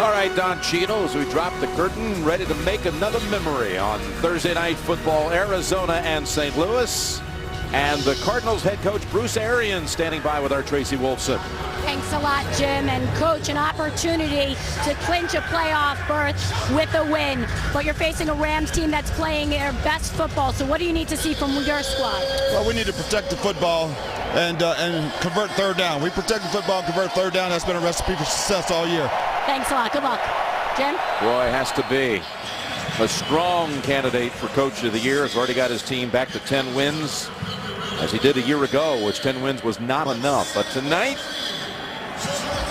All right, Don Cheadle, as we drop the curtain, ready to make another memory on Thursday Night Football, Arizona and St. Louis. And the Cardinals head coach Bruce Arians standing by with our Tracy Wolfson. Thanks a lot, Jim. And Coach, an opportunity to clinch a playoff berth with a win. But you're facing a Rams team that's playing their best football. So what do you need to see from your squad? Well, we need to protect the football and convert third down. We protect the football and convert third down. That's been a recipe for success all year. Thanks a lot. Good luck. Jim? Roy has to be a strong candidate for Coach of the Year. Has already got his team back to 10 wins, as he did a year ago, which 10 wins was not enough. But tonight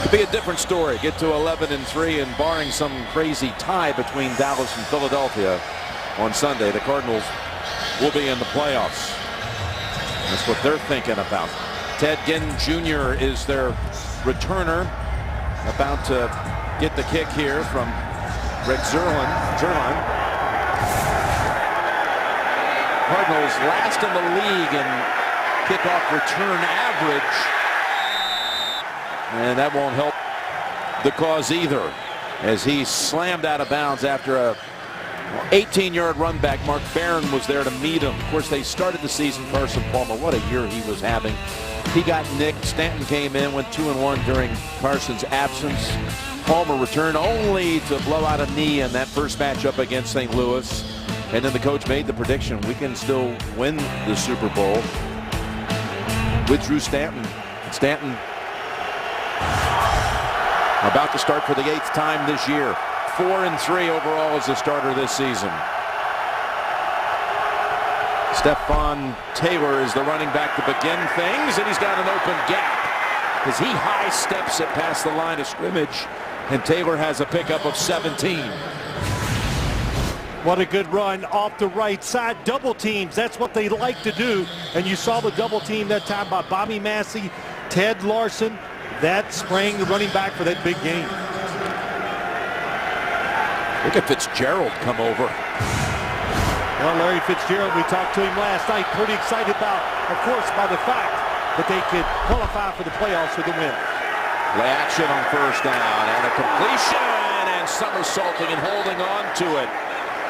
could be a different story. Get to 11-3, and barring some crazy tie between Dallas and Philadelphia on Sunday, the Cardinals will be in the playoffs. That's what they're thinking about. Ted Ginn Jr. is their returner, about to get the kick here from Rick Zerline. Cardinals last in the league in kickoff return average, and that won't help the cause either, as he slammed out of bounds after a 18-yard run back. Mark Barron was there to meet him. Of course, they started the season. Carson Palmer, what a year he was having. He got nicked. Stanton came in, went 2-1 during Carson's absence. Palmer returned only to blow out a knee in that first matchup against St. Louis. And then the coach made the prediction, we can still win the Super Bowl with Drew Stanton. Stanton about to start for the 8th time this year. 4-3 overall as a starter this season. Stephon Taylor is the running back to begin things, and he's got an open gap as he high steps it past the line of scrimmage, and Taylor has a pickup of 17. What a good run off the right side. Double teams, that's what they like to do. And you saw the double team that time by Bobby Massey, Ted Larson. That sprang the running back for that big game. Look at Fitzgerald come over. Well, Larry Fitzgerald, we talked to him last night. Pretty excited about, of course, by the fact that they could qualify for the playoffs with a win. Play action on first down, and a completion, and somersaulting and holding on to it.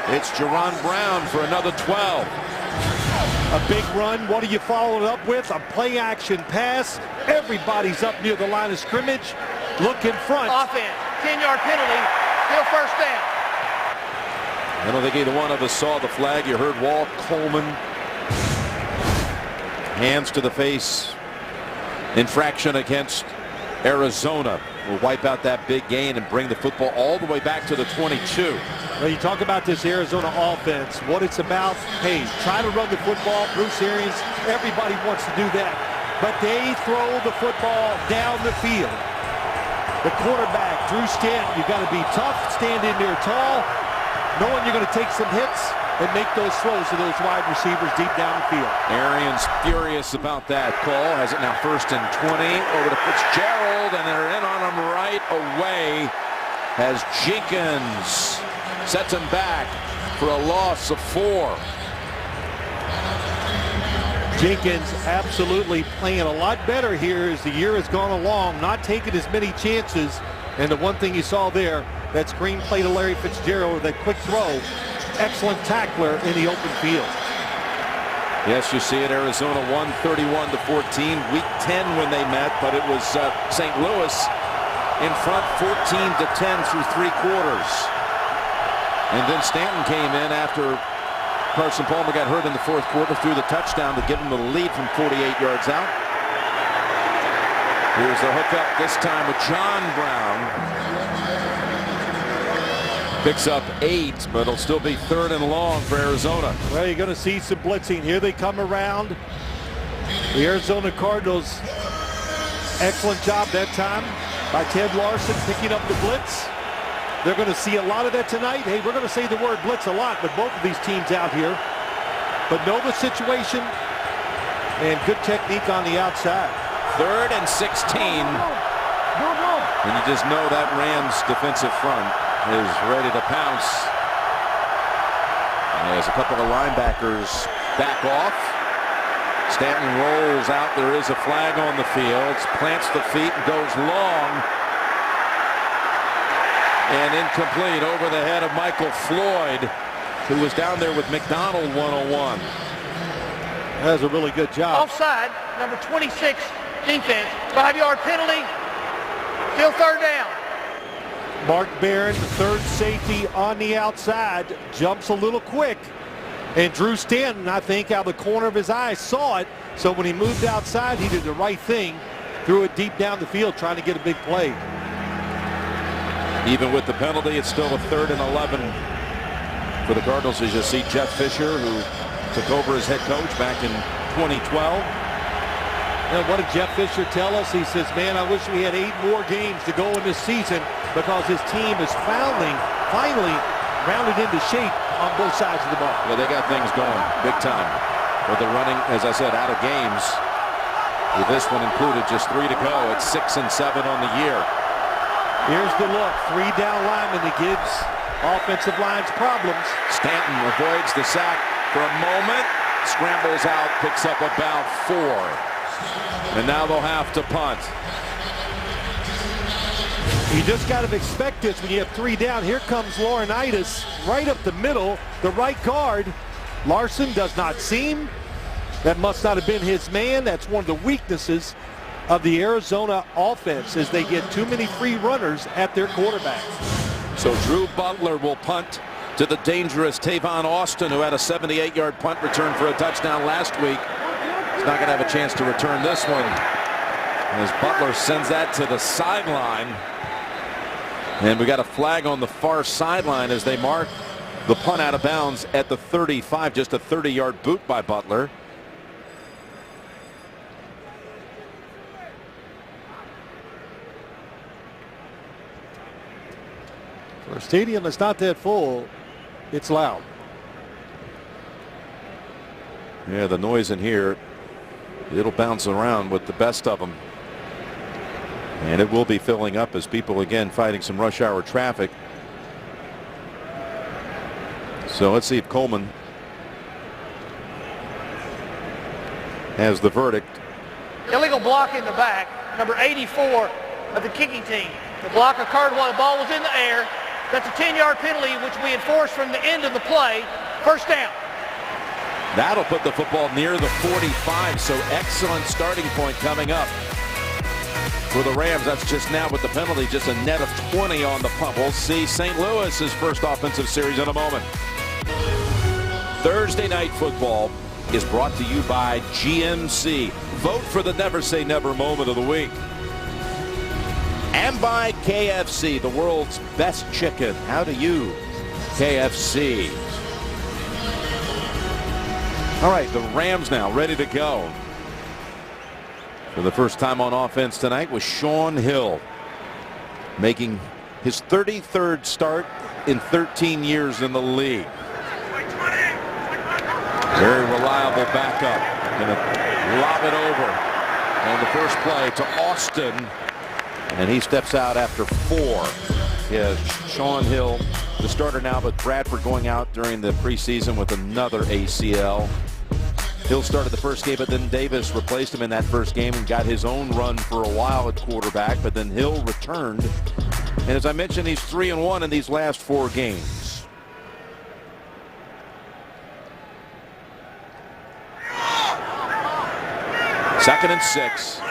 It's Jaron Brown for another 12. A big run. What do you follow it up with? A play action pass. Everybody's up near the line of scrimmage. Look in front. Offense. 10-yard penalty. Still first down. I don't think either one of us saw the flag. You heard Walt Coleman. Hands to the face. Infraction against Arizona. Will wipe out that big gain and bring the football all the way back to the 22. Well, you talk about this Arizona offense, what it's about. Hey, try to run the football. Bruce Arians, everybody wants to do that. But they throw the football down the field. The quarterback, Drew Stanton, you've got to be tough, stand in there tall, knowing you're going to take some hits and make those throws to those wide receivers deep down the field. Arians furious about that call. Has it now 1st and 20 over to Fitzgerald, and they're in on him right away as Jenkins sets him back for a loss of 4. Jenkins absolutely playing a lot better here as the year has gone along, not taking as many chances. And the one thing you saw there, that screen play to Larry Fitzgerald, that quick throw, excellent tackler in the open field. Yes, you see it. Arizona won 31-14, week 10 when they met, but it was St. Louis in front 14-10 through 3 quarters. And then Stanton came in after Carson Palmer got hurt in the 4th quarter, threw the touchdown to give him the lead from 48 yards out. Here's the hookup, this time with John Brown. Picks up 8, but it'll still be 3rd and long for Arizona. Well, you're going to see some blitzing. Here they come around. The Arizona Cardinals, excellent job that time by Ted Larson picking up the blitz. They're going to see a lot of that tonight. Hey, we're going to say the word blitz a lot with both of these teams out here. But know the situation and good technique on the outside. 3rd and 16. And you just know that Rams defensive front is ready to pounce. And as a couple of linebackers back off, Stanton rolls out. There is a flag on the field. Plants the feet and goes long. And incomplete over the head of Michael Floyd, who was down there with McDonald 101. That was a really good job. Offside, number 26 defense. 5-yard penalty. Still third down. Mark Barron, the third safety on the outside, jumps a little quick. And Drew Stanton, I think, out of the corner of his eye, saw it. So when he moved outside, he did the right thing. Threw it deep down the field, trying to get a big play. Even with the penalty, it's still a 3rd and 11 for the Cardinals. As you see Jeff Fisher, who took over as head coach back in 2012. And what did Jeff Fisher tell us? He says, man, I wish we had 8 more games to go in this season because his team is finally rounded into shape on both sides of the ball. Yeah, they got things going big time. But they're running, as I said, out of games. With this one included, just 3 to go. It's 6 and 7 on the year. Here's the look. 3 down linemen that gives offensive lines problems. Stanton avoids the sack for a moment. Scrambles out, picks up about 4. And now they'll have to punt. You just got to expect this when you have 3 down. Here comes Laurinaitis right up the middle, the right guard. Larson does not seem. That must not have been his man. That's one of the weaknesses of the Arizona offense, is they get too many free runners at their quarterback. So Drew Butler will punt to the dangerous Tavon Austin, who had a 78-yard punt return for a touchdown last week. He's not going to have a chance to return this one, as Butler sends that to the sideline. And we got a flag on the far sideline as they mark the punt out of bounds at the 35. Just a 30-yard boot by Butler. For a stadium that's not that full, it's loud. Yeah, the noise in here, it'll bounce around with the best of them. And it will be filling up as people again fighting some rush hour traffic. So let's see if Coleman has the verdict. Illegal block in the back, number 84 of the kicking team. The block occurred while the ball was in the air. That's a 10-yard penalty, which we enforced from the end of the play. First down. That'll put the football near the 45, so excellent starting point coming up for the Rams. That's just now with the penalty, just a net of 20 on the pump. We'll see St. Louis's first offensive series in a moment. Thursday Night Football is brought to you by GMC. Vote for the Never Say Never moment of the week. And by KFC, the world's best chicken. How do you, KFC? All right, the Rams now ready to go. For the first time on offense tonight was Shaun Hill, making his 33rd start in 13 years in the league. Very reliable backup. Going to lob it over on the first play to Austin. And he steps out after 4. Yeah, Shaun Hill, the starter now, but Bradford going out during the preseason with another ACL. Hill started the first game, but then Davis replaced him in that first game and got his own run for a while at quarterback. But then Hill returned. And as I mentioned, he's 3-1 in these last 4 games. Second and 6.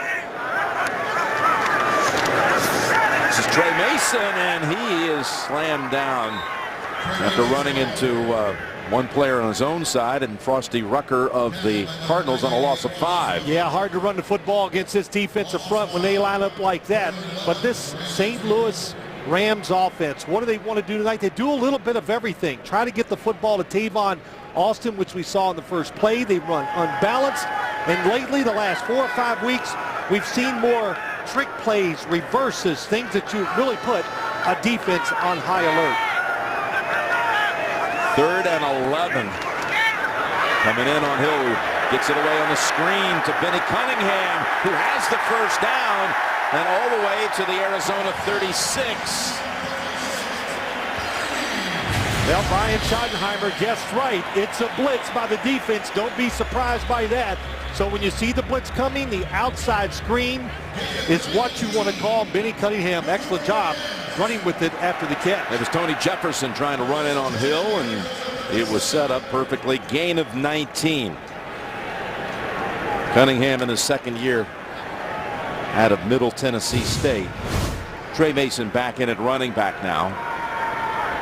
This is Trey Mason, and he is slammed down after running into one player on his own side, and Frosty Rucker of the Cardinals on a loss of 5. Yeah, hard to run the football against this defensive front when they line up like that. But this St. Louis Rams offense, what do they want to do tonight? They do a little bit of everything. Try to get the football to Tavon Austin, which we saw in the first play. They run unbalanced. And lately, the last 4 or 5 weeks, we've seen more trick plays, reverses, things that you really put a defense on high alert. 3rd and 11. Coming in on Hill, who gets it away on the screen to Benny Cunningham, who has the first down, and all the way to the Arizona 36. Well, Brian Schottenheimer guessed right. It's a blitz by the defense. Don't be surprised by that. So when you see the blitz coming, the outside screen is what you want to call. Benny Cunningham, excellent job running with it after the catch. It was Tony Jefferson trying to run in on Hill, and it was set up perfectly. Gain of 19. Cunningham in his second year out of Middle Tennessee State. Tre Mason back in at running back now,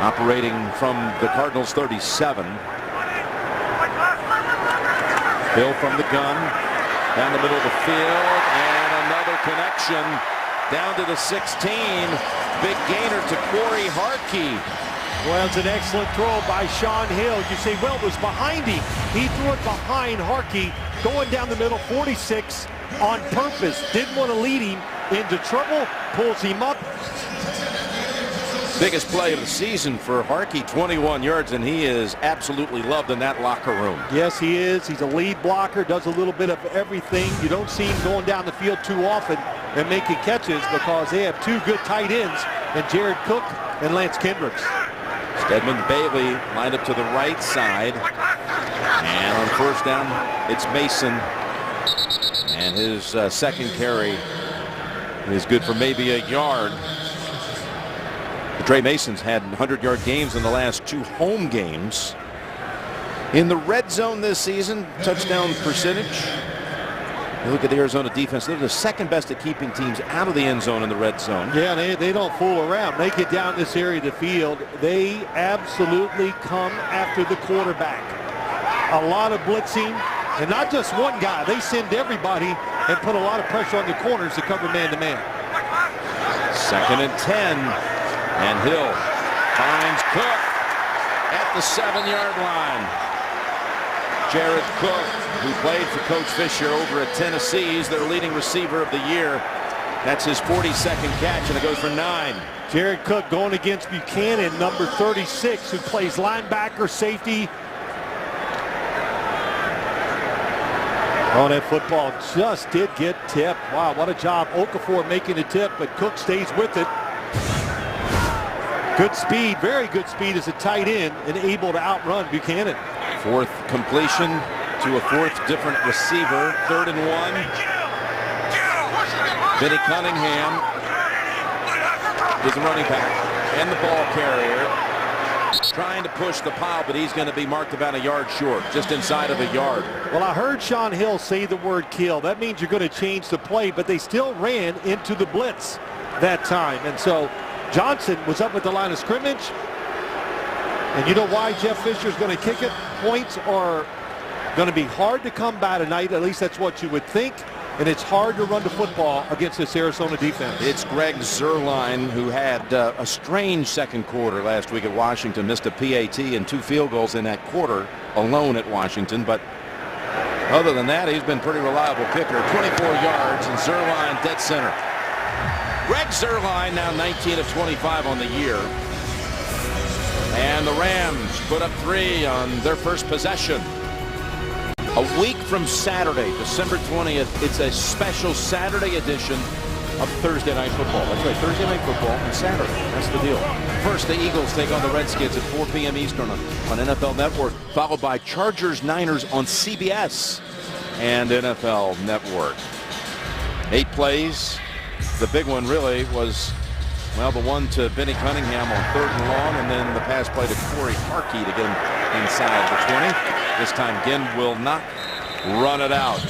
operating from the Cardinals 37. Hill from the gun, down the middle of the field, and another connection down to the 16. Big gainer to Corey Harkey. Well, it's an excellent throw by Shaun Hill. You say, well, it was behind him. He threw it behind Harkey, going down the middle, 46 on purpose. Didn't want to lead him into trouble, pulls him up. Biggest play of the season for Harkey, 21 yards, and he is absolutely loved in that locker room. Yes, he is. He's a lead blocker, does a little bit of everything. You don't see him going down the field too often and making catches because they have two good tight ends, and Jared Cook and Lance Kendricks. Stedman Bailey lined up to the right side, and on first down, it's Mason, and his second carry is good for maybe a yard. Tre Mason's had 100-yard games in the last 2 home games. In the red zone this season, touchdown percentage. You look at the Arizona defense, they're the second best at keeping teams out of the end zone in the red zone. Yeah, they don't fool around. They get down this area of the field, they absolutely come after the quarterback. A lot of blitzing, and not just one guy. They send everybody and put a lot of pressure on the corners to cover man-to-man. 2nd and 10. And Hill finds Cook at the 7-yard line. Jared Cook, who played for Coach Fisher over at Tennessee, is their leading receiver of the year. That's his 42nd catch, and it goes for 9. Jared Cook going against Buchanan, number 36, who plays linebacker, safety. Oh, that football just did get tipped. Wow, what a job. Okafor making the tip, but Cook stays with it. Good speed, very good speed as a tight end and able to outrun Buchanan. 4th completion to a 4th different receiver. 3rd and 1. Benny Cunningham is the running back and the ball carrier. Trying to push the pile, but he's going to be marked about a yard short, just inside of a yard. Well, I heard Shaun Hill say the word kill. That means you're going to change the play, but they still ran into the blitz that time. And so Johnson was up at the line of scrimmage. And you know why Jeff Fisher's going to kick it? Points are going to be hard to come by tonight. At least that's what you would think. And it's hard to run the football against this Arizona defense. It's Greg Zuerlein, who had a strange second quarter last week at Washington. Missed a PAT and 2 field goals in that quarter alone at Washington. But other than that, he's been pretty reliable kicker. 24 yards, and Zuerlein dead center. Greg Zuerlein now 19 of 25 on the year. And the Rams put up 3 on their first possession. A week from Saturday, December 20th, it's a special Saturday edition of Thursday Night Football. That's right, Thursday Night Football on Saturday. That's the deal. First, the Eagles take on the Redskins at 4 p.m. Eastern on NFL Network, followed by Chargers-Niners on CBS and NFL Network. 8 plays. The big one really was, well, the one to Benny Cunningham on 3rd and long, and then the pass play to Corey Harkey to get him inside the 20. This time Ginn will not run it out.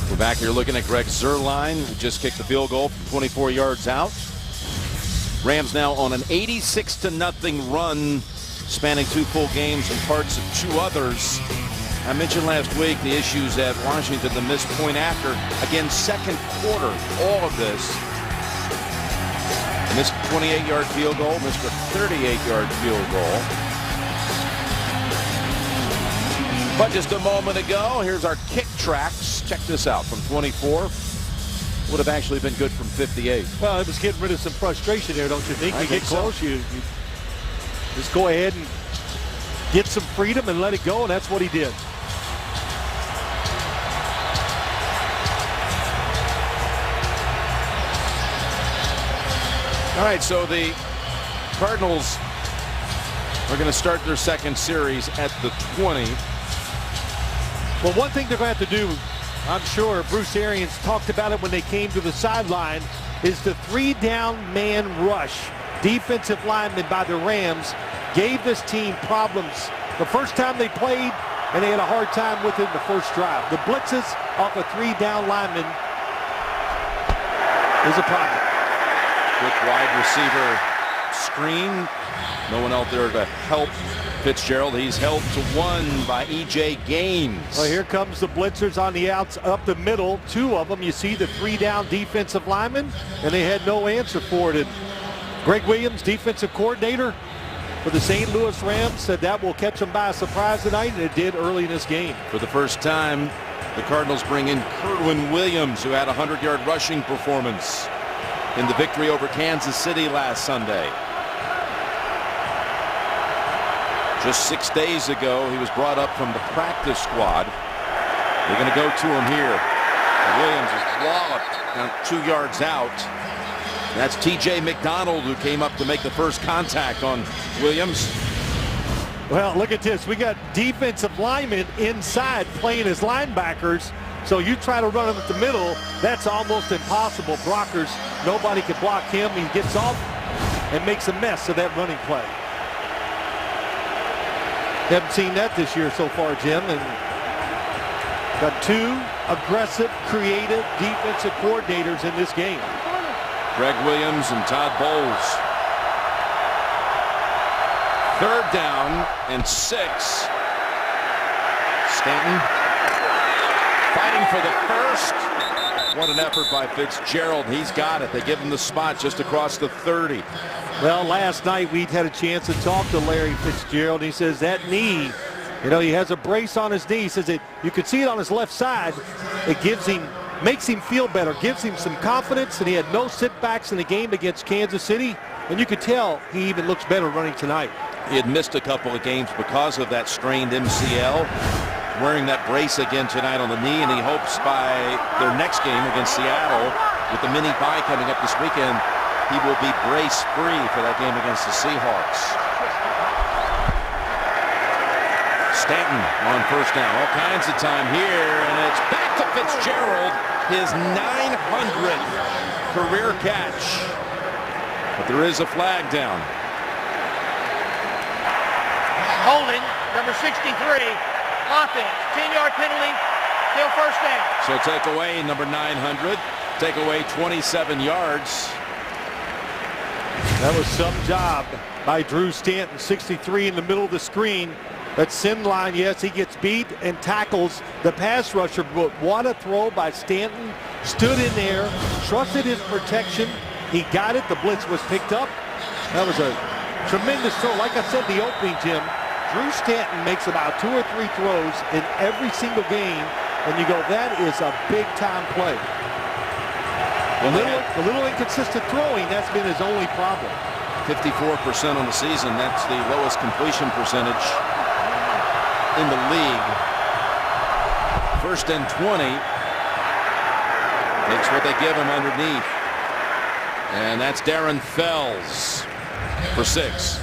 We're back here looking at Greg Zuerlein, who just kicked the field goal from 24 yards out. Rams now on an 86-0 run, spanning 2 full games and parts of 2 others. I mentioned last week the issues at Washington, the missed point after. Again, second quarter, all of this. Missed 28-yard field goal, missed a 38-yard field goal. But just a moment ago, here's our kick tracks. Check this out from 24. Would have actually been good from 58. Well, it was getting rid of some frustration there, don't you think? You get close, you just go ahead and get some freedom and let it go, and that's what he did. All right, so the Cardinals are going to start their second series at the 20. Well, one thing they're going to have to do, I'm sure Bruce Arians talked about it when they came to the sideline, is the 3-down man rush. Defensive linemen by the Rams gave this team problems the first time they played, and they had a hard time with it in the first drive. The blitzes off a 3-down lineman is a problem. Quick wide receiver screen. No one out there to help Fitzgerald. He's held to 1 by E.J. Gaines. Well, here comes the blitzers on the outs up the middle. 2 of them. You see the 3-down defensive linemen, and they had no answer for it. And Greg Williams, defensive coordinator for the St. Louis Rams, said that will catch them by a surprise tonight, and it did early in this game. For the first time, the Cardinals bring in Kerwin Williams, who had a 100-yard rushing performance in the victory over Kansas City last Sunday. Just 6 days ago, he was brought up from the practice squad. They're going to go to him here. Williams is walloped down 2 yards out. That's T.J. McDonald, who came up to make the first contact on Williams. Well, look at this. We got defensive linemen inside playing as linebackers. So you try to run him at the middle, that's almost impossible. Blockers, nobody can block him. He gets off and makes a mess of that running play. Haven't seen that this year so far, Jim. And got 2 aggressive, creative defensive coordinators in this game. Greg Williams and Todd Bowles. 3rd down and 6. Stanton fighting for the first. What an effort by Fitzgerald. He's got it. They give him the spot just across the 30. Well, last night we had a chance to talk to Larry Fitzgerald. He says that knee, you know, he has a brace on his knee. He says you could see it on his left side. It gives him, makes him feel better, gives him some confidence, and he had no sitbacks in the game against Kansas City. And you could tell he even looks better running tonight. He had missed a couple of games because of that strained MCL. Wearing that brace again tonight on the knee, and he hopes by their next game against Seattle, with the mini bye coming up this weekend, he will be brace-free for that game against the Seahawks. Stanton on first down. All kinds of time here, and it's back to Fitzgerald, his 900th career catch. But there is a flag down. Holding, number 63. Offense, 10-yard penalty, still first down. So take away number 900, take away 27 yards. That was some job by Drew Stanton, 63 in the middle of the screen. That sin line, yes, he gets beat and tackles the pass rusher, but what a throw by Stanton. Stood in there, trusted his protection. He got it. The blitz was picked up. That was a tremendous throw. Like I said in the opening, Jim, Drew Stanton makes about 2 or 3 throws in every single game, and you go, that is a big-time play. A little inconsistent throwing, that's been his only problem. 54% on the season. That's the lowest completion percentage in the league. 1st and 20. Takes what they give him underneath. And that's Darren Fells for 6.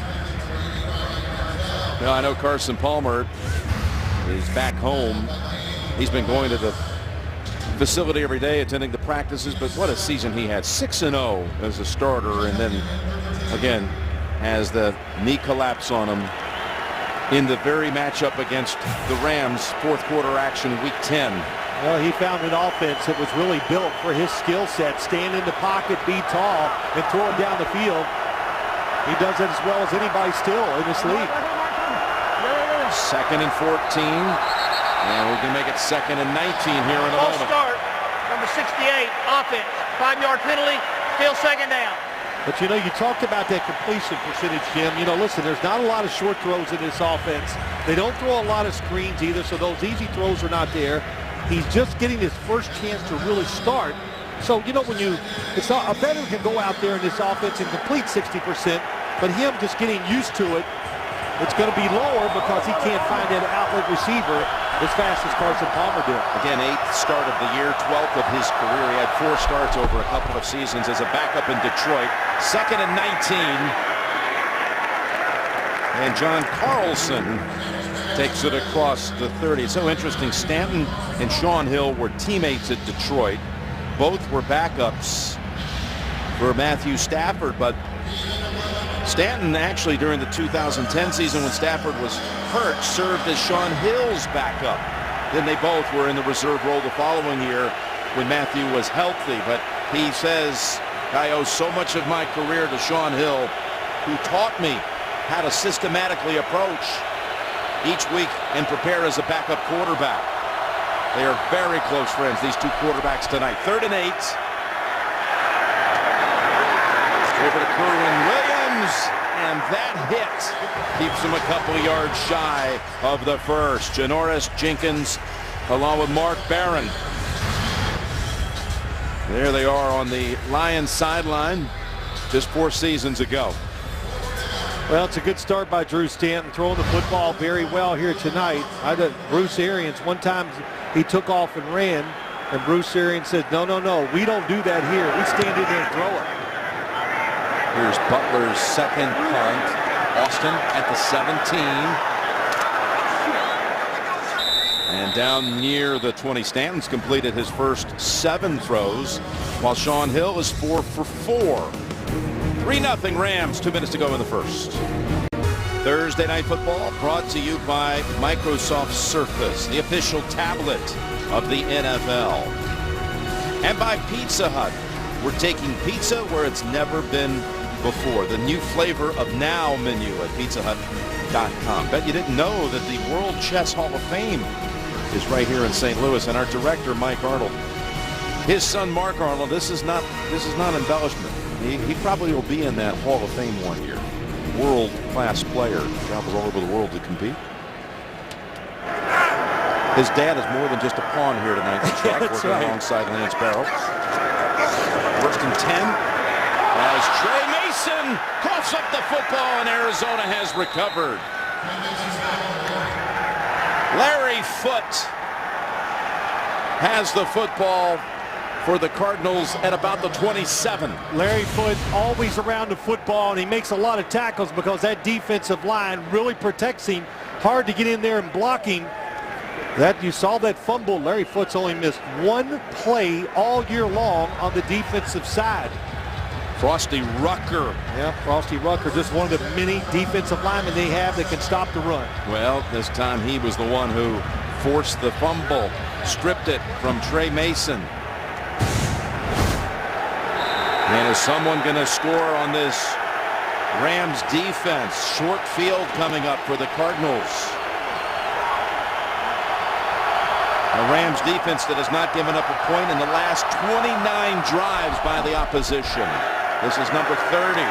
Now, I know Carson Palmer is back home. He's been going to the facility every day, attending the practices, but what a season he had. 6-0 as a starter, and then again has the knee collapse on him in the very matchup against the Rams, 4th quarter action, week 10. Well, he found an offense that was really built for his skill set. Stand in the pocket, be tall, and throw it down the field. He does it as well as anybody still in this league. 2nd and 14, and we can make it 2nd and 19 here in a False moment. start, number 68, offense, 5-yard penalty, still 2nd down. But you know, you talked about that completion percentage, Jim. You know, listen, there's not a lot of short throws in this offense. They don't throw a lot of screens either, so those easy throws are not there. He's just getting his first chance to really start. So, you know, when it's not, a veteran can go out there in this offense and complete 60%, but him just getting used to it, it's going to be lower because he can't find that outlet receiver as fast as Carson Palmer did. Again, 8th start of the year, 12th of his career. He had 4 starts over a couple of seasons as a backup in Detroit. 2nd and 19. And John Carlson takes it across the 30. It's so interesting. Stanton and Shaun Hill were teammates at Detroit. Both were backups for Matthew Stafford, but Stanton actually during the 2010 season when Stafford was hurt served as Shaun Hill's backup. Then they both were in the reserve role the following year when Matthew was healthy. But he says, I owe so much of my career to Shaun Hill, who taught me how to systematically approach each week and prepare as a backup quarterback. They are very close friends, these two quarterbacks tonight. 3rd and 8. Over to Kerwynn Williams, and that hit keeps him a couple of yards shy of the first. Janoris Jenkins along with Mark Barron. There they are on the Lions sideline just 4 seasons ago. Well, it's a good start by Drew Stanton, throwing the football very well here tonight. Bruce Arians, one time he took off and ran, and Bruce Arians said, no, we don't do that here. We stand in there and throw it. Here's Butler's second punt. Austin at the 17. And down near the 20. Stanton's completed his first 7 throws, while Shaun Hill is 4 for 4. 3-0 Rams, 2 minutes to go in the first. Thursday Night Football brought to you by Microsoft Surface, the official tablet of the NFL. And by Pizza Hut. We're taking pizza where it's never been before. The new flavor of Now menu at pizzahut.com. Bet you didn't know that the World Chess Hall of Fame is right here in St. Louis, and our director Mike Arnold, his son Mark Arnold, this is not embellishment. He probably will be in that Hall of Fame one year. World-class player, travels all over the world to compete. His dad is more than just a pawn here tonight. Working right. Alongside Lance Barrow. 1st and 10. As Trey Mason coughs up the football, and Arizona has recovered. Larry Foote has the football for the Cardinals at about the 27. Larry Foote always around the football, and he makes a lot of tackles because that defensive line really protects him. Hard to get in there and block him. That you saw that fumble. Larry Foote's only missed 1 play all year long on the defensive side. Frosty Rucker. Yeah, Frosty Rucker, just one of the many defensive linemen they have that can stop the run. Well, this time he was the one who forced the fumble, stripped it from Trey Mason. And is someone going to score on this Rams defense? Short field coming up for the Cardinals. A Rams defense that has not given up a point in the last 29 drives by the opposition. This is number 30.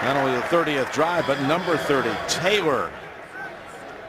Not only the 30th drive, but number 30. Taylor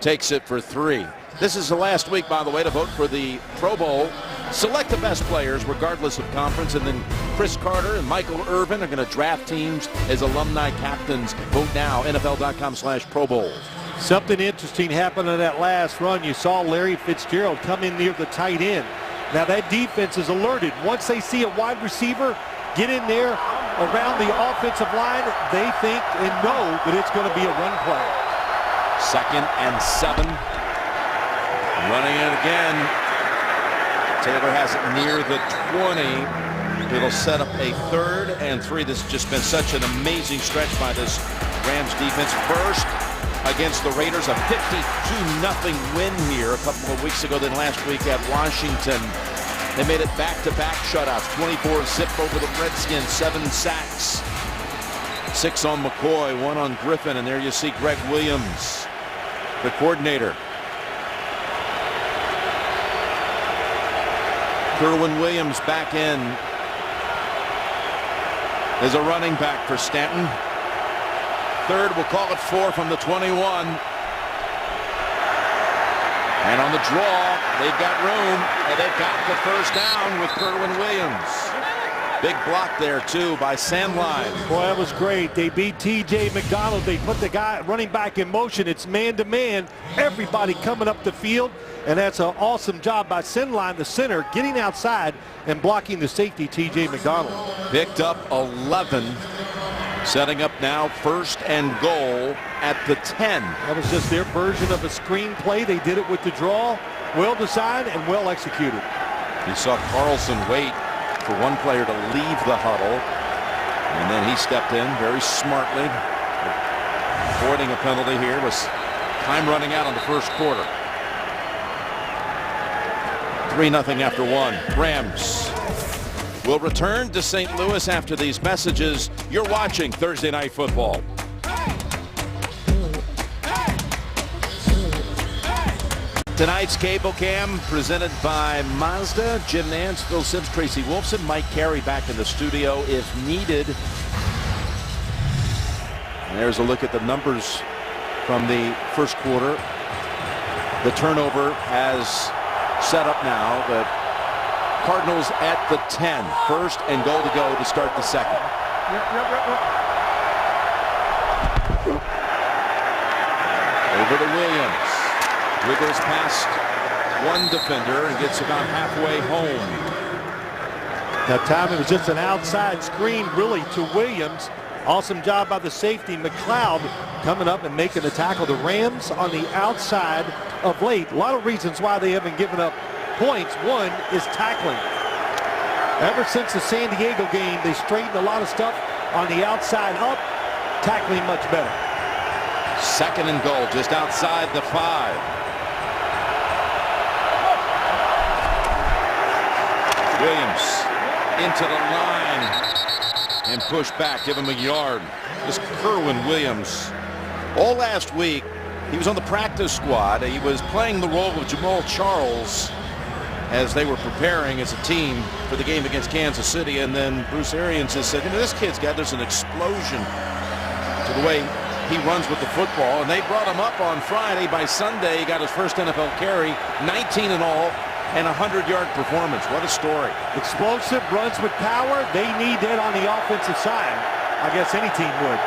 takes it for 3. This is the last week, by the way, to vote for the Pro Bowl. Select the best players, regardless of conference, and then Chris Carter and Michael Irvin are going to draft teams as alumni captains. Vote now, NFL.com/Pro Bowl. Something interesting happened on that last run. You saw Larry Fitzgerald come in near the tight end. Now that defense is alerted. Once they see a wide receiver get in there around the offensive line, they think and know that it's going to be a run play. 2nd and 7. Running it again. Taylor has it near the 20. It'll set up a 3rd and 3. This has just been such an amazing stretch by this Rams defense. First against the Raiders, a 52-0 win here a couple of weeks ago. Then last week at Washington, they made it back-to-back shutouts. 24-0 over the Redskins, 7 sacks. 6 on McCoy, 1 on Griffin, and there you see Greg Williams, the coordinator. Kerwynn Williams back in as a running back for Stanton. 3rd, we'll call it 4 from the 21. And on the draw, they've got room, and they've got the first down with Kerwynn Williams. Big block there, too, by Sandline. Boy, that was great. They beat T.J. McDonald. They put the guy running back in motion. It's man-to-man. Everybody coming up the field, and that's an awesome job by Sandline, the center, getting outside and blocking the safety, T.J. McDonald. Picked up 11 Setting up now 1st and goal at the 10. That was just their version of a screen play. They did it with the draw. Well designed and well executed. You saw Carlson wait for one player to leave the huddle, and then he stepped in very smartly, avoiding a penalty here with time running out on the first quarter. 3-0 after 1. Rams will return to St. Louis after these messages. You're watching Thursday Night Football. Tonight's Cable Cam presented by Mazda. Jim Nance, Phil Simms, Tracy Wolfson, Mike Carey back in the studio if needed. And there's a look at the numbers from the first quarter. The turnover has set up now. The Cardinals at the 10. 1st and goal to go to start the second. Over to Williams. Wiggles past one defender and gets about halfway home. That time it was just an outside screen really to Williams. Awesome job by the safety McLeod coming up and making the tackle. The Rams on the outside of late. A lot of reasons why they haven't given up points. One is tackling. Ever since the San Diego game, they straightened a lot of stuff on the outside up. Tackling much better. 2nd and goal just outside the 5. Williams into the line and push back, give him a yard. This Kerwin Williams, all last week, he was on the practice squad. He was playing the role of Jamal Charles as they were preparing as a team for the game against Kansas City. And then Bruce Arians has said, this kid's there's an explosion to the way he runs with the football. And they brought him up on Friday. By Sunday, he got his first NFL carry, 19 in all. And a 100-yard performance. What a story. Explosive, runs with power. They need that on the offensive side. I guess any team would.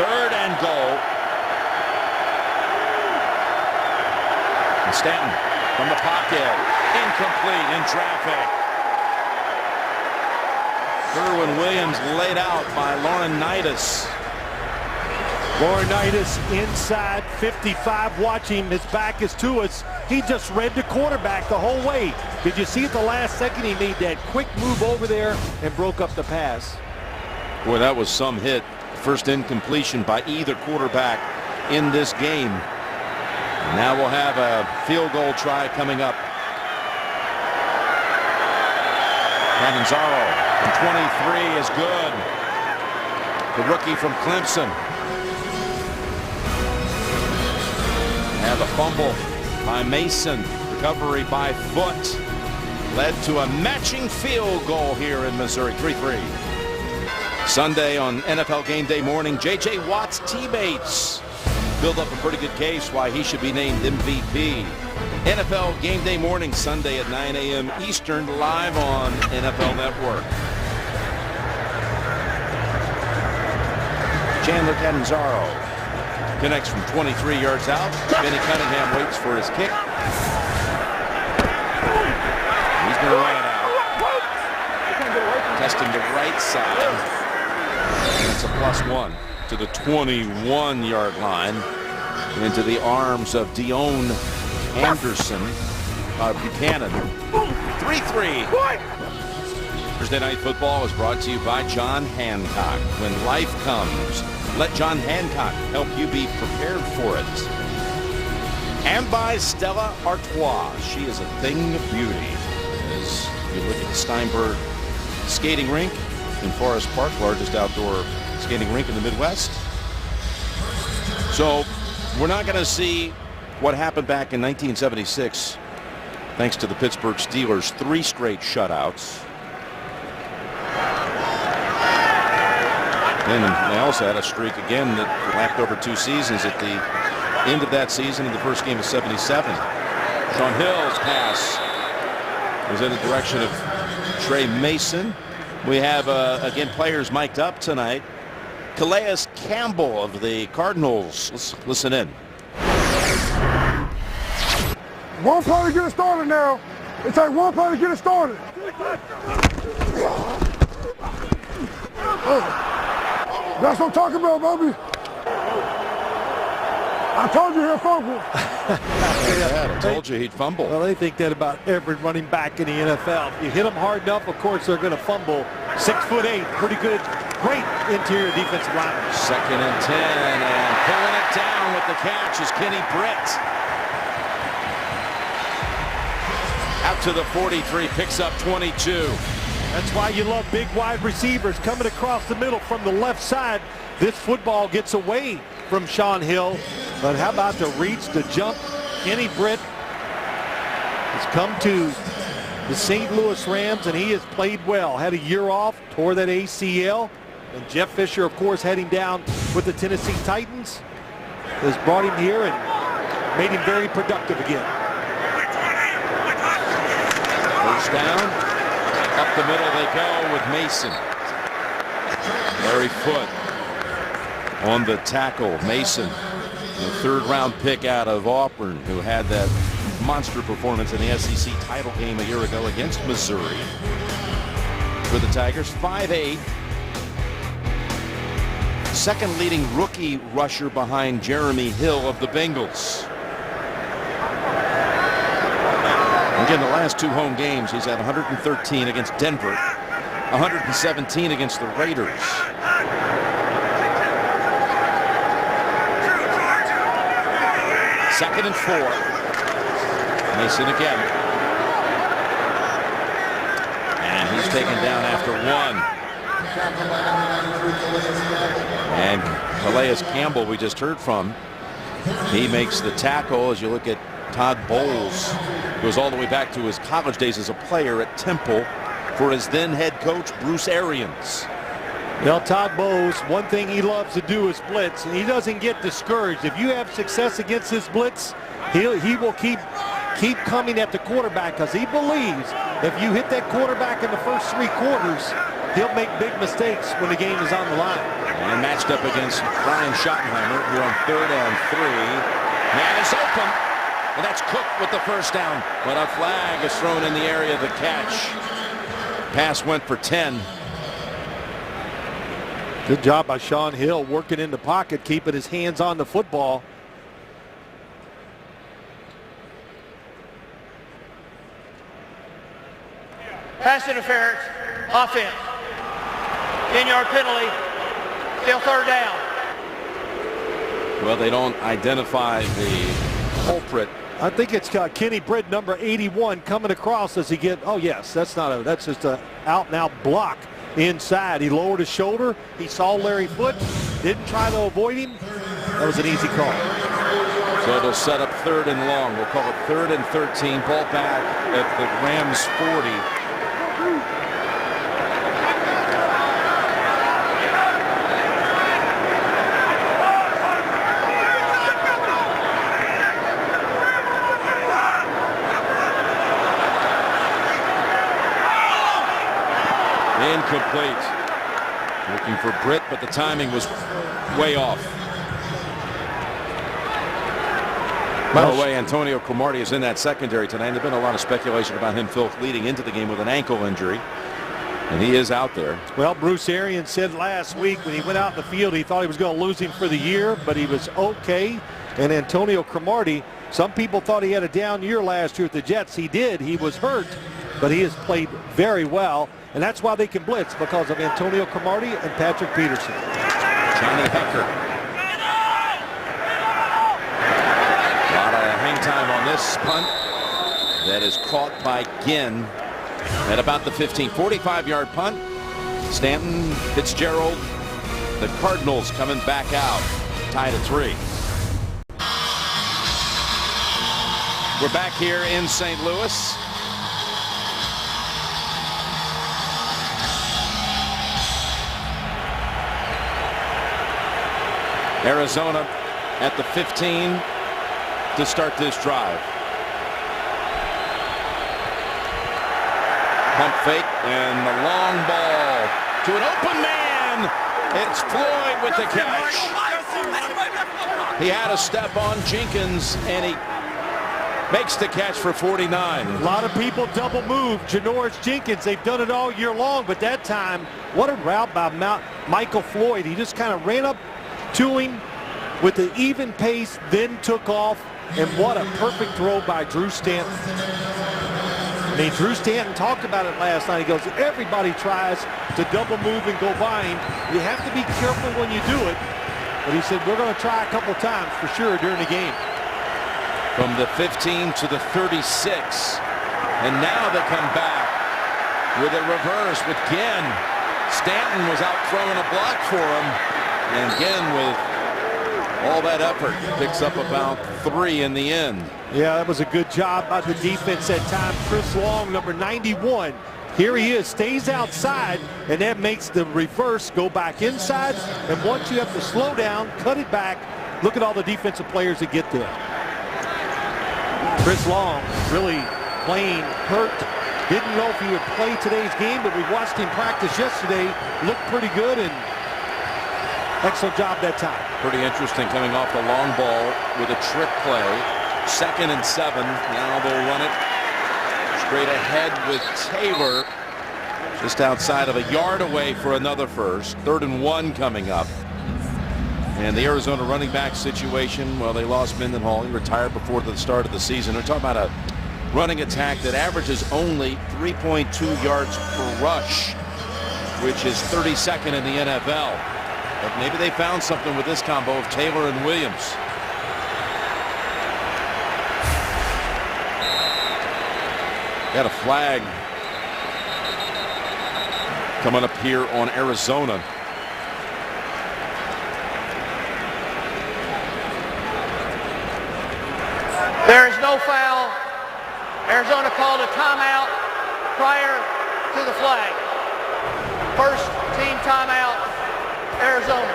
3rd and goal. And Stanton from the pocket. Incomplete in traffic. Kerwin Williams laid out by Laurinaitis. Laurinaitis inside 55. Watch him. His back is to us. He just read the quarterback the whole way. Did you see at the last second he made that quick move over there and broke up the pass? Boy, that was some hit. First incompletion by either quarterback in this game. And now we'll have a field goal try coming up. Catanzaro from 23 is good. The rookie from Clemson. And the fumble by Mason. Recovery by Foot led to a matching field goal here in Missouri. 3-3. Sunday on NFL Game Day morning, J.J. Watt's teammates build up a pretty good case why he should be named MVP. NFL Game Day morning, Sunday at 9 a.m. Eastern, live on NFL Network. Chandler Catanzaro connects from 23 yards out. Benny Cunningham waits for his kick. He's going to run it out. Testing the right side. And it's a +1 to the 21-yard line. Into the arms of Dion Anderson. Buchanan. 3-3. Thursday Night Football is brought to you by John Hancock. When life comes, let John Hancock help you be prepared for it. And by Stella Artois. She is a thing of beauty. As you look at the Steinberg skating rink in Forest Park, largest outdoor skating rink in the Midwest. So we're not going to see what happened back in 1976, thanks to the Pittsburgh Steelers' 3 straight shutouts. And they also had a streak again that lapped over 2 seasons at the end of that season in the first game of 77. Sean Hill's pass was in the direction of Trey Mason. We have, again, players mic'd up tonight. Calais Campbell of the Cardinals. Let's listen in. One play to get it started now. It takes one play to get it started. That's what I'm talking about, baby. I told you he'll fumble. I told you he'd fumble. Well, they think that about every running back in the NFL. If you hit them hard enough, of course, they're going to fumble. 6'8", pretty good, great interior defensive lineman. 2nd and 10, and pulling it down with the catch is Kenny Britt. Out to the 43, picks up 22. That's why you love big wide receivers coming across the middle from the left side. This football gets away from Shaun Hill. But how about the reach, the jump? Kenny Britt has come to the St. Louis Rams, and he has played well. Had a year off, tore that ACL. And Jeff Fisher, of course, heading down with the Tennessee Titans, has brought him here and made him very productive again. First down. Up the middle they go with Mason. Larry Foote on the tackle. Mason, the 3rd-round pick out of Auburn, who had that monster performance in the SEC title game a year ago against Missouri. For the Tigers, 5'8". Second leading rookie rusher behind Jeremy Hill of the Bengals. Again, the last 2 home games, he's had 113 against Denver, 117 against the Raiders. Second and 4. Mason again. And he's taken down after 1. And Calais Campbell, we just heard from, he makes the tackle. As you look at Todd Bowles, goes all the way back to his college days as a player at Temple for his then head coach Bruce Arians. Well, Todd Bowles, one thing he loves to do is blitz, and he doesn't get discouraged. If you have success against this blitz, he will keep coming at the quarterback, because he believes if you hit that quarterback in the first 3 quarters, he'll make big mistakes when the game is on the line. And matched up against Brian Schottenheimer, who on 3rd and 3. Man is open. And that's Cook with the first down. But a flag is thrown in the area of the catch. Pass went for 10. Good job by Shaun Hill working in the pocket, keeping his hands on the football. Pass interference, offense. 10-yard penalty, still 3rd down. Well, they don't identify the culprit. I think it's got Kenny Britt, number 81, coming across as he get. Oh yes, that's just a out and out block inside. He lowered his shoulder. He saw Larry Foote, didn't try to avoid him. That was an easy call. So it'll set up 3rd and long. We'll call it 3rd and 13. Ball back at the Rams 40. Incomplete. Looking for Britt, but the timing was way off. By the way, Antonio Cromartie is in that secondary tonight. There's been a lot of speculation about him, Phil, leading into the game with an ankle injury. And he is out there. Well, Bruce Arians said last week when he went out in the field, he thought he was going to lose him for the year, but he was okay. And Antonio Cromartie, some people thought he had a down year last year at the Jets. He did. He was hurt, but he has played very well. And that's why they can blitz, because of Antonio Cromartie and Patrick Peterson. Johnny Hekker. A lot of hang time on this punt. That is caught by Ginn at about the 15. 45-yard punt. Stanton, Fitzgerald, the Cardinals coming back out. Tied at 3. We're back here in St. Louis. Arizona at the 15 to start this drive. Pump fake and the long ball to an open man. It's Floyd with the catch. He had a step on Jenkins and he makes the catch for 49. A lot of people double move Janoris Jenkins. They've done it all year long, but that time, what a route by Michael Floyd. He just kind of ran up to him with an even pace, then took off, and what a perfect throw by Drew Stanton. I mean, Drew Stanton talked about it last night. He goes, everybody tries to double move and go by him. You have to be careful when you do it. But he said, we're going to try a couple times for sure during the game. From the 15 to the 36. And now they come back with a reverse with Ginn. Stanton was out throwing a block for him. And Ginn, with all that effort, picks up about 3 in the end. Yeah, that was a good job by the defense that time. Chris Long, number 91. Here he is, stays outside, and that makes the reverse go back inside. And once you have to slow down, cut it back, look at all the defensive players that get there. Chris Long really playing hurt. Didn't know if he would play today's game, but we watched him practice yesterday. Looked pretty good, and excellent job that time. Pretty interesting coming off the long ball with a trick play. 2nd and 7. Now they'll run it straight ahead with Taylor just outside of a yard away for another first. 3rd and 1 coming up. And the Arizona running back situation, well, they lost Mendenhall. He retired before the start of the season. We're talking about a running attack that averages only 3.2 yards per rush, which is 32nd in the NFL. But maybe they found something with this combo of Taylor and Williams. Got a flag coming up here on Arizona. There is no foul. Arizona called a timeout prior to the flag. First team timeout, Arizona.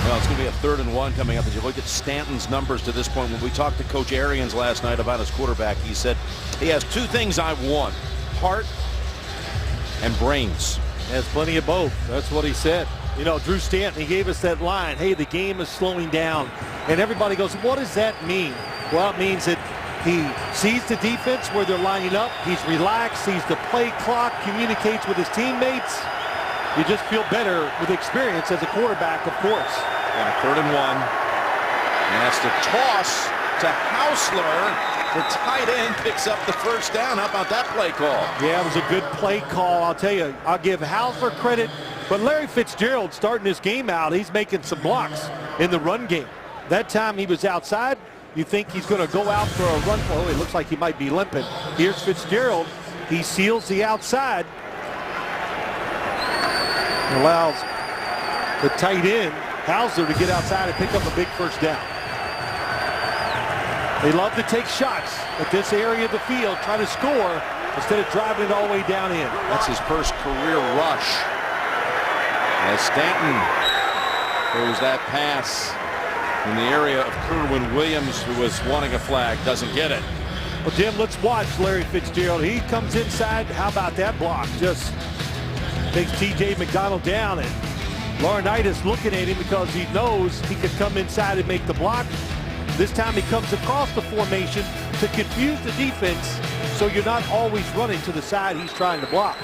Well, it's going to be a 3rd and 1 coming up. As you look at Stanton's numbers to this point, when we talked to Coach Arians last night about his quarterback, he said he has 2 things I want: heart and brains. He has plenty of both. That's what he said. You know, Drew Stanton, he gave us that line, hey, the game is slowing down. And everybody goes, what does that mean? Well, it means that he sees the defense where they're lining up. He's relaxed, sees the play clock, communicates with his teammates. You just feel better with experience as a quarterback, of course. And a 3rd and 1. And that's the toss to Hausler. The tight end picks up the first down. How about that play call? Yeah, it was a good play call. I'll tell you, I'll give Hausler credit. But Larry Fitzgerald starting this game out, he's making some blocks in the run game. That time he was outside. You think he's going to go out for a run. Oh, it looks like he might be limping. Here's Fitzgerald. He seals the outside. Allows the tight end, Hausler, to get outside and pick up a big first down. They love to take shots at this area of the field, try to score instead of driving it all the way down in. That's his first career rush. As Stanton throws that pass in the area of Kerwin Williams, who was wanting a flag, doesn't get it. Well, Jim, let's watch Larry Fitzgerald. He comes inside. How about that block? Just takes T.J. McDonald down, and Laurinaitis looking at him because he knows he could come inside and make the block. This time he comes across the formation to confuse the defense, so you're not always running to the side he's trying to block.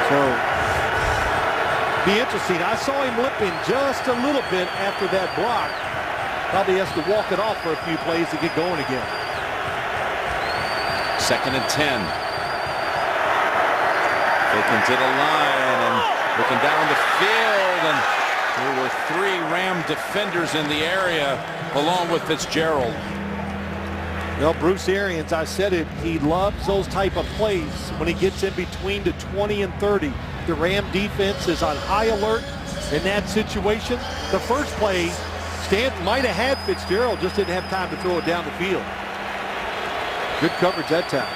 So, be interesting. I saw him limping just a little bit after that block. Probably has to walk it off for a few plays to get going again. 2nd and 10. Taken to the line and looking down the field, and there were 3 Ram defenders in the area along with Fitzgerald. Well, Bruce Arians, I said it, he loves those type of plays when he gets in between the 20 and 30. The Ram defense is on high alert in that situation. The first play, Stanton might have had Fitzgerald, just didn't have time to throw it down the field. Good coverage that time.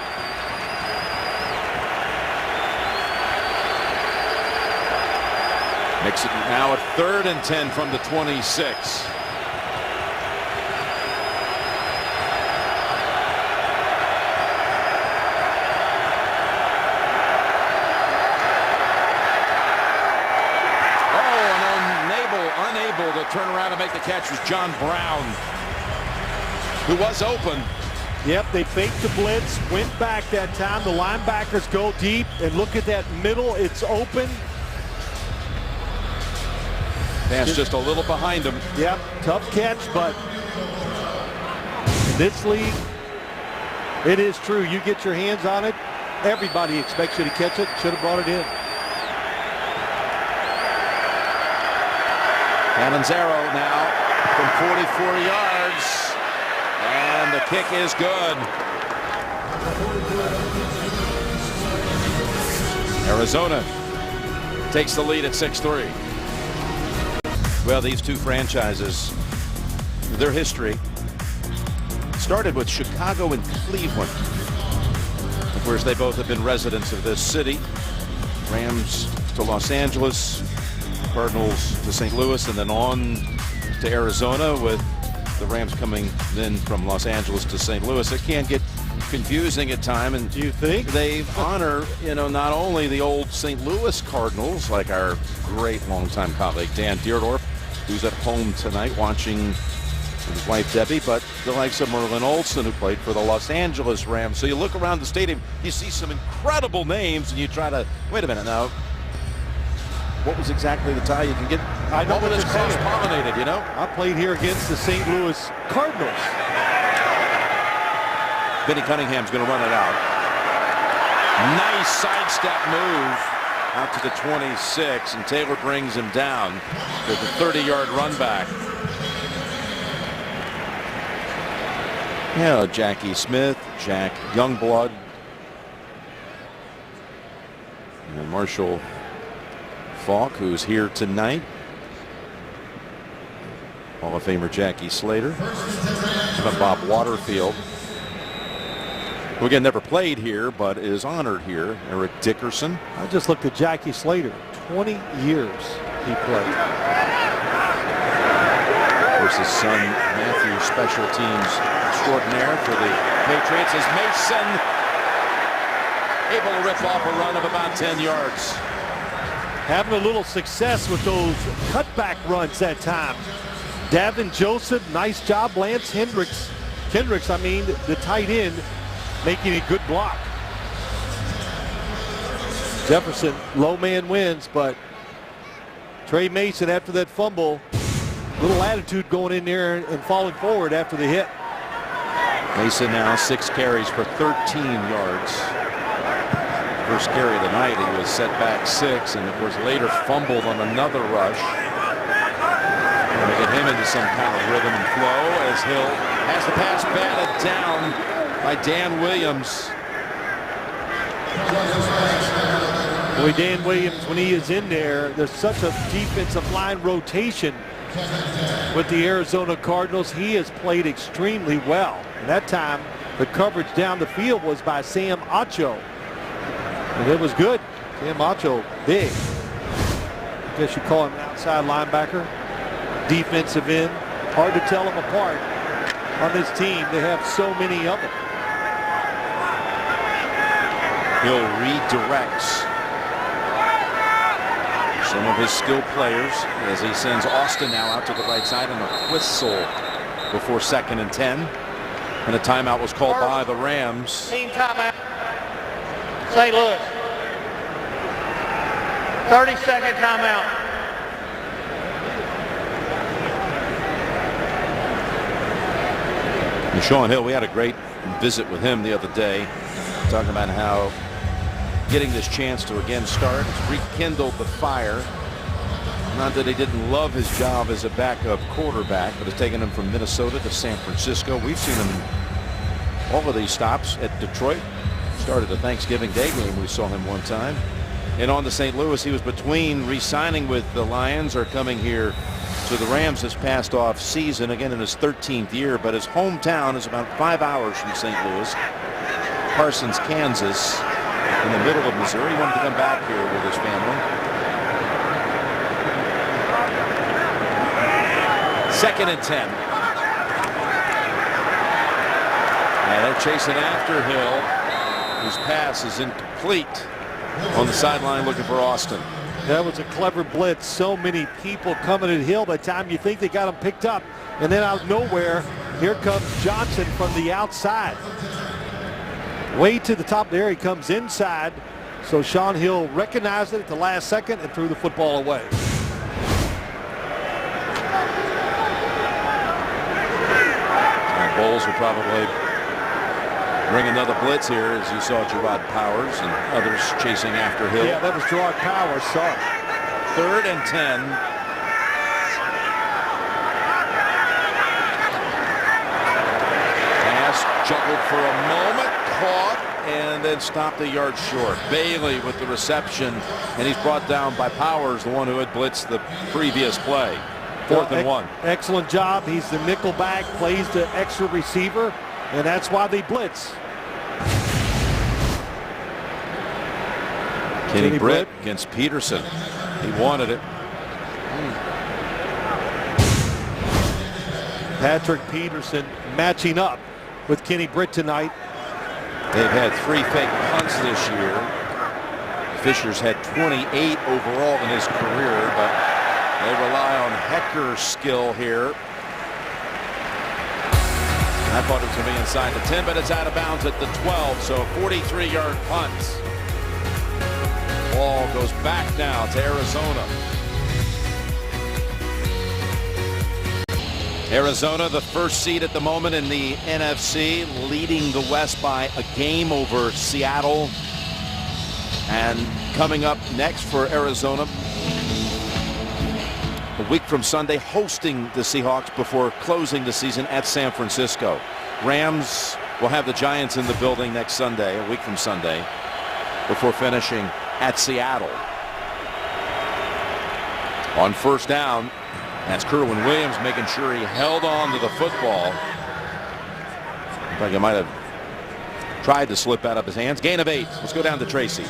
Makes it now a 3rd and 10 from the 26. Unable to turn around and make the catch was John Brown, who was open. Yep, they faked the blitz, went back that time. The linebackers go deep, and look at that middle. It's open. Pass just a little behind him. Yep, tough catch, but in this league, it is true. You get your hands on it, everybody expects you to catch it. Should have brought it in. Catanzaro now from 44 yards. And the kick is good. Arizona takes the lead at 6-3. Well, these two franchises, their history started with Chicago and Cleveland. Of course, they both have been residents of this city. Rams to Los Angeles, Cardinals to St. Louis, and then on to Arizona, with the Rams coming then from Los Angeles to St. Louis. It can get confusing at times, and do you think they honor, not only the old St. Louis Cardinals, like our great longtime colleague Dan Dierdorf, who's at home tonight watching his wife Debbie, but the likes of Merlin Olsen, who played for the Los Angeles Rams. So you look around the stadium, you see some incredible names, and you try to wait a minute now. What was exactly the tie? You can get. I know what it's you're saying. cross-pollinated, I played here against the St. Louis Cardinals. Vinny Cunningham's going to run it out. Nice sidestep move out to the 26, and Taylor brings him down with a 30-yard run back. Yeah, Jackie Smith, Jack Youngblood, and Marshall Faulk, who's here tonight. Hall of Famer Jackie Slater. And Bob Waterfield, who again never played here but is honored here. Eric Dickerson. I just looked at Jackie Slater. 20 years he played. Of course, his son Matthew, special teams extraordinaire for the Patriots, as Mason able to rip off a run of about 10 yards. Having a little success with those cutback runs that time. Davin Joseph, nice job. Lance Kendricks, the tight end, making a good block. Jefferson, low man wins, but Trey Mason, after that fumble, little attitude going in there and falling forward after the hit. Mason now 6 carries for 13 yards. First carry of the night, he was set back 6, and of course later fumbled on another rush. Trying to get him into some kind of rhythm and flow as Hill has the pass batted down by Dan Williams. Boy, Dan Williams, when he is in there, there's such a defensive line rotation with the Arizona Cardinals. He has played extremely well. And that time, the coverage down the field was by Sam Acho. And it was good. Sam Acho, big. I guess you call him an outside linebacker. Defensive end. Hard to tell them apart on this team. They have so many of them. Hill redirects some of his skilled players as he sends Austin now out to the right side, and a whistle before 2nd and 10. And a timeout was called by the Rams. Team timeout. St. Louis. 30-second timeout. And Sean Hill, we had a great visit with him the other day, talking about how getting this chance to again start has rekindled the fire. Not that he didn't love his job as a backup quarterback, but has taken him from Minnesota to San Francisco. We've seen him in all of these stops at Detroit. Started a Thanksgiving Day game. We saw him one time. And on to St. Louis. He was between re-signing with the Lions or coming here to the Rams this past off season, again in his 13th year. But his hometown is about 5 hours from St. Louis. Parsons, Kansas, in the middle of Missouri. He wanted to come back here with his family. 2nd and 10. And they're chasing after Hill, whose pass is incomplete. On the sideline looking for Austin. That was a clever blitz. So many people coming at Hill. By the time you think they got him picked up, and then out of nowhere, here comes Johnson from the outside. Way to the top there, he comes inside. So Shaun Hill recognized it at the last second and threw the football away. And Bowles will probably bring another blitz here, as you saw Gerard Powers and others chasing after Hill. Yeah, that was Gerard Powers. Sorry. 3rd and 10. Pass juggled for a moment, caught, and then stopped a yard short. Bailey with the reception, and he's brought down by Powers, the one who had blitzed the previous play. 4th and 1. Excellent job. He's the nickel back, plays the extra receiver, and that's why they blitz. Kenny Britt against Peterson. He wanted it. Patrick Peterson matching up with Kenny Britt tonight. They've had 3 fake punts this year. Fisher's had 28 overall in his career, but they rely on Hecker's skill here. I thought it was going to be inside the 10, but it's out of bounds at the 12, so 43-yard punt. Ball goes back now to Arizona. Arizona, the first seed at the moment in the NFC, leading the West by a game over Seattle. And coming up next for Arizona, a week from Sunday, hosting the Seahawks before closing the season at San Francisco. Rams will have the Giants in the building next Sunday, a week from Sunday, before finishing at Seattle. On first down, that's Kerwin Williams making sure he held on to the football. Looked like he might have tried to slip out of his hands. Gain of 8. Let's go down to Tracy.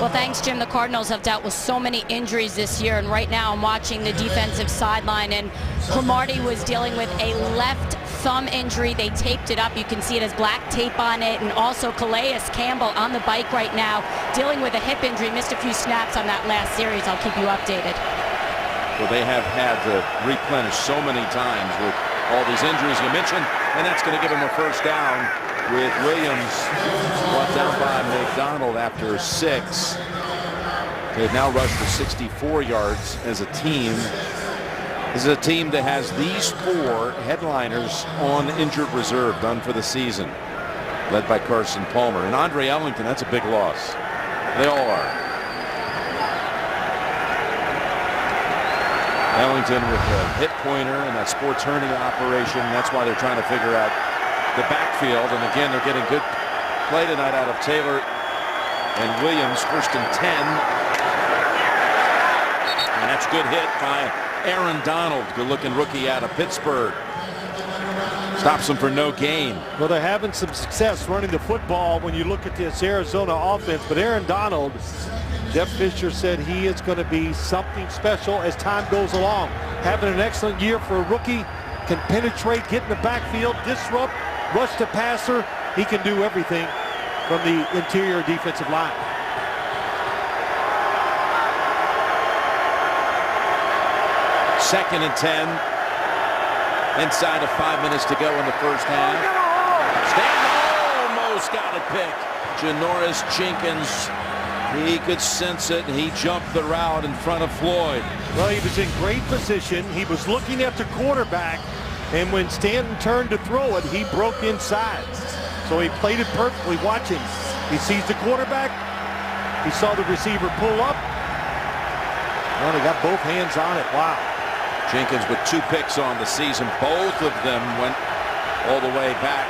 Well, thanks, Jim. The Cardinals have dealt with so many injuries this year, and right now I'm watching the defensive sideline, and Cromartie was dealing with a left thumb injury. They taped it up. You can see it has black tape on it, and also Calais Campbell on the bike right now dealing with a hip injury. Missed a few snaps on that last series. I'll keep you updated. Well, they have had to replenish so many times with all these injuries you mentioned, and that's going to give them a first down with Williams brought down by McDonald after 6. They've now rushed for 64 yards as a team. This is a team that has these 4 headliners on injured reserve done for the season, led by Carson Palmer. And Andre Ellington, that's a big loss. They all are. Ellington with a hip pointer and that sports hernia operation. That's why they're trying to figure out the backfield. And again, they're getting good play tonight out of Taylor and Williams. 1st and 10. And that's a good hit by Aaron Donald, good-looking rookie out of Pittsburgh. Stops him for no gain. Well, they're having some success running the football when you look at this Arizona offense. But Aaron Donald, Jeff Fisher said he is going to be something special as time goes along. Having an excellent year for a rookie, can penetrate, get in the backfield, disrupt, rush the passer. He can do everything from the interior defensive line. Second and 10. Inside of 5 minutes to go in the first half. Stanton almost got it picked. Janoris Jenkins, he could sense it, and he jumped the route in front of Floyd. Well, he was in great position. He was looking at the quarterback, and when Stanton turned to throw it, he broke inside. So he played it perfectly. Watch him. He sees the quarterback. He saw the receiver pull up. Well, he got both hands on it. Wow. Jenkins with 2 picks on the season. Both of them went all the way back.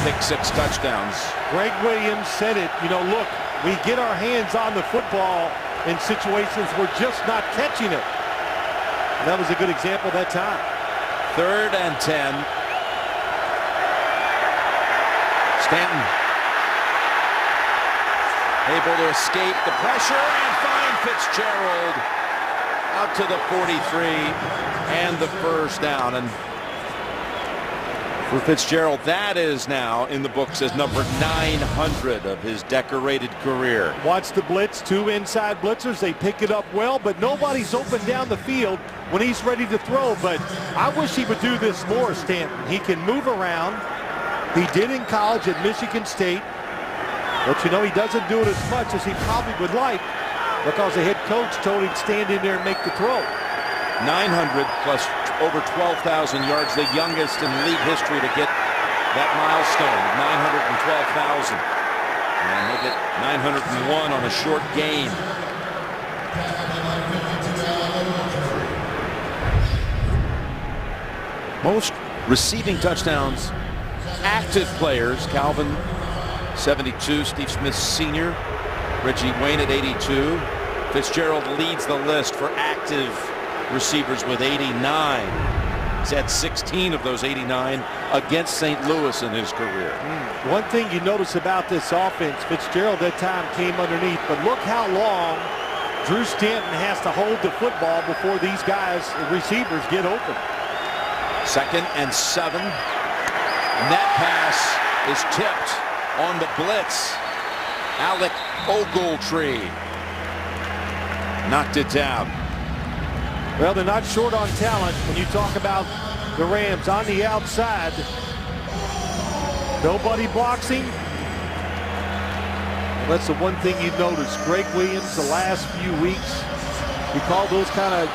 Pick 6 touchdowns. Greg Williams said it. You know, look, we get our hands on the football in situations we're just not catching it. And that was a good example that time. 3rd and 10. Stanton able to escape the pressure and find Fitzgerald out to the 43 and the first down. And For Fitzgerald, that is now in the books as number 900 of his decorated career. Watch the blitz, 2 inside blitzers. They pick it up well, but nobody's open down the field when he's ready to throw. But I wish he would do this more, Stanton. He can move around. He did in college at Michigan State. But, you know, he doesn't do it as much as he probably would like because the head coach told him to stand in there and make the throw. 900 plus over 12,000 yards, the youngest in league history to get that milestone, 912,000. And they get 901 on a short game. Most receiving touchdowns, active players, Calvin 72, Steve Smith Sr., Reggie Wayne at 82. Fitzgerald leads the list for active receivers with 89. He's had 16 of those 89 against St. Louis in his career. One thing you notice about this offense, Fitzgerald that time came underneath, but look how long Drew Stanton has to hold the football before these guys, the receivers, get open. 2nd and 7. And that pass is tipped on the blitz. Alec Ogletree knocked it down. Well, they're not short on talent when you talk about the Rams on the outside. Nobody blocks him. Well, that's the one thing you notice. Greg Williams, the last few weeks, you call those kind of,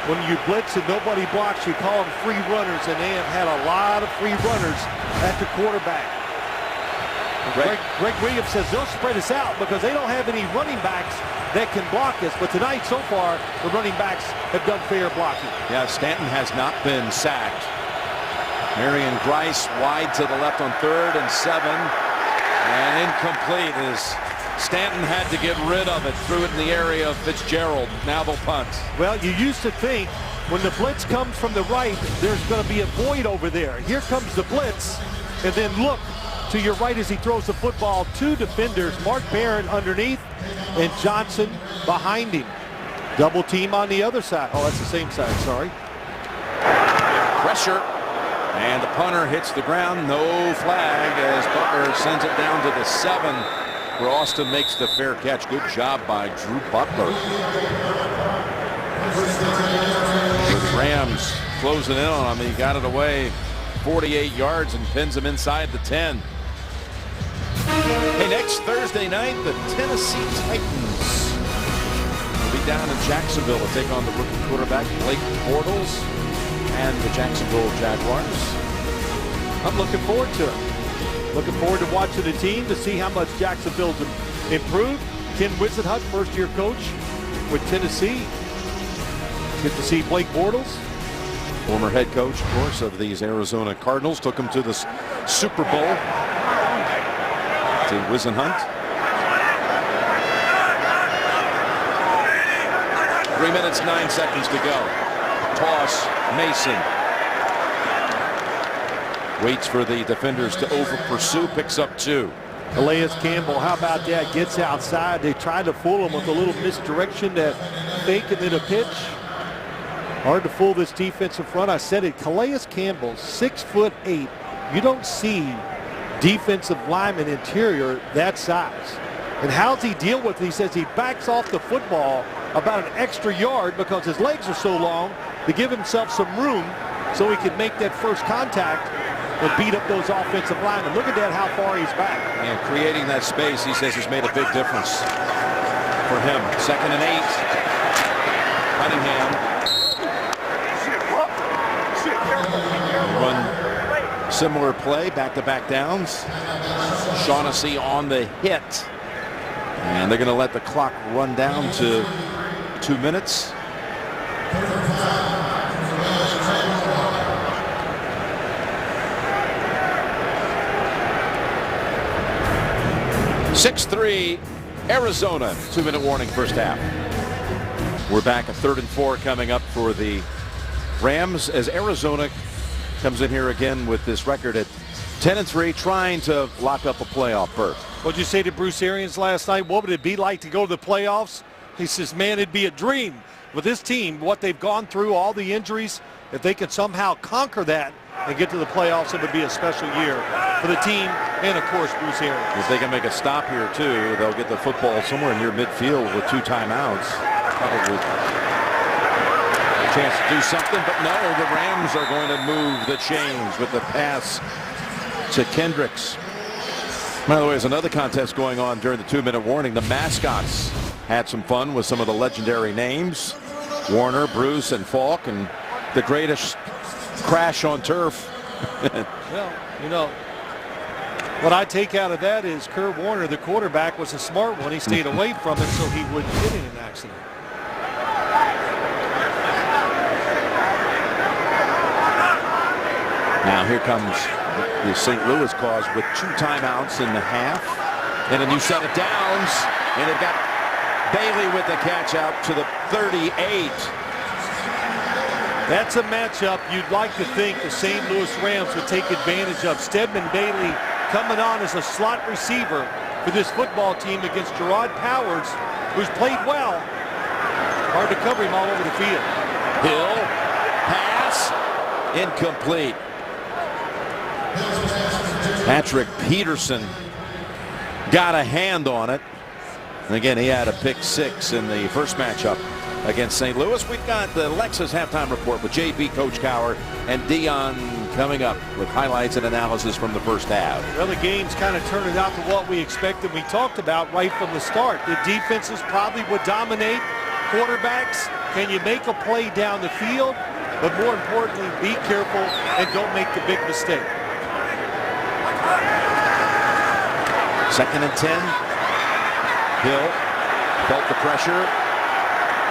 when you blitz and nobody blocks, you call them free runners, and they have had a lot of free runners at the quarterback. Greg Williams says they'll spread us out because they don't have any running backs that can block us. But tonight, so far, the running backs have done fair blocking. Yeah, Stanton has not been sacked. Marion Grice wide to the left on 3rd and 7. And incomplete as Stanton had to get rid of it. Threw it in the area of Fitzgerald. Now they'll punt. Well, you used to think when the blitz comes from the right, there's going to be a void over there. Here comes the blitz. And then look to your right as he throws the football. 2 defenders, Mark Barron underneath and Johnson behind him. Double team on the other side. Oh, that's the same side, sorry. Pressure. And the punter hits the ground. No flag as Butler sends it down to the 7 where Austin makes the fair catch. Good job by Drew Butler. With Rams closing in on him. He got it away 48 yards and pins him inside the 10. Hey, next Thursday night, the Tennessee Titans will be down in Jacksonville to take on the rookie quarterback Blake Bortles and the Jacksonville Jaguars. I'm looking forward to it. Looking forward to watching the team to see how much Jacksonville's improved. Ken Whisenhunt, first-year coach with Tennessee. Good to see Blake Bortles. Former head coach, of course, of these Arizona Cardinals. Took him to the Super Bowl. To Whisenhunt. 3 minutes, 9 seconds to go. Toss, Mason. Waits for the defenders to over-pursue, picks up 2. Calais Campbell, how about that? Gets outside. They try to fool him with a little misdirection, that fake and then a pitch. Hard to fool this defensive front. I said it, Calais Campbell, 6'8". You don't see defensive lineman interior that size. And how's he deal with it? He says he backs off the football about an extra yard because his legs are so long to give himself some room so he can make that first contact and beat up those offensive linemen. Look at that, how far he's back. And creating that space, he says, has made a big difference for him. 2nd and 8. Cunningham. Run similar play, back-to-back downs. Shaughnessy on the hit. And they're going to let the clock run down to 2 minutes. (6-3) Arizona. 2-minute warning, first half. We're back at 3rd and 4 coming up for the Rams as Arizona comes in here again with this record at 10-3, trying to lock up a playoff berth. What'd you say to Bruce Arians last night? What would it be like to go to the playoffs? He says, man, it'd be a dream. With this team, what they've gone through, all the injuries, if they could somehow conquer that, and get to the playoffs, it would be a special year for the team and, of course, Bruce Arians. If they can make a stop here, too, they'll get the football somewhere near midfield with 2 timeouts. Probably a chance to do something, but no, the Rams are going to move the chains with the pass to Kendricks. By the way, there's another contest going on during the 2-minute warning. The mascots had some fun with some of the legendary names. Warner, Bruce, and Falk, and the greatest crash on turf. Well, you know, what I take out of that is Kurt Warner, the quarterback, was a smart one. He stayed away from it so he wouldn't get in an accident. Now here comes the St. Louis cause with 2 timeouts in the half and a new set of downs, and they've got Bailey with the catch out to the 38. That's a matchup you'd like to think the St. Louis Rams would take advantage of. Stedman Bailey coming on as a slot receiver for this football team against Gerard Powers, who's played well. Hard to cover him all over the field. Hill, pass, incomplete. Patrick Peterson got a hand on it. And again, he had a pick 6 in the first matchup against St. Louis. We've got the Lexus halftime report with JB, Coach Cowher, and Dion coming up with highlights and analysis from the first half. Well, the game's kind of turning out to what we expected. We talked about right from the start. The defenses probably would dominate. Quarterbacks, can you make a play down the field? But more importantly, be careful and don't make the big mistake. 2nd and 10. Hill felt the pressure,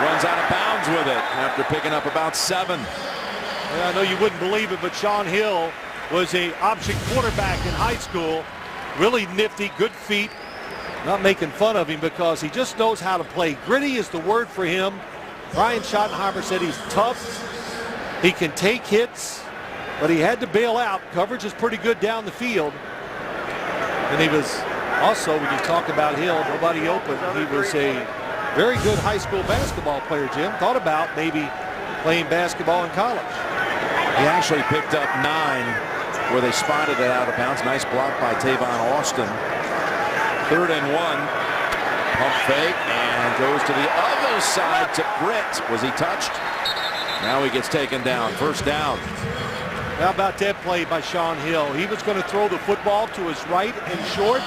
runs out of bounds with it after picking up about 7. I know you wouldn't believe it, but Sean Hill was an option quarterback in high school. Really nifty, good feet. Not making fun of him because he just knows how to play. Gritty is the word for him. Brian Schottenheimer said he's tough. He can take hits, but he had to bail out. Coverage is pretty good down the field. And he was also, when you talk about Hill, nobody open. He was a very good high school basketball player, Jim. Thought about maybe playing basketball in college. He actually picked up 9 where they spotted it out of bounds. Nice block by Tavon Austin. 3rd and 1. Pump fake and goes to the other side to Britt. Was he touched? Now he gets taken down. First down. How about that play by Sean Hill? He was going to throw the football to his right and short,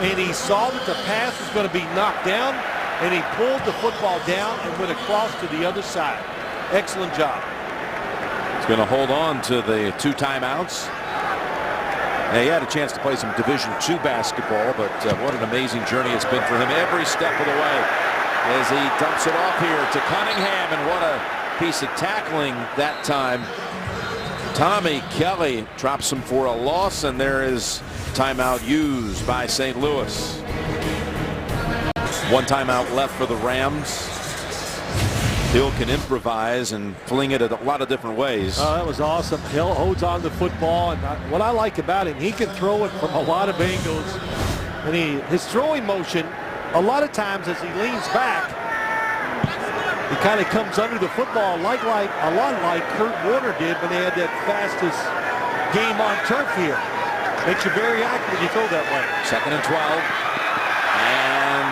and he saw that the pass was going to be knocked down, and he pulled the football down and went across to the other side. Excellent job. He's going to hold on to the 2 timeouts. Now, he had a chance to play some Division II basketball, but what an amazing journey it's been for him every step of the way as he dumps it off here to Cunningham, and what a piece of tackling that time. Tommy Kelly drops him for a loss, and there is timeout used by St. Louis. 1 timeout left for the Rams. Hill can improvise and fling it a lot of different ways. Oh, that was awesome. Hill holds on to the football, and what I like about him, he can throw it from a lot of angles. And his throwing motion, a lot of times as he leans back, he kind of comes under the football a lot like Kurt Warner did when they had that fastest game on turf here. Makes you very active when you throw that way. 2nd and 12. And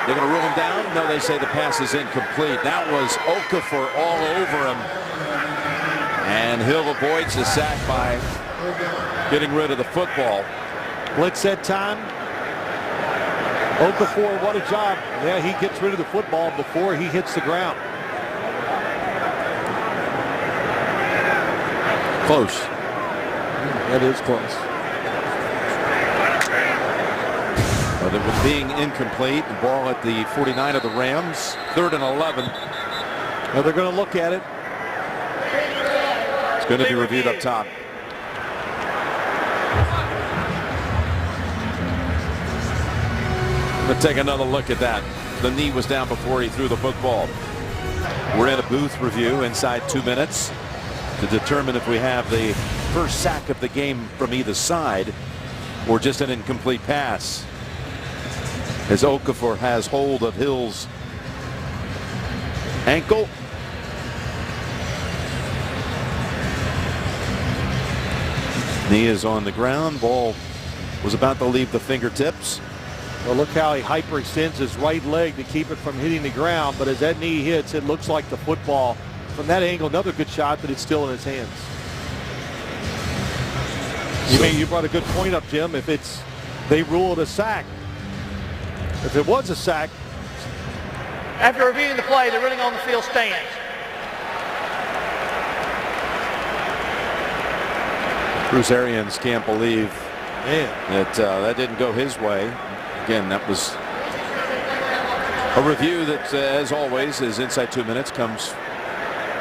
they're going to rule him down. No, they say the pass is incomplete. That was Okafor all over him. And Hill avoids the sack by getting rid of the football. Blitz that time. Okafor, what a job. Yeah, he gets rid of the football before he hits the ground. Close. That is close. But it was being incomplete. The ball at the 49 of the Rams. 3rd and 11. Now they're going to look at it. It's going to be reviewed up top. Let's take another look at that. The knee was down before he threw the football. We're in a booth review inside 2 minutes to determine if we have the first sack of the game from either side or just an incomplete pass, as Okafor has hold of Hill's ankle. Knee is on the ground. Ball was about to leave the fingertips. Well, look how he hyperextends his right leg to keep it from hitting the ground. But as that knee hits, it looks like the football. From that angle, another good shot, but it's still in his hands. You brought a good point up, Jim. If they rule it a sack. If it was a sack. After reviewing the play, the ruling on the field stands. Bruce Arians can't believe that didn't go his way. Again, that was a review that, as always, is inside 2 minutes, comes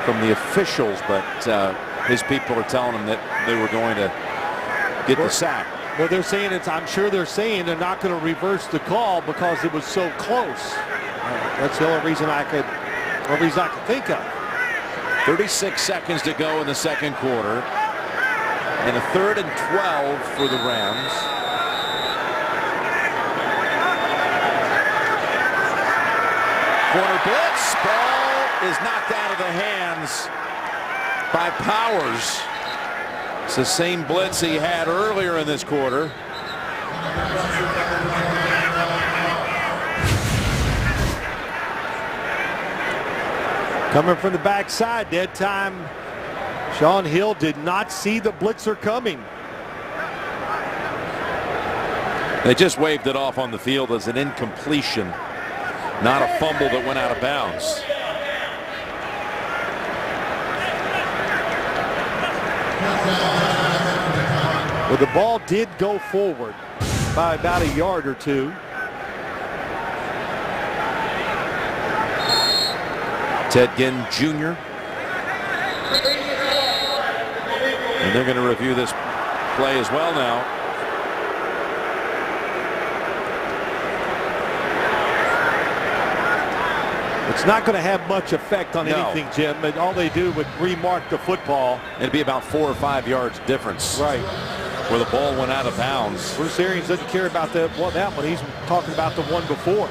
from the officials, but his people are telling him that they were going to get the sack. Well, they're saying I'm sure they're saying they're not going to reverse the call because it was so close. That's the only reason I could think of. 36 seconds to go in the second quarter. And a 3rd and 12 for the Rams. Corner blitz. Ball is knocked out of the hands by Powers. It's the same blitz he had earlier in this quarter. Coming from the backside, dead time. Shaun Hill did not see the blitzer coming. They just waved it off on the field as an incompletion, not a fumble that went out of bounds. Well, the ball did go forward by about a yard or two. Ted Ginn Jr. And they're going to review this play as well now. It's not going to have much effect on anything, Jim. But all they do would remark the football. It'd be about 4 or 5 yards difference. Right. Where the ball went out of bounds. Bruce Arians doesn't care about that one. He's talking about the one before.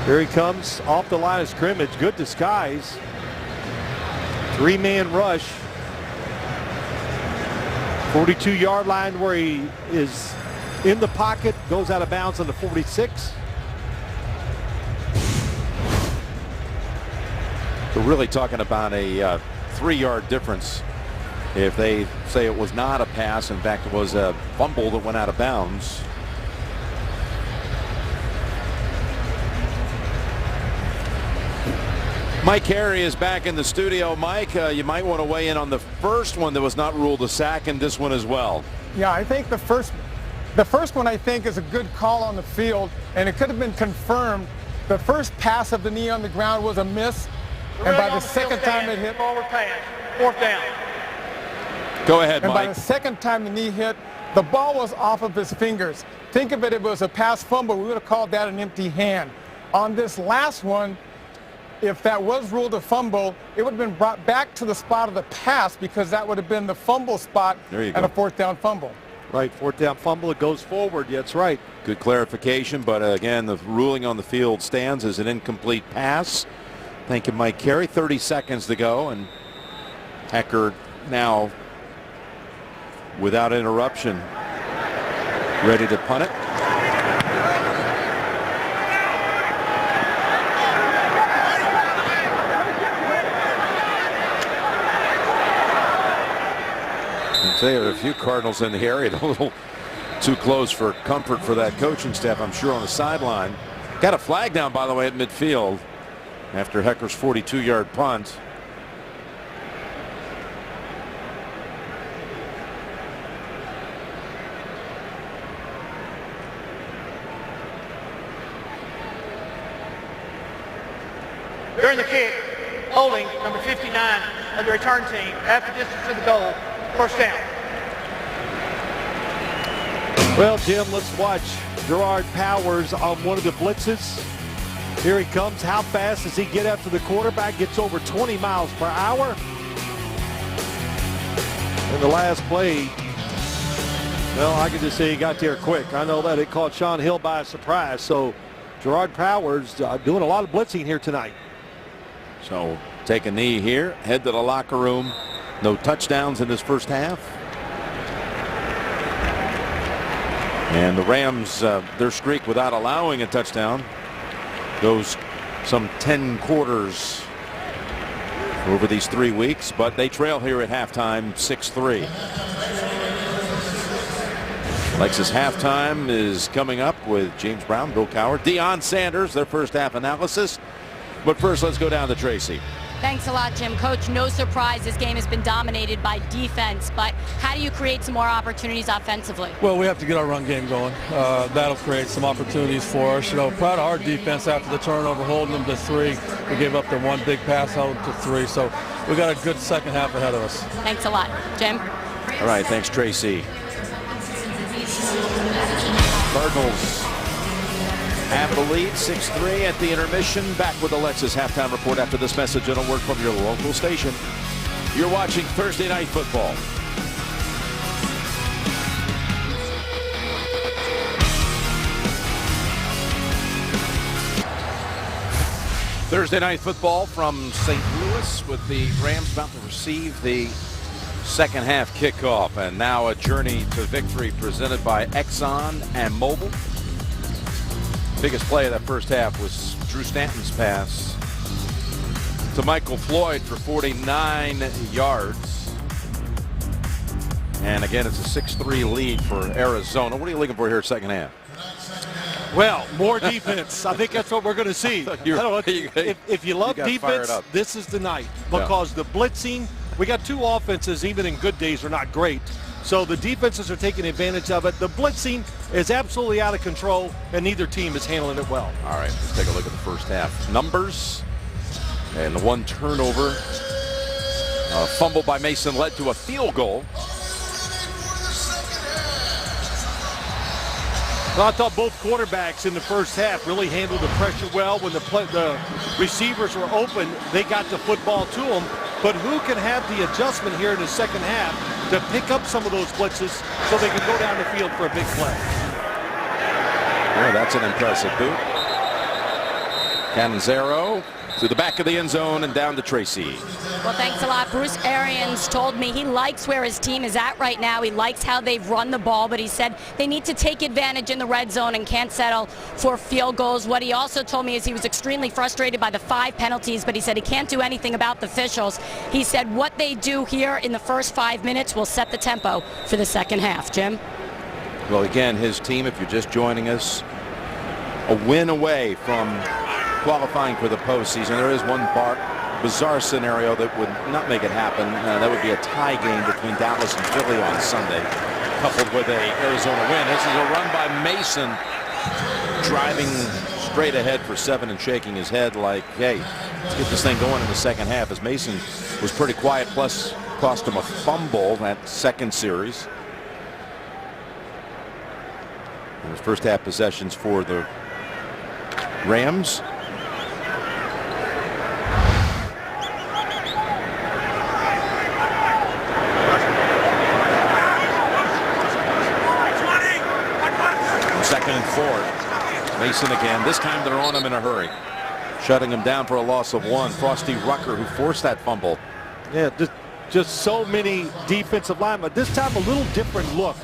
Here he comes off the line of scrimmage. Good disguise. 3-man rush. 42-yard line where he is in the pocket. Goes out of bounds on the 46. We're really talking about a 3-yard difference. If they say it was not a pass, in fact, it was a fumble that went out of bounds. Mike Harry is back in the studio. Mike, you might want to weigh in on the first one that was not ruled a sack, and this one as well. Yeah, I think the first one I think is a good call on the field, and it could have been confirmed. The first pass of the knee on the ground was a miss, and by the second time it hit, forward pass, 4th down. Go ahead, and Mike. by the second time the knee hit, the ball was off of his fingers. Think of it, it was a pass fumble. We would have called that an empty hand. On this last one, if that was ruled a fumble, it would have been brought back to the spot of the pass because that would have been the fumble spot and a 4th down fumble. Right, 4th down fumble, it goes forward. Yeah, that's right. Good clarification, but again, the ruling on the field stands as an incomplete pass. Thank you, Mike Carey. 30 seconds to go, and Hecker now without interruption ready to punt it. There are a few Cardinals in the area, a little too close for comfort for that coaching staff, I'm sure, on the sideline. Got a flag down, by the way, at midfield after Hecker's 42-yard punt. During the kick, holding number 59 of the return team at the distance to the goal. 1st down. Well, Jim, let's watch Gerard Powers on one of the blitzes. Here he comes. How fast does he get after the quarterback? Gets over 20 miles per hour. In the last play, well, I can just say he got there quick. I know that it caught Shaun Hill by surprise. So Gerard Powers doing a lot of blitzing here tonight. So take a knee here, head to the locker room. No touchdowns in this first half. And the Rams, their streak without allowing a touchdown goes some 10 quarters over these 3 weeks, but they trail here at halftime 6-3. Lexus halftime is coming up with James Brown, Bill Cowher, Deion Sanders, their first half analysis. But first, let's go down to Tracy. Thanks a lot, Jim. Coach, no surprise this game has been dominated by defense, but how do you create some more opportunities offensively? Well, we have to get our run game going. That'll create some opportunities for us. You know, proud of our defense after the turnover, holding them to 3. We gave up the one big pass out to 3, so we got a good second half ahead of us. Thanks a lot, Jim. All right, thanks, Tracy. Cardinals have the lead 6-3 at the intermission. Back with the Lexus halftime report after this message and a word from your local station. You're watching Thursday Night Football. Thursday Night Football from St. Louis with the Rams about to receive the second half kickoff, and now a journey to victory presented by Exxon and Mobil. Biggest play of that first half was Drew Stanton's pass to Michael Floyd for 49 yards. And again, it's a 6-3 lead for Arizona. What are you looking for here second half? Well, more defense. I think that's what we're going to see. I don't know, if you love defense, this is the night, because the blitzing, we got 2 offenses, even in good days, are not great. So the defenses are taking advantage of it. The blitzing is absolutely out of control, and neither team is handling it well. All right, let's take a look at the first half numbers. And the one turnover, fumble by Mason led to a field goal. Well, I thought both quarterbacks in the first half really handled the pressure well. When the receivers were open, they got the football to them. But who can have the adjustment here in the second half to pick up some of those blitzes so they can go down the field for a big play? Yeah, that's an impressive boot. Canzero to the back of the end zone and down to Tracy. Well, thanks a lot. Bruce Arians told me he likes where his team is at right now. He likes how they've run the ball, but he said they need to take advantage in the red zone and can't settle for field goals. What he also told me is he was extremely frustrated by the 5 penalties, but he said he can't do anything about the officials. He said what they do here in the first 5 minutes will set the tempo for the second half. Jim? Well, again, his team, if you're just joining us, a win away from qualifying for the postseason. There is one bizarre scenario that would not make it happen. That would be a tie game between Dallas and Philly on Sunday, coupled with a Arizona win. This is a run by Mason, driving straight ahead for 7 and shaking his head like, hey, let's get this thing going in the second half, as Mason was pretty quiet, plus cost him a fumble that second series. And his first half possessions for the Rams. Second and 4. Mason again. This time they're on him in a hurry. Shutting him down for a loss of 1. Frosty Rucker, who forced that fumble. Yeah, just so many defensive linemen. This time a little different look.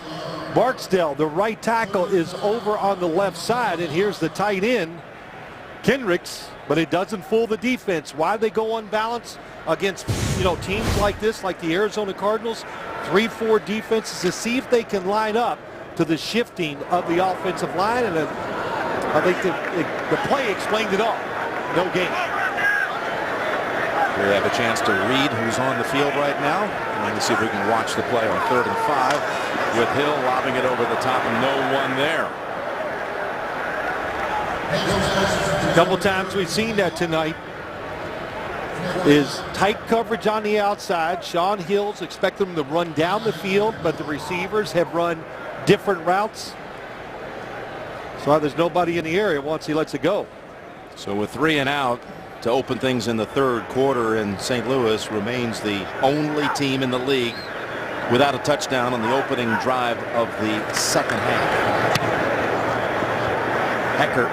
Barksdale, the right tackle, is over on the left side, and here's the tight end, Kendricks, but it doesn't fool the defense. Why they go unbalanced against, teams like this, like the Arizona Cardinals, 3-4 defenses, to see if they can line up to the shifting of the offensive line, and I think the play explained it all. No gain. We have a chance to read who's on the field right now. And let's see if we can watch the play on 3rd and 5 with Hill lobbing it over the top and no one there. A couple times we've seen that tonight is tight coverage on the outside. Sean Hills expect them to run down the field, but the receivers have run different routes. So there's nobody in the area once he lets it go. So with 3 and out to open things in the third quarter, and St. Louis remains the only team in the league without a touchdown on the opening drive of the second half. Hecker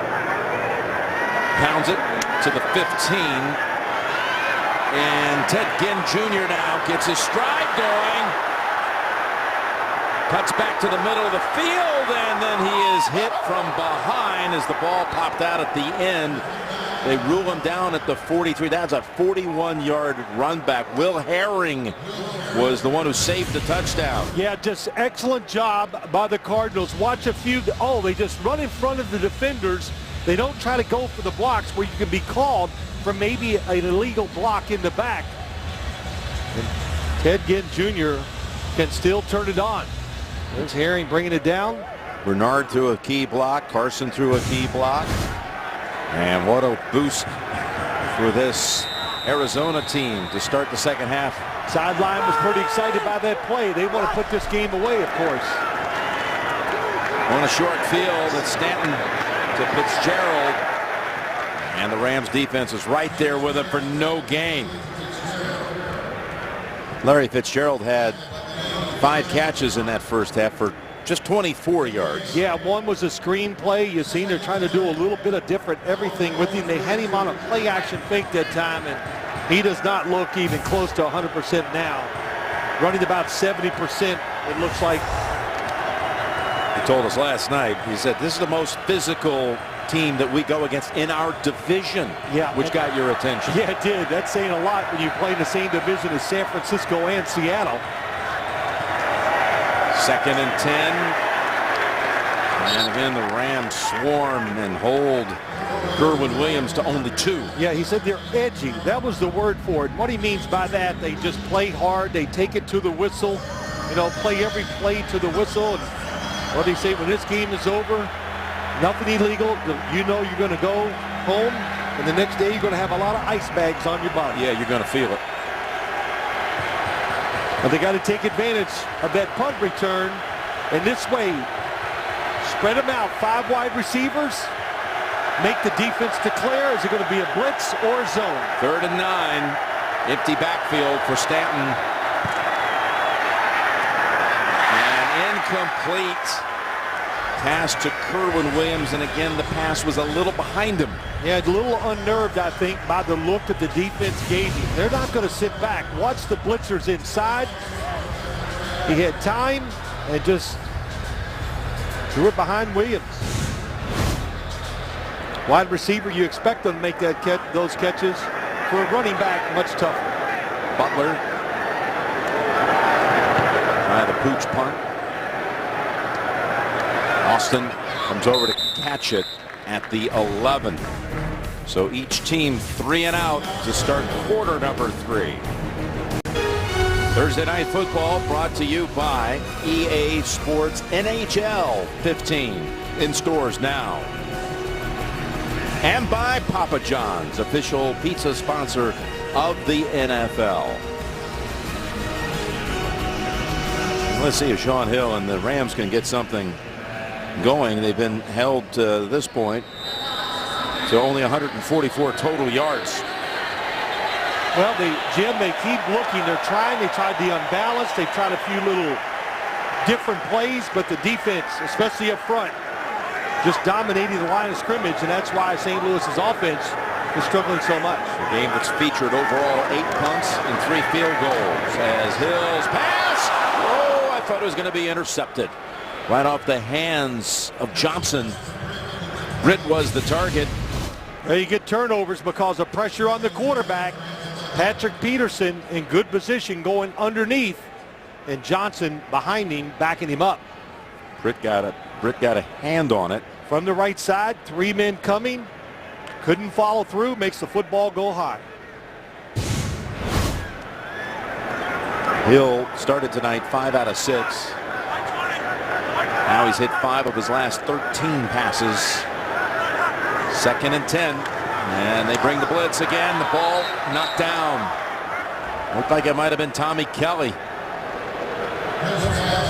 pounds it to the 15. And Ted Ginn Jr. now gets his stride going. Cuts back to the middle of the field, and then he is hit from behind as the ball popped out at the end. They rule him down at the 43. That's a 41-yard run back. Will Herring was the one who saved the touchdown. Yeah, just excellent job by the Cardinals. Watch a few. Oh, they just run in front of the defenders. They don't try to go for the blocks where you can be called for maybe an illegal block in the back. And Ted Ginn Jr. can still turn it on. There's Herring bringing it down. Bernard threw a key block. Carson threw a key block. And what a boost for this Arizona team to start the second half. Sideline was pretty excited by that play. They want to put this game away, of course. On a short field, it's Stanton to Fitzgerald. And the Rams defense is right there with him for no gain. Larry Fitzgerald had 5 catches in that first half for just 24 yards. Yeah, one was a screen play. You've seen they're trying to do a little bit of different everything with him. They had him on a play action fake that time, and he does not look even close to 100% now. Running about 70%, it looks like. He told us last night, he said, this is the most physical team that we go against in our division, which got your attention. Yeah, it did. That's saying a lot when you play in the same division as San Francisco and Seattle. 2nd and 10. And again, the Rams swarm and hold Kerwynn Williams to only 2. Yeah, he said they're edgy. That was the word for it. What he means by that, they just play hard. They take it to the whistle. You know, play every play to the whistle. And what do you say, when this game is over, nothing illegal. You know you're going to go home, and the next day you're going to have a lot of ice bags on your body. Yeah, you're going to feel it. But they got to take advantage of that punt return. And this way, spread them out. 5 wide receivers. Make the defense declare. Is it going to be a blitz or a zone? 3rd and 9. Empty backfield for Stanton. And incomplete. Pass to Kerwynn Williams, and again the pass was a little behind him. Yeah, a little unnerved, I think, by the look that the defense gave him. They're not going to sit back. Watch the blitzers inside. He had time and just threw it behind Williams. Wide receiver, you expect them to make that those catches. For a running back, much tougher. Butler. Try the pooch punt. Austin comes over to catch it at the 11. So each team 3 and out to start quarter number 3. Thursday Night Football brought to you by EA Sports NHL 15 in stores now. And by Papa John's, official pizza sponsor of the NFL. Let's see if Shaun Hill and the Rams can get something going. They've been held to this point to only 144 total yards. Well, Jim, they keep looking. They're trying. They tried the unbalanced. They tried a few little different plays, but the defense, especially up front, just dominating the line of scrimmage, and that's why St. Louis's offense is struggling so much. A game that's featured overall 8 punts and 3 field goals as Hill's pass. Oh, I thought it was going to be intercepted. Right off the hands of Johnson. Britt was the target. Well, you get turnovers because of pressure on the quarterback. Patrick Peterson in good position going underneath, and Johnson behind him backing him up. Britt got a hand on it. From the right side, 3 men coming. Couldn't follow through, makes the football go high. Hill started tonight 5 out of 6. Now he's hit 5 of his last 13 passes. 2nd and 10. And they bring the blitz again. The ball knocked down. Looked like it might have been Tommy Kelly.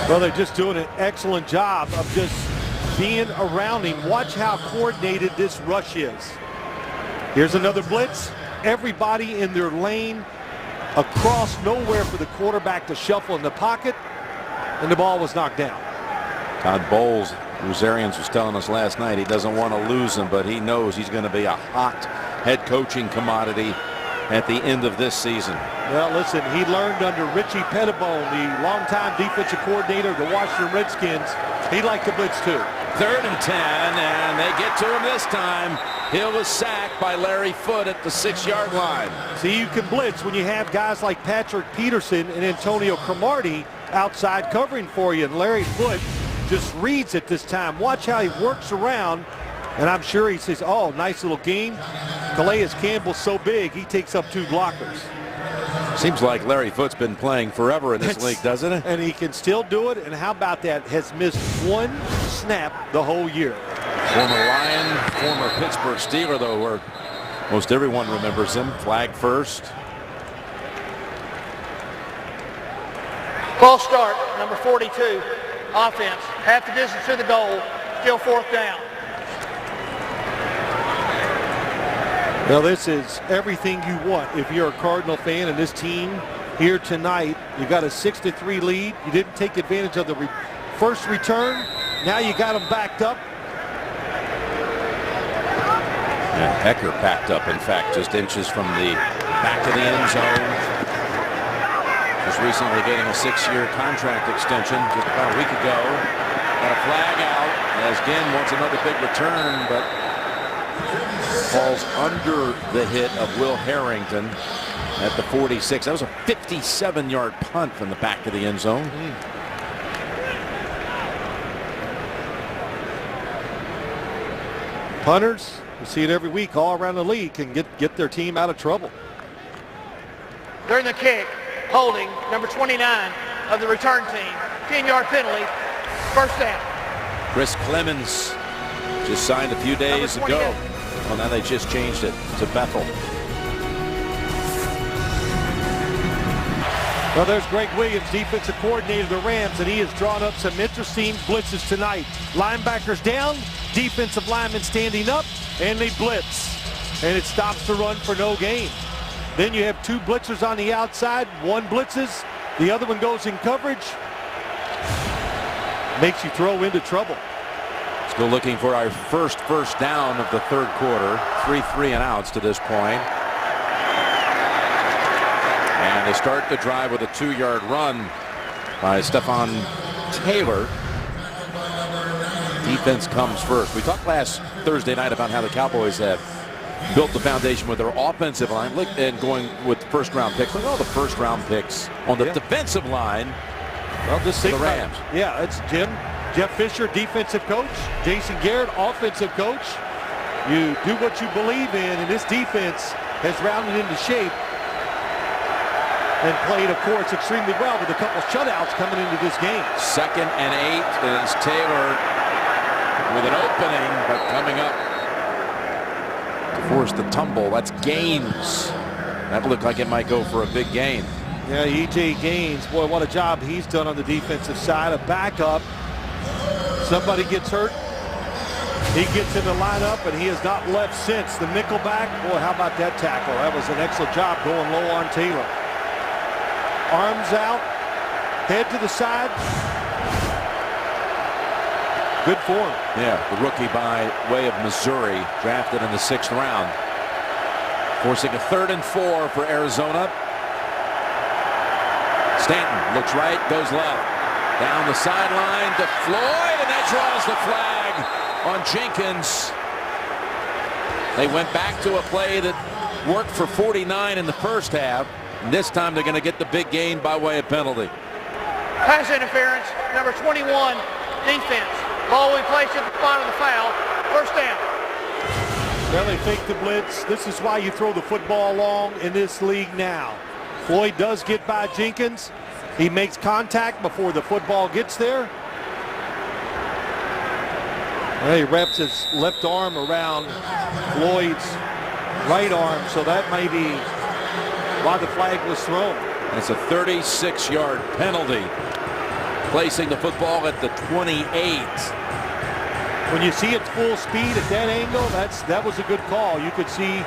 Well, they're just doing an excellent job of just being around him. Watch how coordinated this rush is. Here's another blitz. Everybody in their lane. Across nowhere for the quarterback to shuffle in the pocket. And the ball was knocked down. Todd Bowles, Rosarians was telling us last night, he doesn't want to lose him, but he knows he's going to be a hot head coaching commodity at the end of this season. Well, listen, he learned under Richie Pettibone, the longtime defensive coordinator of the Washington Redskins. He liked to blitz too. 3rd and 10, and they get to him this time. Hill was sacked by Larry Foote at the 6-yard line. See, you can blitz when you have guys like Patrick Peterson and Antonio Cromartie outside covering for you. And Larry Foote just reads it this time. Watch how he works around. And I'm sure he says, oh, nice little game. Calais Campbell's so big, he takes up 2 blockers. Seems like Larry Foote's been playing forever in this league, doesn't it? And he can still do it. And how about that? Has missed 1 snap the whole year. Former Lion, former Pittsburgh Steeler, though, where most everyone remembers him. Flag first. False start, number 42, offense. Half the distance to the goal, still 4th down. Well, this is everything you want if you're a Cardinal fan, and this team here tonight, you got a 6-3 lead. You didn't take advantage of the first return. Now you got them backed up. And Hecker backed up, in fact, just inches from the back of the end zone. Just recently getting a 6-year contract extension just about a week ago. Got a flag out as Ginn wants another big return, but falls under the hit of Will Harrington at the 46. That was a 57-yard punt from the back of the end zone. Punters, you see it every week all around the league, can get their team out of trouble. During the kick, holding number 29 of the return team. 10-yard penalty, 1st down. Chris Clemens just signed a few days ago. Well, now they just changed it to Bethel. Well, there's Greg Williams, defensive coordinator of the Rams, and he has drawn up some interesting blitzes tonight. Linebackers down, defensive linemen standing up, and they blitz. And it stops the run for no gain. Then you have 2 blitzers on the outside. One blitzes, the other one goes in coverage. Makes you throw into trouble. Still looking for our first down of the 3rd quarter. 3 and outs to this point. And they start the drive with a 2-yard run by Stephen Taylor. Defense comes first. We talked last Thursday night about how the Cowboys have built the foundation with their offensive line. Look, and going with 1st-round picks. Look at all the 1st-round picks on the defensive line. Well, just the Rams. Yeah, it's Jeff Fisher, defensive coach. Jason Garrett, offensive coach. You do what you believe in, and this defense has rounded into shape and played, of course, extremely well with a couple shutouts coming into this game. 2nd and 8 is Taylor with an opening, but coming up to force the tumble. That's Gaines. That looked like it might go for a big gain. Yeah, E.J. Gaines, boy, what a job he's done on the defensive side. A backup. Somebody gets hurt. He gets in the lineup, and he has not left since. The nickelback, boy, how about that tackle? That was an excellent job going low on Taylor. Arms out, head to the side. Good form. Yeah, the rookie by way of Missouri, drafted in the 6th round. Forcing a 3rd and 4 for Arizona. Stanton looks right, goes left. Down the sideline to Floyd, and that draws the flag on Jenkins. They went back to a play that worked for 49 in the 1st half. And this time they're going to get the big gain by way of penalty. Pass interference, number 21, defense. Ball we placed at the spot of the foul, 1st down. Well, they fake the blitz. This is why you throw the football long in this league now. Floyd does get by Jenkins. He makes contact before the football gets there. Well, he wraps his left arm around Floyd's right arm, so that may be why the flag was thrown. It's a 36-yard penalty, placing the football at the 28. When you see it full speed at that angle, that was a good call. You could see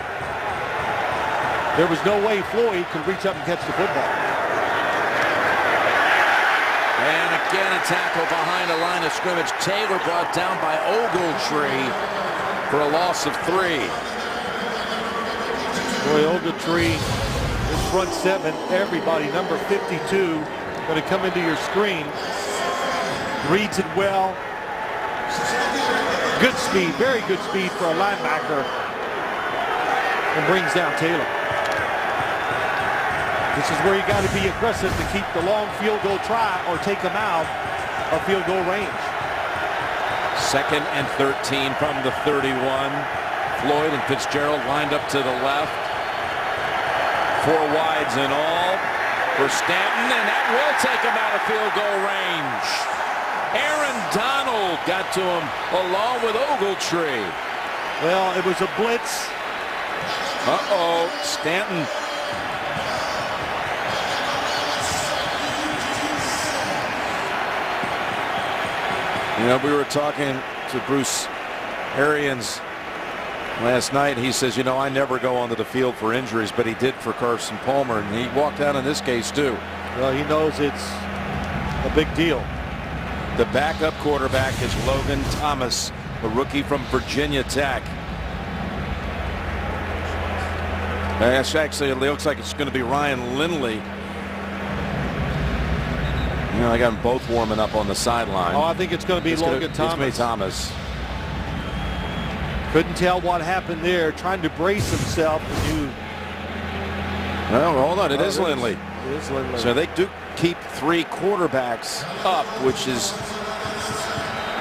there was no way Floyd could reach up and catch the football. And again, a tackle behind the line of scrimmage. Taylor brought down by Ogletree for a loss of 3. Boy, Ogletree, his front seven, everybody, number 52, going to come into your screen. Reads it well. Good speed, very good speed for a linebacker. And brings down Taylor. This is where you got to be aggressive to keep the long field goal try or take them out of field goal range. 2nd and 13 from the 31. Floyd and Fitzgerald lined up to the left. 4 wides in all for Stanton, and that will take him out of field goal range. Aaron Donald got to him along with Ogletree. Well, it was a blitz. Uh-oh, Stanton. You know, we were talking to Bruce Arians last night. He says, you know, I never go onto the field for injuries, but he did for Carson Palmer, and he walked out in this case too. Well, he knows it's a big deal. The backup quarterback is Logan Thomas, a rookie from Virginia Tech. Actually, it looks like it's going to be Ryan Lindley. You know, I got them both warming up on the sideline. Oh, I think it's going to be Logan Thomas. It's Thomas. Couldn't tell what happened there, trying to brace himself. Well, hold on, it is Lindley. It is Lindley. So they do keep 3 quarterbacks up, which is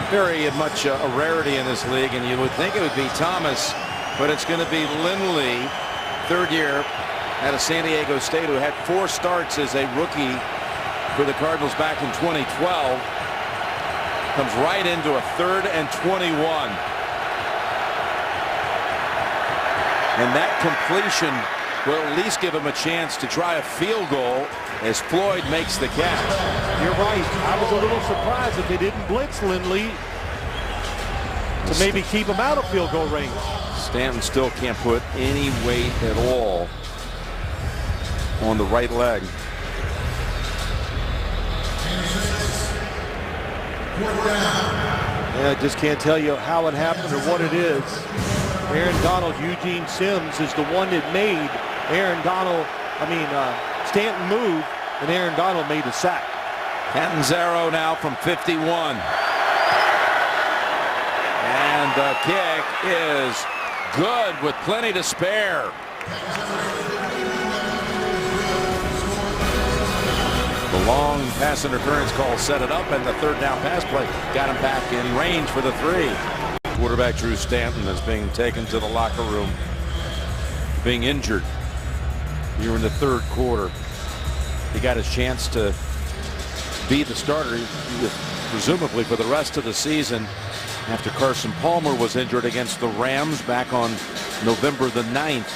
very much a rarity in this league, and you would think it would be Thomas, but it's going to be Lindley, 3rd year out of San Diego State, who had 4 starts as a rookie for the Cardinals back in 2012. Comes right into a 3rd and 21. And that completion will at least give him a chance to try a field goal as Floyd makes the catch. You're right. I was a little surprised that they didn't blitz Lindley to maybe keep him out of field goal range. Stanton still can't put any weight at all on the right leg. Yeah, I just can't tell you how it happened or what it is. Aaron Donald, Eugene Sims is the one that made Stanton move, and Aaron Donald made a sack. Catanzaro now from 51. And the kick is good with plenty to spare. The long pass interference call set it up, and the 3rd down pass play got him back in range for the 3. Quarterback Drew Stanton is being taken to the locker room, being injured here in the 3rd quarter. He got his chance to be the starter, presumably for the rest of the season, after Carson Palmer was injured against the Rams back on November the 9th.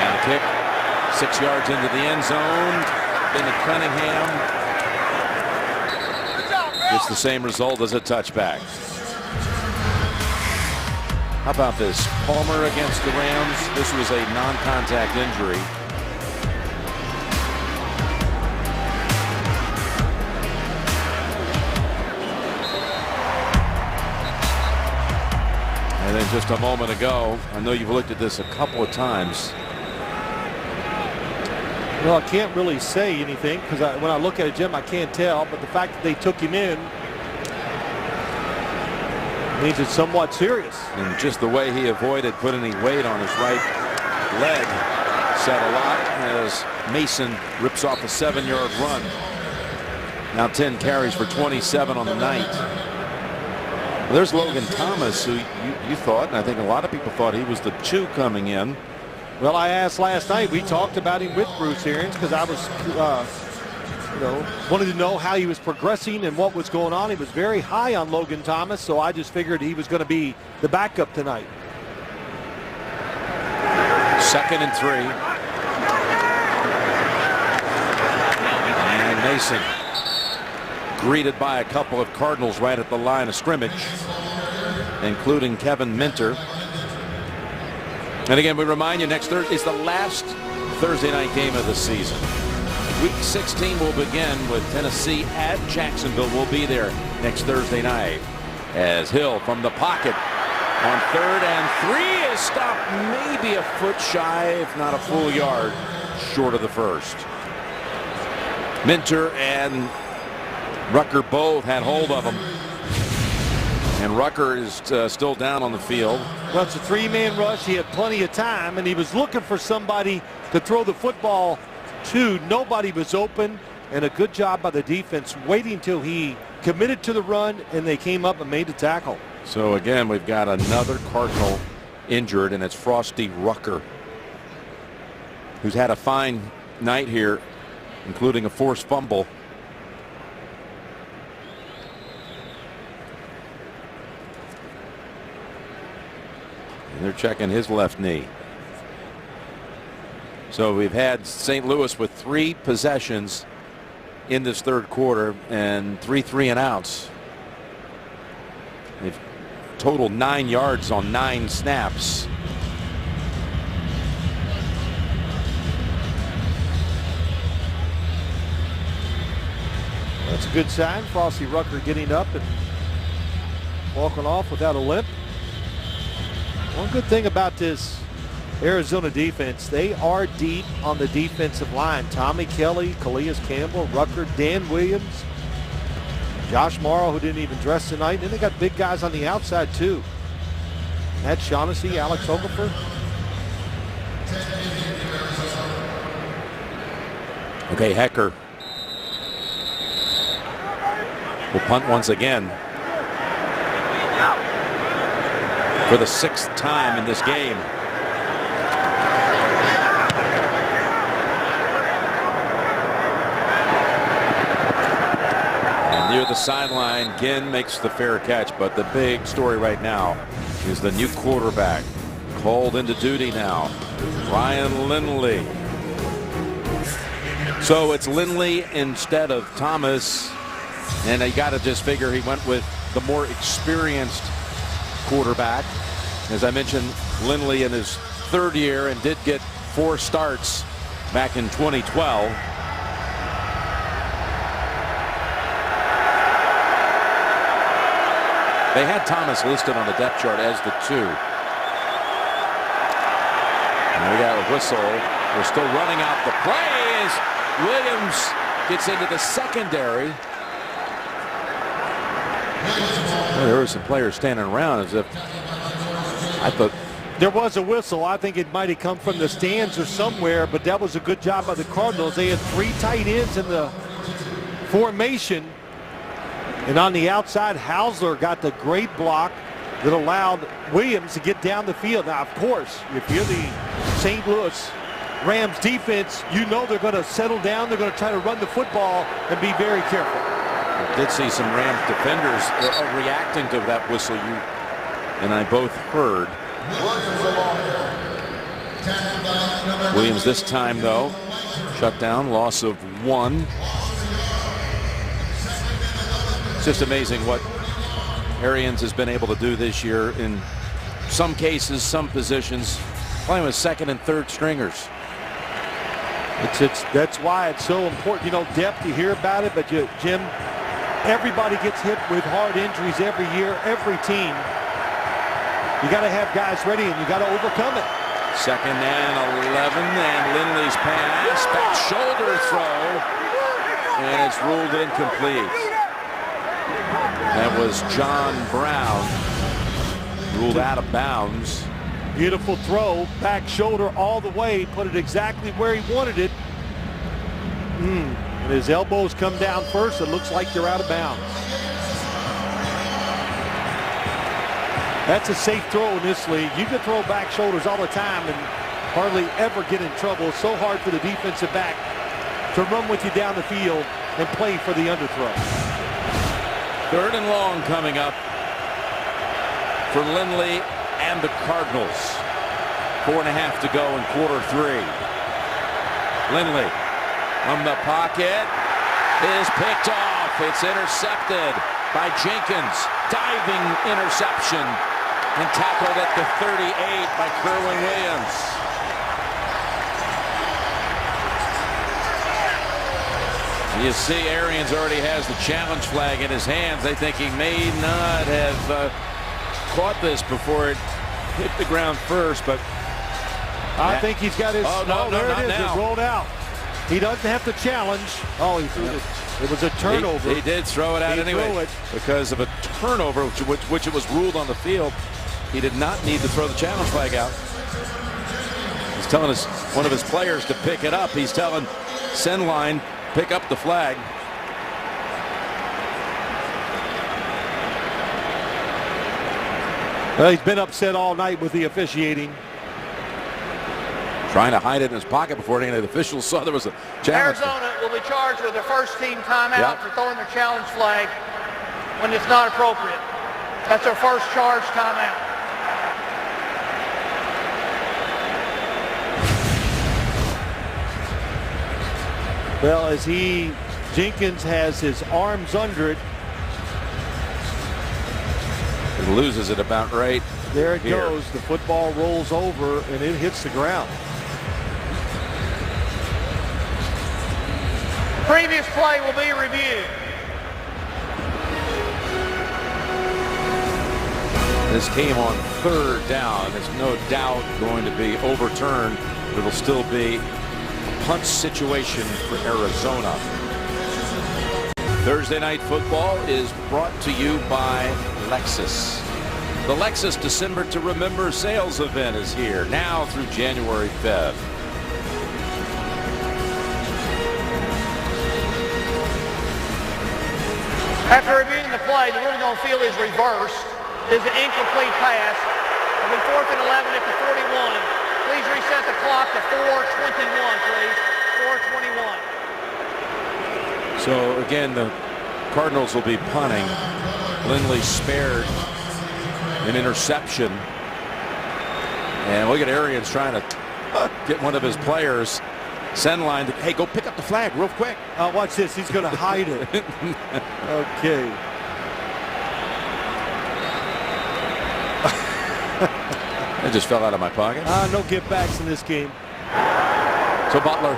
And the kick, 6 yards into the end zone. Bennett Cunningham gets the same result as a touchback. How about this? Palmer against the Rams. This was a non-contact injury. And then just a moment ago, I know you've looked at this a couple of times. Well, I can't really say anything because when I look at it, Jim, I can't tell. But the fact that they took him in means it's somewhat serious. And just the way he avoided putting any weight on his right leg said a lot as Mason rips off a 7-yard run. Now 10 carries for 27 on the night. Well, there's Logan Thomas, who you thought, and I think a lot of people thought he was the 2 coming in. Well, I asked last night. We talked about him with Bruce Arians because I was, wanted to know how he was progressing and what was going on. He was very high on Logan Thomas, so I just figured he was going to be the backup tonight. 2nd and 3. And Mason greeted by a couple of Cardinals right at the line of scrimmage, including Kevin Minter. And again, we remind you, next Thursday is the last Thursday night game of the season. Week 16 will begin with Tennessee at Jacksonville. We'll be there next Thursday night as Hill from the pocket on 3rd and 3 is stopped maybe a foot shy, if not a full yard, short of the first. Minter and Rucker both had hold of him. And Rucker is still down on the field. Well, it's a 3-man rush. He had plenty of time, and he was looking for somebody to throw the football to. Nobody was open, and a good job by the defense waiting till he committed to the run, and they came up and made the tackle. So again, we've got another Cardinal injured, and it's Frosty Rucker, who's had a fine night here, including a forced fumble. And they're checking his left knee. So we've had St. Louis with 3 possessions in this third quarter and 3 3-and-outs. They've totaled 9 yards on 9 snaps. That's a good sign. Frosty Rucker getting up and walking off without a limp. One good thing about this Arizona defense, they are deep on the defensive line. Tommy Kelly, Calais Campbell, Rucker, Dan Williams, Josh Morrow, who didn't even dress tonight. And then they got big guys on the outside too. Matt Shaughnessy, Alex Okafor. Okay, Hecker will punt once again for the 6th time in this game. And near the sideline, Ginn makes the fair catch, but the big story right now is the new quarterback called into duty now, Ryan Lindley. So it's Lindley instead of Thomas, and you got to just figure he went with the more experienced quarterback. As I mentioned, Lindley in his 3rd year and did get 4 starts back in 2012. They had Thomas listed on the depth chart as the 2. And we got a whistle. We're still running out the play as Williams gets into the secondary. Well, there were some players standing around as if I thought there was a whistle. I think it might have come from the stands or somewhere, but that was a good job by the Cardinals. They had 3 tight ends in the formation. And on the outside, Hausler got the great block that allowed Williams to get down the field. Now, of course, if you're the St. Louis Rams defense, you know they're going to settle down. They're going to try to run the football and be very careful. I did see some Rams defenders reacting to that whistle you and I both heard. Williams this time, though, shut down, loss of 1. It's just amazing what Arians has been able to do this year in some cases, some positions, playing with 2nd and 3rd stringers. That's why it's so important. You know, depth, you hear about it, but Jim, everybody gets hit with hard injuries every year, every team. You got to have guys ready, and you got to overcome it. 2nd and 11, and Lindley's pass, back shoulder throw, and it's ruled incomplete. That was John Brown, ruled out of bounds. Beautiful throw, back shoulder all the way, put it exactly where he wanted it. And his elbows come down first. It looks like they're out of bounds. That's a safe throw in this league. You can throw back shoulders all the time and hardly ever get in trouble. It's so hard for the defensive back to run with you down the field and play for the underthrow. 3rd and long coming up for Lindley and the Cardinals. 4.5 to go in quarter 3. Lindley from the pocket is picked off. It's intercepted by Jenkins. Diving interception and tackled at the 38 by Kerwin Williams. You see Arians already has the challenge flag in his hands. They think he may not have caught this before it hit the ground first, but I think he's got his. Oh, no, there not it is. now. It rolled out. He doesn't have to challenge. Oh, he threw it. It was a turnover. He did throw it out anyway because of a turnover, which it was ruled on the field. He did not need to throw the challenge flag out. He's telling one of his players to pick it up. He's telling Sendline, pick up the flag. Well, he's been upset all night with the officiating. Trying to hide it in his pocket before any of the officials saw there was a challenge. Arizona will be charged with their first team timeout for throwing their challenge flag when it's not appropriate. That's their first charge timeout. Well, as Jenkins has his arms under it. It loses it about right. There it here. goes. The football rolls over and it hits the ground. Previous play will be reviewed. This came on third down. There's no doubt going to be overturned. It'll still be a punt situation for Arizona. Thursday Night Football is brought to you by Lexus. The Lexus December to Remember sales event is here now through January 5th. After reviewing the play, the ruling on field is reversed. It is an incomplete pass. It'll be 4th and 11 at the 41. Please reset the clock to 4:21, please. 4:21. So again, the Cardinals will be punting. Lindley spared an interception. And look at Arians trying to get one of his players. Sendline, hey, go pick up the flag real quick. Watch this. He's going to hide it. Okay. It just fell out of my pocket. No give backs in this game. So Butler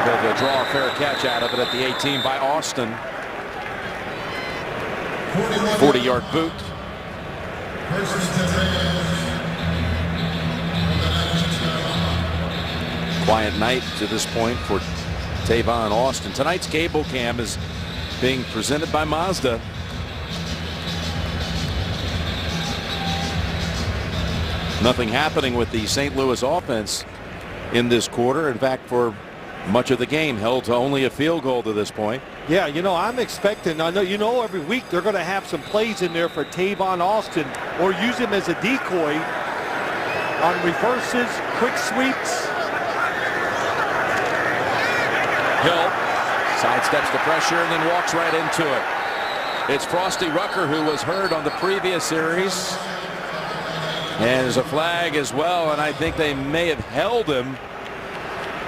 able to draw a fair catch out of it at the 18 by Austin. 40-yard boot. Quiet night to this point for Tavon Austin. Tonight's cable cam is being presented by Mazda. Nothing happening with the St. Louis offense in this quarter. In fact, for much of the game, held to only a field goal to this point. Yeah, you know, I'm expecting, I know, every week they're going to have some plays in there for Tavon Austin or use him as a decoy on reverses, quick sweeps. Hill sidesteps the pressure and then walks right into it. It's Frosty Rucker, who was hurt on the previous series. And there's a flag as well, and I think they may have held him.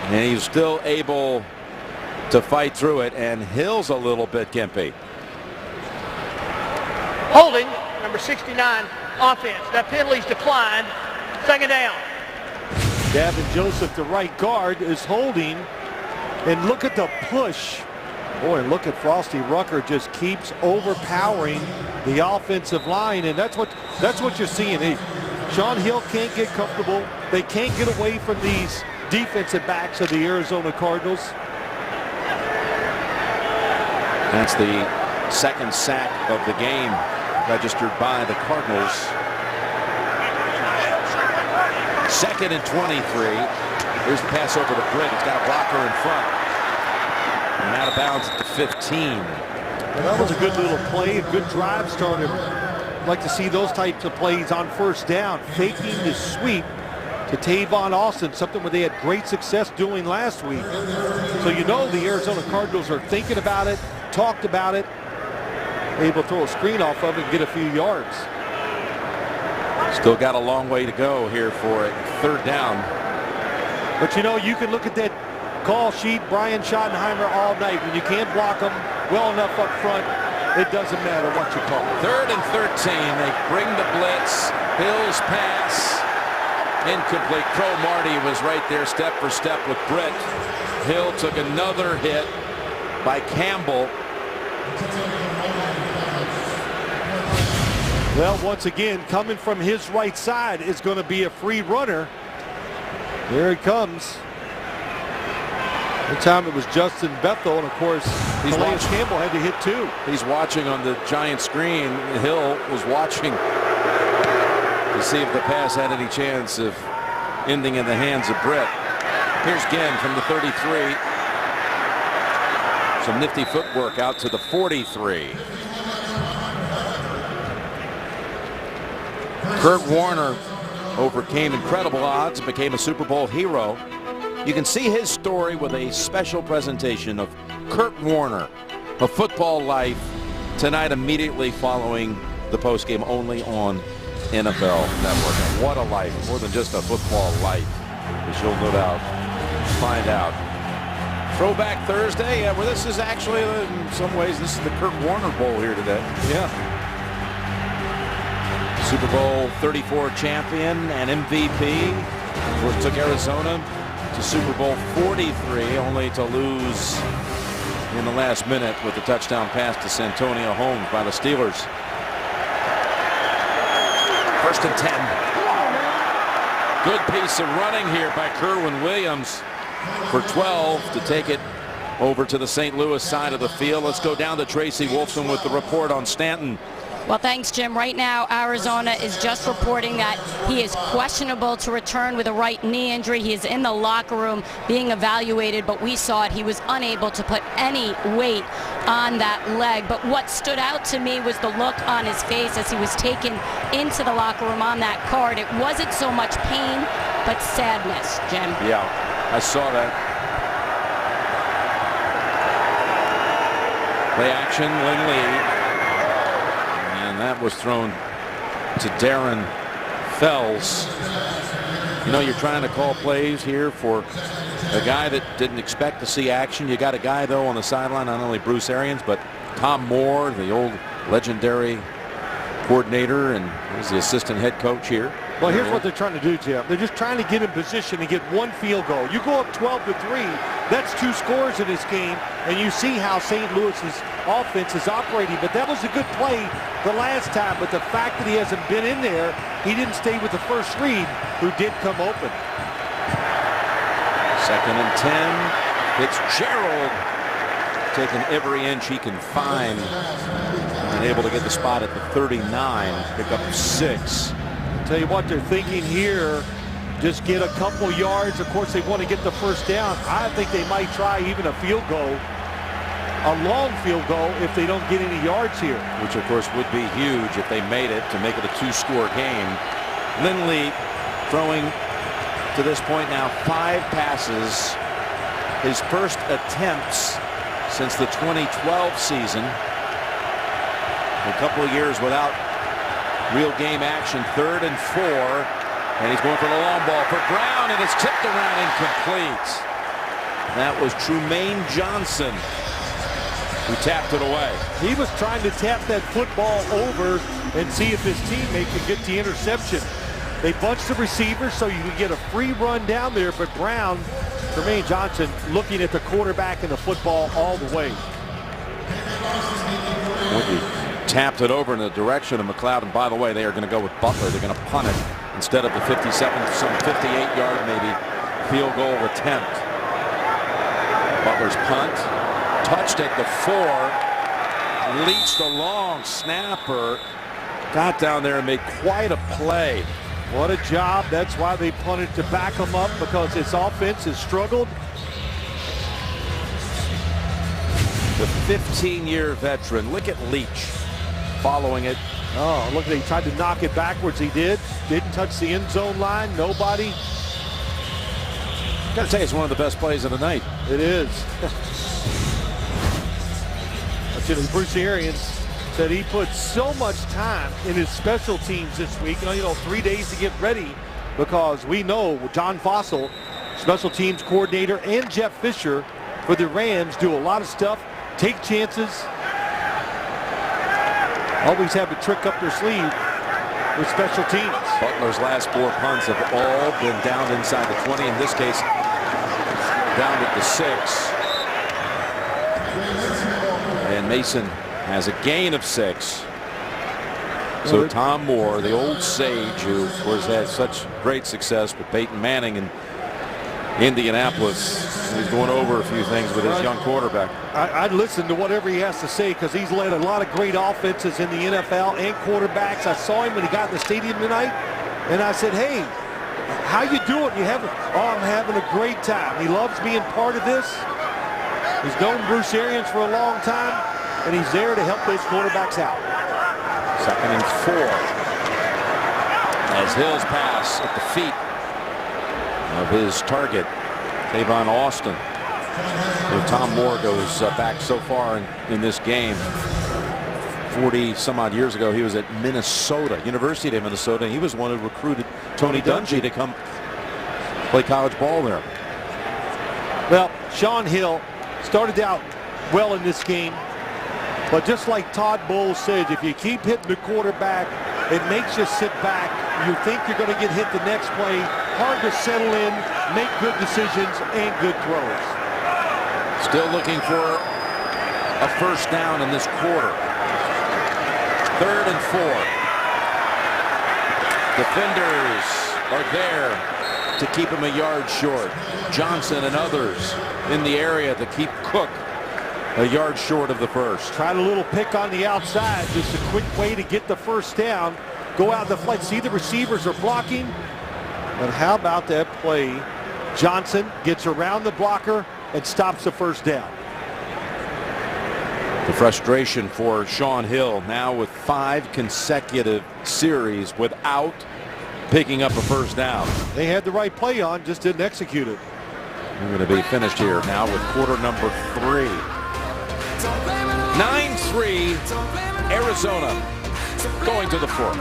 And he's still able to fight through it, and Hill's a little bit gimpy. Holding, number 69, offense. That penalty's declined. Second down. Gavin Joseph, the right guard, is holding. And look at the push. Boy, and look at Frosty Rucker just keeps overpowering the offensive line, and that's what you're seeing. Sean Hill can't get comfortable. They can't get away from these defensive backs of the Arizona Cardinals. That's the second sack of the game registered by the Cardinals. 2nd and 23. Here's the pass over to Britt. It's got a blocker in front. And out of bounds at the 15. Well, that was a good little play, a good drive starter. I'd like to see those types of plays on first down. Faking the sweep to Tavon Austin, something where they had great success doing last week. So you know the Arizona Cardinals are thinking about it, talked about it, able to throw a screen off of it and get a few yards. Still got a long way to go here for it. 3rd down. But you know, you can look at that call sheet, Brian Schottenheimer, all night. When you can't block them well enough up front, it doesn't matter what you call it. 3rd and 13. They bring the blitz. Hill's pass. Incomplete. Cromartie was right there step for step with Britt. Hill took another hit by Campbell. Well, once again, coming from his right side is going to be a free runner. There he comes. This time it was Justin Bethel, and of course, Calais Campbell had to hit two. He's watching on the giant screen. Hill was watching to see if the pass had any chance of ending in the hands of Britt. Here's Ginn from the 33. Some nifty footwork out to the 43. Kurt Warner overcame incredible odds and became a Super Bowl hero. You can see his story with a special presentation of Kurt Warner, A Football Life, tonight immediately following the postgame, only on NFL Network. And what a life, more than just a football life, as you'll no doubt find out. Throwback Thursday, well, this is actually, in some ways, this is the Kurt Warner Bowl here today. Yeah. Super Bowl 34 champion and MVP. Of course, took Arizona to Super Bowl 43, only to lose in the last minute with the touchdown pass to Santonio Holmes by the Steelers. 1st and 10. Good piece of running here by Kerwin Williams for 12 to take it over to the St. Louis side of the field. Let's go down to Tracy Wolfson with the report on Stanton. Well, thanks, Jim. Right now, Arizona is just reporting that he is questionable to return with a right knee injury. He is in the locker room being evaluated, but we saw it. He was unable to put any weight on that leg. But what stood out to me was the look on his face as he was taken into the locker room on that card. It wasn't so much pain, but sadness, Jim. Yeah, I saw that. Play action, Lindley. And that was thrown to Darren Fells. You know, you're trying to call plays here for a guy that didn't expect to see action. You got a guy, though, on the sideline, not only Bruce Arians, but Tom Moore, the old legendary coordinator, and he's the assistant head coach here. Well, here's what they're trying to do, Jim. They're just trying to get in position to get one field goal. You go up 12-3, that's 2 scores in this game, and you see how St. Louis's offense is operating. But that was a good play the last time. But the fact that he hasn't been in there, he didn't stay with the first read, who did come open. 2nd and 10. Fitzgerald taking every inch he can find and able to get the spot at the 39, pick up 6. Tell you what, they're thinking here, just get a couple yards. Of course, they want to get the first down. I think they might try even a field goal, a long field goal, if they don't get any yards here. Which, of course, would be huge if they made it to make it a 2-score game. Lindley throwing to this point now 5 passes. His first attempts since the 2012 season. A couple of years without real game action. 3rd and 4, and he's going for the long ball for Brown, and it's tipped around, incomplete. That was Trumaine Johnson who tapped it away. He was trying to tap that football over and see if his teammate could get the interception. They bunched the receivers so you could get a free run down there, but Brown, Trumaine Johnson, looking at the quarterback and the football all the way. Tapped it over in the direction of McLeod, and by the way, they are going to go with Butler. They're going to punt it instead of the 57, some 58-yard maybe field goal attempt. Butler's punt, touched at the 4. Leach, the long snapper, got down there and made quite a play. What a job. That's why they punted to back him up, because his offense has struggled. The 15-year veteran. Look at Leach following it. Oh, look, he tried to knock it backwards. He did. Didn't touch the end zone line. Nobody. Got to tell you, it's one of the best plays of the night. It is. Bruce Arians said he put so much time in his special teams this week. You know, 3 days to get ready, because we know John Fossil, special teams coordinator, and Jeff Fisher for the Rams do a lot of stuff, take chances, always have a trick up their sleeve. with special teams. Butler's last 4 punts have all been down inside the 20. In this case, down at the 6. And Mason has a gain of 6. So Tom Moore, the old sage who, of course, had such great success with Peyton Manning in Indianapolis, he's going over a few things with his young quarterback. I'd listen to whatever he has to say because he's led a lot of great offenses in the NFL and quarterbacks. I saw him when he got in the stadium tonight, and I said, hey, how you doing? I'm having a great time. He loves being part of this. He's known Bruce Arians for a long time, and he's there to help those quarterbacks out. 2nd and 4. As Hill's pass at the feet of his target, Tavon Austin. Tom Moore goes back so far in this game. 40 some odd years ago, he was at Minnesota, University of Minnesota, and he was the one who recruited Tony Dungy to come play college ball there. Well, Shaun Hill started out well in this game, but just like Todd Bowles said, if you keep hitting the quarterback, it makes you sit back. You think you're going to get hit the next play. Hard to settle in, make good decisions, and good throws. Still looking for a first down in this quarter. 3rd and 4. Defenders are there to keep him a yard short. Johnson and others in the area to keep Cook a yard short of the first. Tried a little pick on the outside, just a quick way to get the first down. Go out the flight, see the receivers are blocking. But how about that play? Johnson gets around the blocker and stops the first down. The frustration for Shaun Hill now with 5 consecutive series without picking up a first down. They had the right play on, just didn't execute it. We're going to be finished here now with quarter number 3. 9-3 Arizona going to the 4th.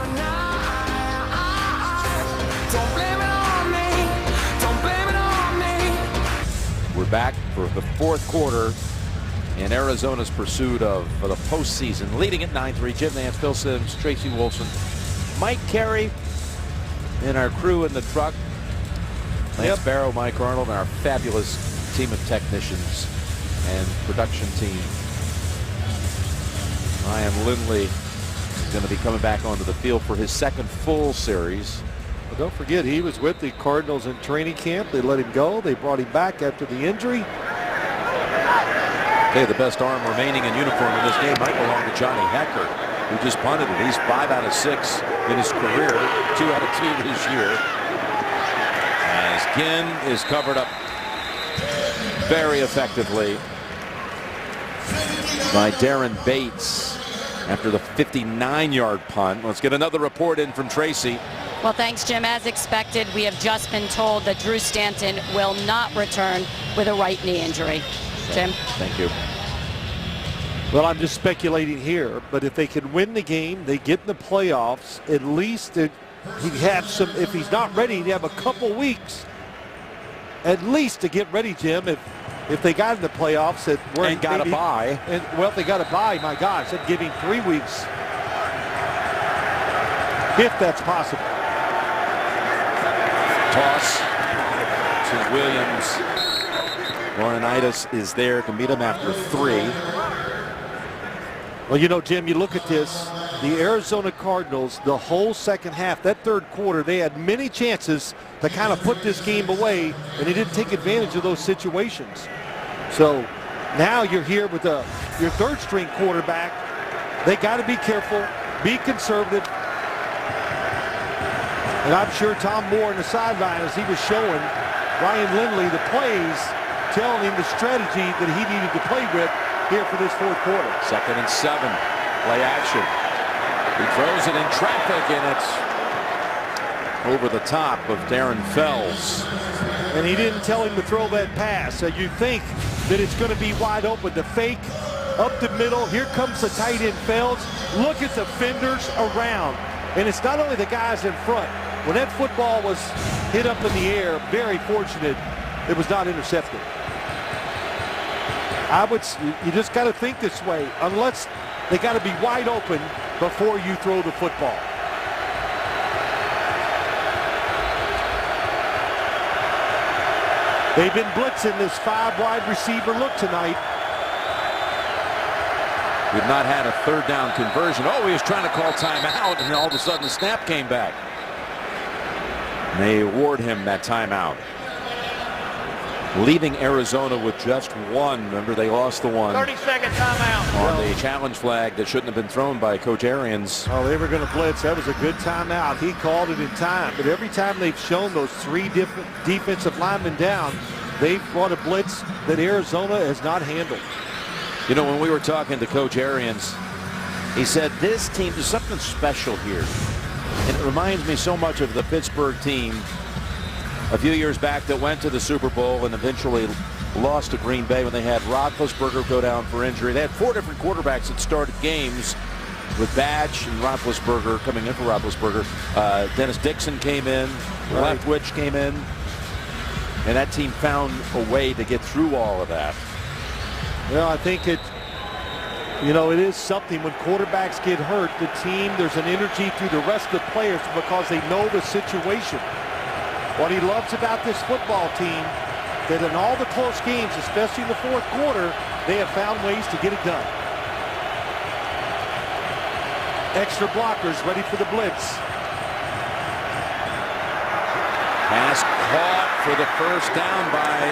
We're back for the 4th quarter in Arizona's pursuit of the postseason. Leading at 9-3, Jim Nance, Phil Simms, Tracy Wolfson, Mike Carey, and our crew in the truck. Lance Barrow, Mike Arnold, and our fabulous team of technicians and production team. Ryan Lindley is going to be coming back onto the field for his 2nd full series. Well, don't forget, he was with the Cardinals in training camp. They let him go. They brought him back after the injury. Okay, the best arm remaining in uniform in this game might belong to Johnny Hecker, who just punted it. He's 5 out of 6 in his career, 2 out of 2 this year. As Ginn is covered up very effectively by Darren Bates after the 59-yard punt. Let's get another report in from Tracy. Well, thanks, Jim. As expected, we have just been told that Drew Stanton will not return with a right knee injury. Jim? Thank you. Well, I'm just speculating here, but if they can win the game, they get in the playoffs, at least he'd have some, if he's not ready, he'd have a couple weeks at least to get ready, Jim, if they got in the playoffs. And got a bye. Well, if they got a bye, my gosh, that'd give him 3 weeks. If that's possible. Toss to Williams. Laurinaitis is there to meet him after 3. Well, you know, Jim, you look at this, the Arizona Cardinals, the whole second half, that 3rd quarter, they had many chances to kind of put this game away, and they didn't take advantage of those situations. So now you're here with your 3rd string quarterback. They got to be careful, be conservative. And I'm sure Tom Moore in the sideline, as he was showing Ryan Lindley the plays, telling him the strategy that he needed to play with here for this 4th quarter. 2nd and 7, play action. He throws it in traffic, and it's over the top of Darren Fells. And he didn't tell him to throw that pass. So you think that it's going to be wide open. The fake up the middle. Here comes the tight end Fells. Look at the fenders around. And it's not only the guys in front. When that football was hit up in the air, very fortunate it was not intercepted. You just got to think this way, unless they got to be wide open before you throw the football. They've been blitzing this 5 wide receiver look tonight. We've not had a third down conversion. Oh, he was trying to call timeout, and all of a sudden the snap came back. And they award him that timeout, leaving Arizona with just one. Remember, they lost the one 30-second timeout on the challenge flag that shouldn't have been thrown by Coach Arians. Oh, they were going to blitz. That was a good timeout. He called it in time. But every time they've shown those 3 different defensive linemen down, they've brought a blitz that Arizona has not handled. You know, when we were talking to Coach Arians, he said this team, there's something special here. And it reminds me so much of the Pittsburgh team a few years back that went to the Super Bowl and eventually lost to Green Bay when they had Roethlisberger go down for injury. They had 4 different quarterbacks that started games with Badge and Roethlisberger coming in for Roethlisberger. Dennis Dixon came in, Leftwich came in, and that team found a way to get through all of that. Well, I think it is something when quarterbacks get hurt, the team, there's an energy through the rest of the players because they know the situation. What he loves about this football team, that in all the close games, especially in the 4th quarter, they have found ways to get it done. Extra blockers ready for the blitz. Pass caught for the first down by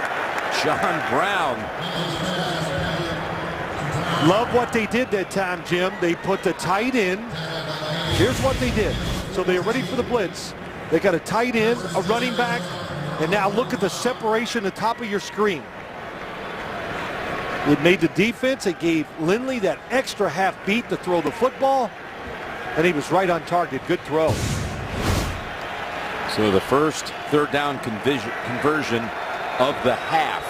John Brown. Love what they did that time, Jim. They put the tight end. Here's what they did. So they are ready for the blitz. They got a tight end, a running back, and now look at the separation at the top of your screen. It made the defense. It gave Lindley that extra half beat to throw the football, and he was right on target. Good throw. So the first third down conversion of the half.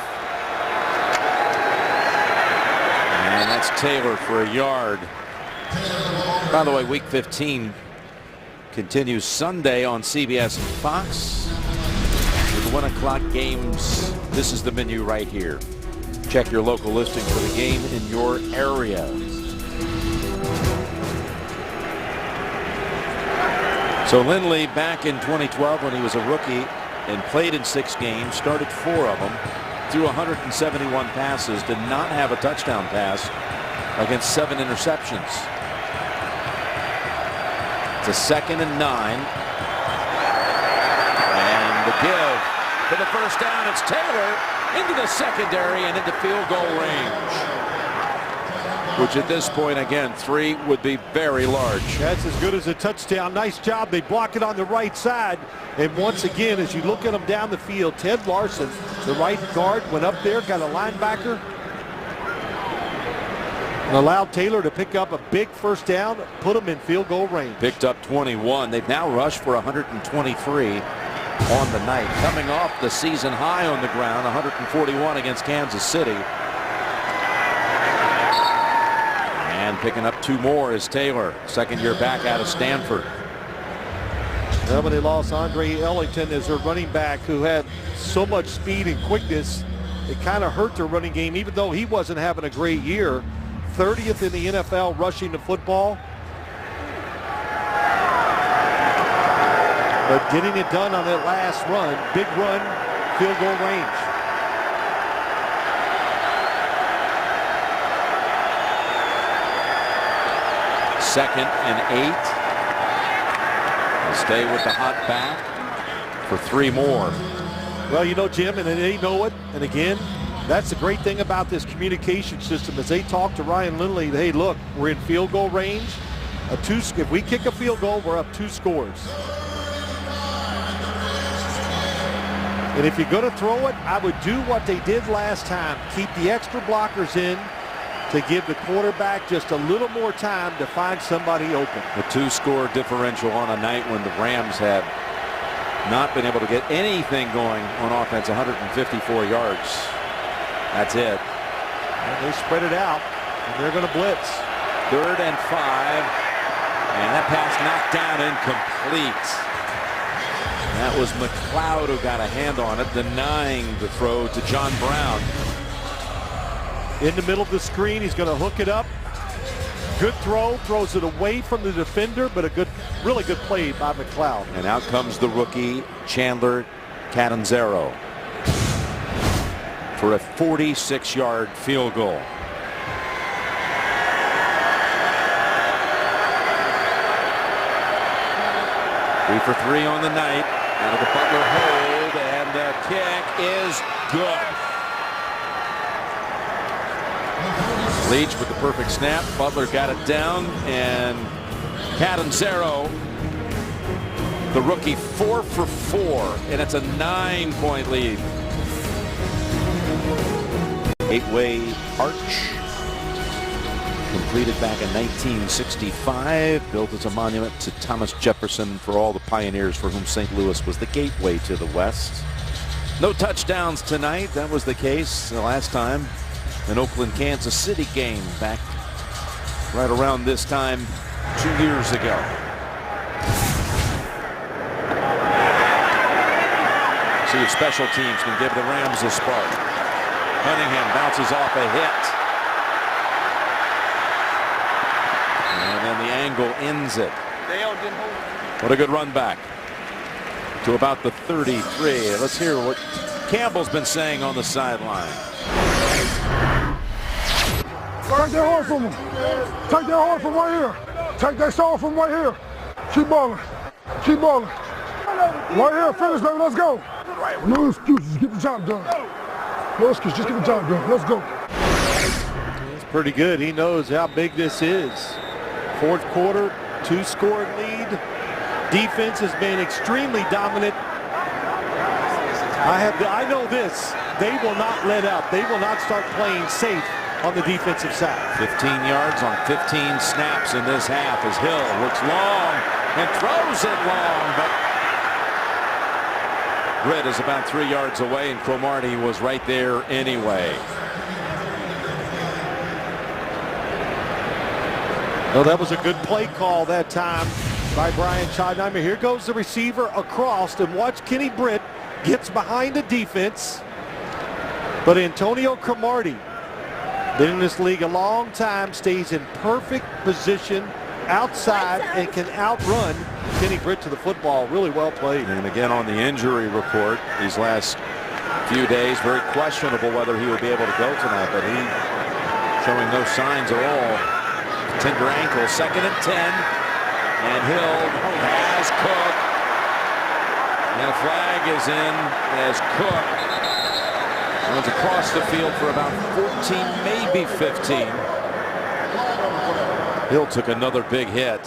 And that's Taylor for a yard. By the way, Week 15 continues Sunday on CBS and Fox with 1 o'clock games. This is the menu right here. Check your local listing for the game in your area. So Lindley, back in 2012 when he was a rookie and played in 6 games, started 4 of them, threw 171 passes, did not have a touchdown pass against 7 interceptions. It's a 2nd and 9. And the give for the first down. It's Taylor into the secondary and into field goal range, which at this point, again, 3 would be very large. That's as good as a touchdown. Nice job. They block it on the right side. And once again, as you look at them down the field, Ted Larson, the right guard, went up there, got a linebacker, and allowed Taylor to pick up a big first down, put him in field goal range. Picked up 21. They've now rushed for 123 on the night, coming off the season high on the ground, 141 against Kansas City. And picking up 2 more is Taylor, second year back out of Stanford. Well, when they lost Andre Ellington as their running back, who had so much speed and quickness, it kind of hurt their running game, even though he wasn't having a great year. 30th in the NFL rushing the football. But getting it done on that last run, big run, field goal range. Second and 8. They'll stay with the hot back for 3 more. Well, you know, Jim, and they know it. And again, that's the great thing about this communication system is they talk to Ryan Lindley. Hey, look, we're in field goal range. If we kick a field goal, we're up 2 scores. And if you're going to throw it, I would do what they did last time. Keep the extra blockers in to give the quarterback just a little more time to find somebody open. The 2-score differential on a night when the Rams have not been able to get anything going on offense, 154 yards. That's it. And they spread it out, and they're going to blitz. 3rd and 5. And that pass knocked down incomplete. And that was McLeod who got a hand on it, denying the throw to John Brown. In the middle of the screen, he's going to hook it up. Good throw, throws it away from the defender, but a really good play by McLeod. And out comes the rookie, Chandler Catanzaro. for a 46-yard field goal. Three for three on the night. Out of the Butler hold, and the kick is good. Leach with the perfect snap. Butler got it down, and Catanzaro, the rookie, 4 for 4, and it's a 9-point lead. 8-way arch, completed back in 1965, built as a monument to Thomas Jefferson for all the pioneers for whom St. Louis was the gateway to the West. No touchdowns tonight. That was the case the last time. An Oakland, Kansas City game back right around this time 2 years ago. See if special teams can give the Rams a spark. Cunningham bounces off a hit. And then the angle ends it. What a good run back to about the 33. Let's hear what Campbell's been saying on the sideline. Take that horn from him. Take that horn from right here. Take that sword from right here. Keep balling. Keep balling. Right here, finish, baby. Let's go. No excuses. Get the job done. No excuses. Just get the job done. Let's go. It's pretty good. He knows how big this is. Fourth quarter, 2-score lead. Defense has been extremely dominant. I know this. They will not let up. They will not start playing safe on the defensive side. 15 yards on 15 snaps in this half as Hill looks long and throws it long, but Britt is about 3 yards away, and Cromartie was right there anyway. Well, that was a good play call that time by Brian Schottenheimer. Here goes the receiver across, and watch Kenny Britt gets behind the defense. But Antonio Cromartie, been in this league a long time, stays in perfect position outside and can outrun Kenny Britt to the football. Really well played. And again on the injury report these last few days, very questionable whether he will be able to go tonight, but he showing no signs at all. Tender ankle, 2nd and 10, and Hill has Cook, and a flag is in as Cook runs across the field for about 14, maybe 15. Hill took another big hit.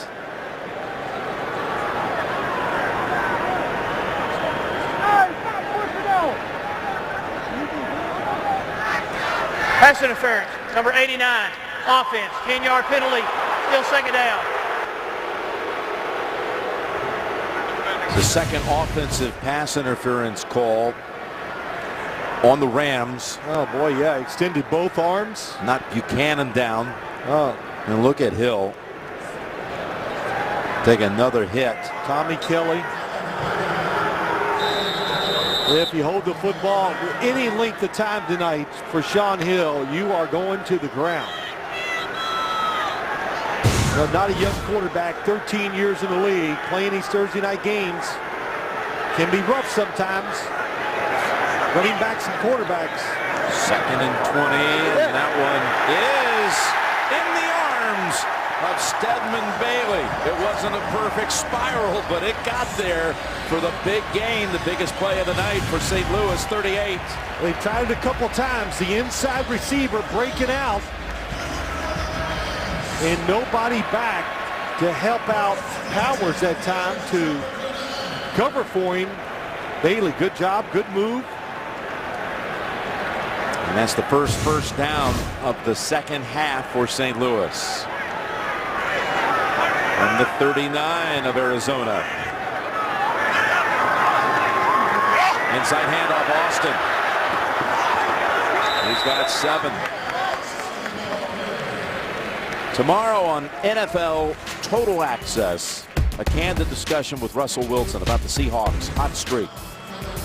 Pass interference, number 89, offense, 10-yard penalty, still 2nd down. The second offensive pass interference call on the Rams. Oh boy, yeah, extended both arms. Not Buchanan down. Oh, and look at Hill take another hit. Tommy Kelly. If you hold the football any length of time tonight for Sean Hill, you are going to the ground. Well, not a young quarterback, 13 years in the league, playing these Thursday night games. Can be rough sometimes. Running backs and quarterbacks. 2nd and 20, and that one is in the arms of Stedman Bailey. It wasn't a perfect spiral, but it got there for the big gain, the biggest play of the night for St. Louis, 38. They tried it a couple times. The inside receiver breaking out, and nobody back to help out Powers that time to cover for him. Bailey, good job, good move. And that's the first down of the second half for St. Louis. From the 39 of Arizona. Inside handoff, Austin. He's got 7. Tomorrow on NFL Total Access, a candid discussion with Russell Wilson about the Seahawks' hot streak.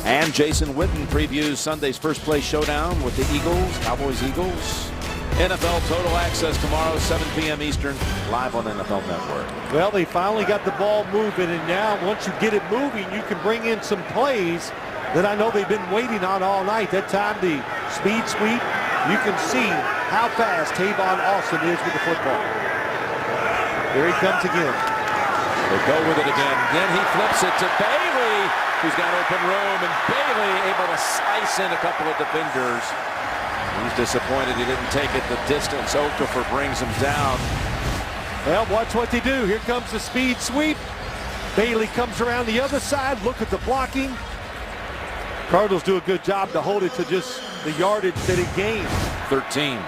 And Jason Witten previews Sunday's first place showdown with the Eagles, Cowboys-Eagles. NFL Total Access tomorrow, 7 p.m. Eastern, live on NFL Network. Well, they finally got the ball moving, and now once you get it moving, you can bring in some plays that I know they've been waiting on all night. That time the speed sweep. You can see how fast Tavon Austin is with the football. Here he comes again. They go with it again. Then he flips it to Bailey, who's got open room, and Bailey able to slice in a couple of defenders. He's disappointed he didn't take it the distance. Okafor brings him down. Well, watch what they do. Here comes the speed sweep. Bailey comes around the other side. Look at the blocking. Cardinals do a good job to hold it to just the yardage that it gained. 13.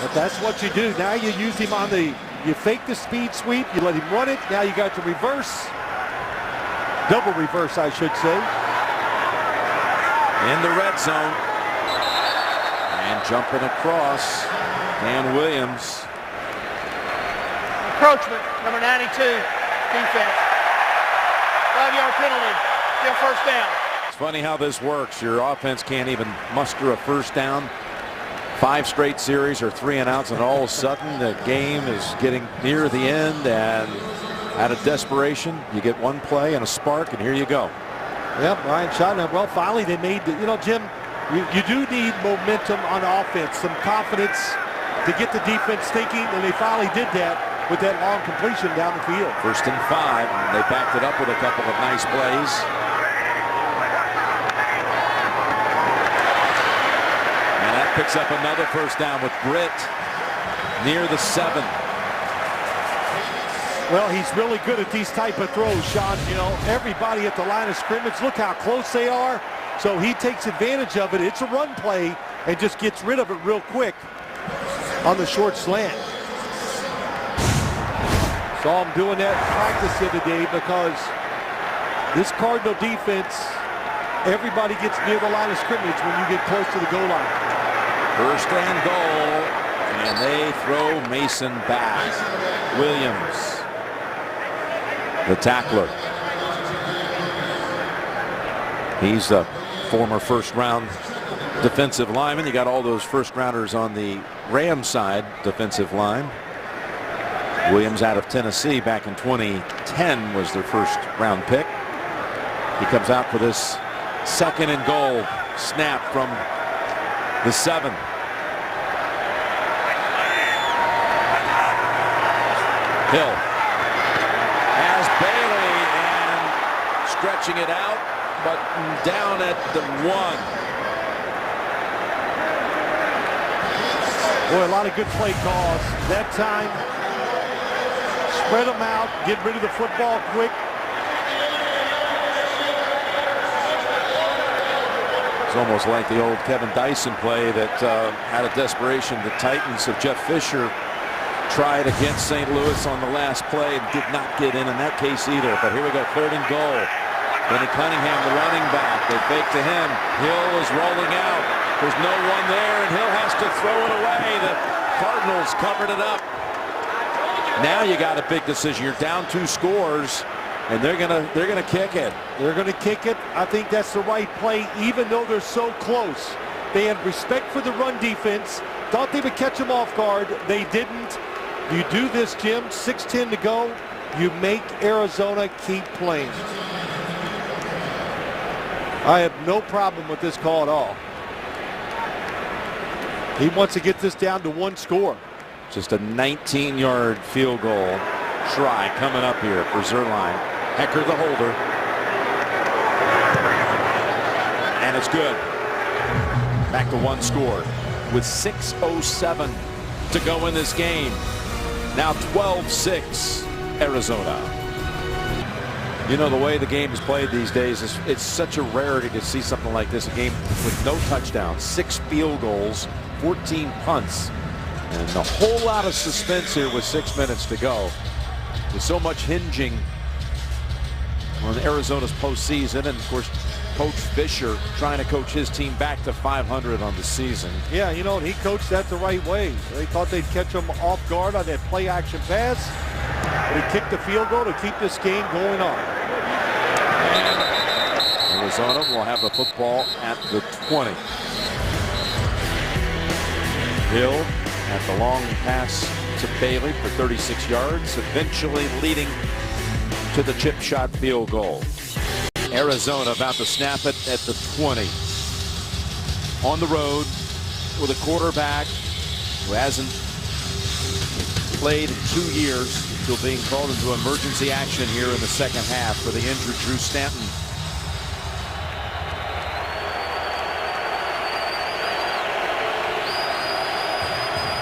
But that's what you do. Now you use him on the, you fake the speed sweep, you let him run it. Now you got the reverse. Double reverse, I should say. In the red zone. And jumping across, Dan Williams. Encroachment, number 92, defense. 5-yard penalty, still first down. It's funny how this works. Your offense can't even muster a first down. 5 straight series or 3 and outs, and all of a sudden the game is getting near the end, and out of desperation, you get one play and a spark, and here you go. Yep, Ryan Schottenheimer. Well, finally they made, Jim, you do need momentum on offense, some confidence to get the defense thinking, and they finally did that with that long completion down the field. 1st and 5, and they backed it up with a couple of nice plays. And that picks up another first down with Britt near the 7. Well, he's really good at these type of throws, Sean. Everybody at the line of scrimmage, look how close they are. So he takes advantage of it. It's a run play and just gets rid of it real quick on the short slant. Saw him doing that in practice the other day because this Cardinal defense, everybody gets near the line of scrimmage when you get close to the goal line. 1st and goal, and they throw Mason back. Williams, the tackler. He's a former first-round defensive lineman. You got all those first-rounders on the Rams side defensive line. Williams out of Tennessee back in 2010 was their first-round pick. He comes out for this 2nd and goal snap from the 7. Hill has Bailey and stretching it out, but down at the 1. Boy, a lot of good play calls. That time, spread them out, get rid of the football quick. It's almost like the old Kevin Dyson play that out of desperation the Titans of Jeff Fisher tried against St. Louis on the last play and did not get in that case either. But here we go, 3rd and goal. Benny Cunningham, the running back. They fake to him. Hill is rolling out. There's no one there, and Hill has to throw it away. The Cardinals covered it up. Now you got a big decision. You're down 2 scores, and they're gonna kick it. They're gonna kick it. I think that's the right play, even though they're so close. They had respect for the run defense. Thought they would catch them off guard. They didn't. You do this, Jim. 6:10 to go. You make Arizona keep playing. I have no problem with this call at all. He wants to get this down to 1 score. Just a 19-yard field goal try coming up here for Zuerlein. Hecker the holder. And it's good. Back to 1 score with 6:07 to go in this game. Now 12-6 Arizona. You know, the way the game is played these days, it's such a rarity to see something like this. A game with no touchdowns, 6 field goals, 14 punts, and a whole lot of suspense here with 6 minutes to go. With so much hinging on Arizona's postseason, and of course, Coach Fisher trying to coach his team back to 500 on the season. Yeah, he coached that the right way. They thought they'd catch him off guard on that play action pass. But he kicked the field goal to keep this game going on. And Arizona will have the football at the 20. Hill at the long pass to Bailey for 36 yards, eventually leading to the chip shot field goal. Arizona about to snap it at the 20. On the road, with a quarterback who hasn't played in 2 years until being called into emergency action here in the second half for the injured Drew Stanton.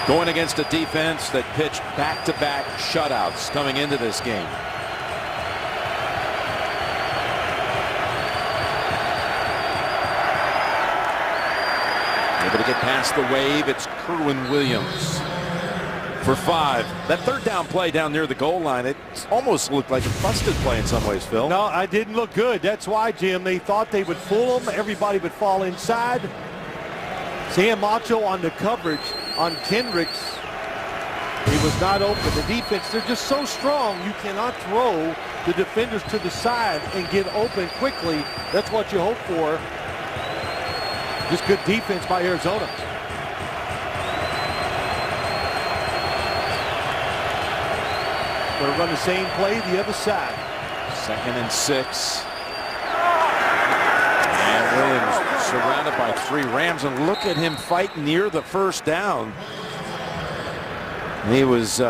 Going against a defense that pitched back-to-back shutouts coming into this game. Able to get past the wave. It's Kerwin Williams for 5. That third down play down near the goal line, it almost looked like a busted play in some ways, Phil. No, I didn't look good. That's why, Jim, they thought they would fool them. Everybody would fall inside. Sam Macho on the coverage on Kendricks. He was not open. The defense, they're just so strong, you cannot throw the defenders to the side and get open quickly. That's what you hope for. Just good defense by Arizona. Going to run the same play the other side. 2nd and 6. And Williams surrounded by 3 Rams, and look at him fight near the first down. He was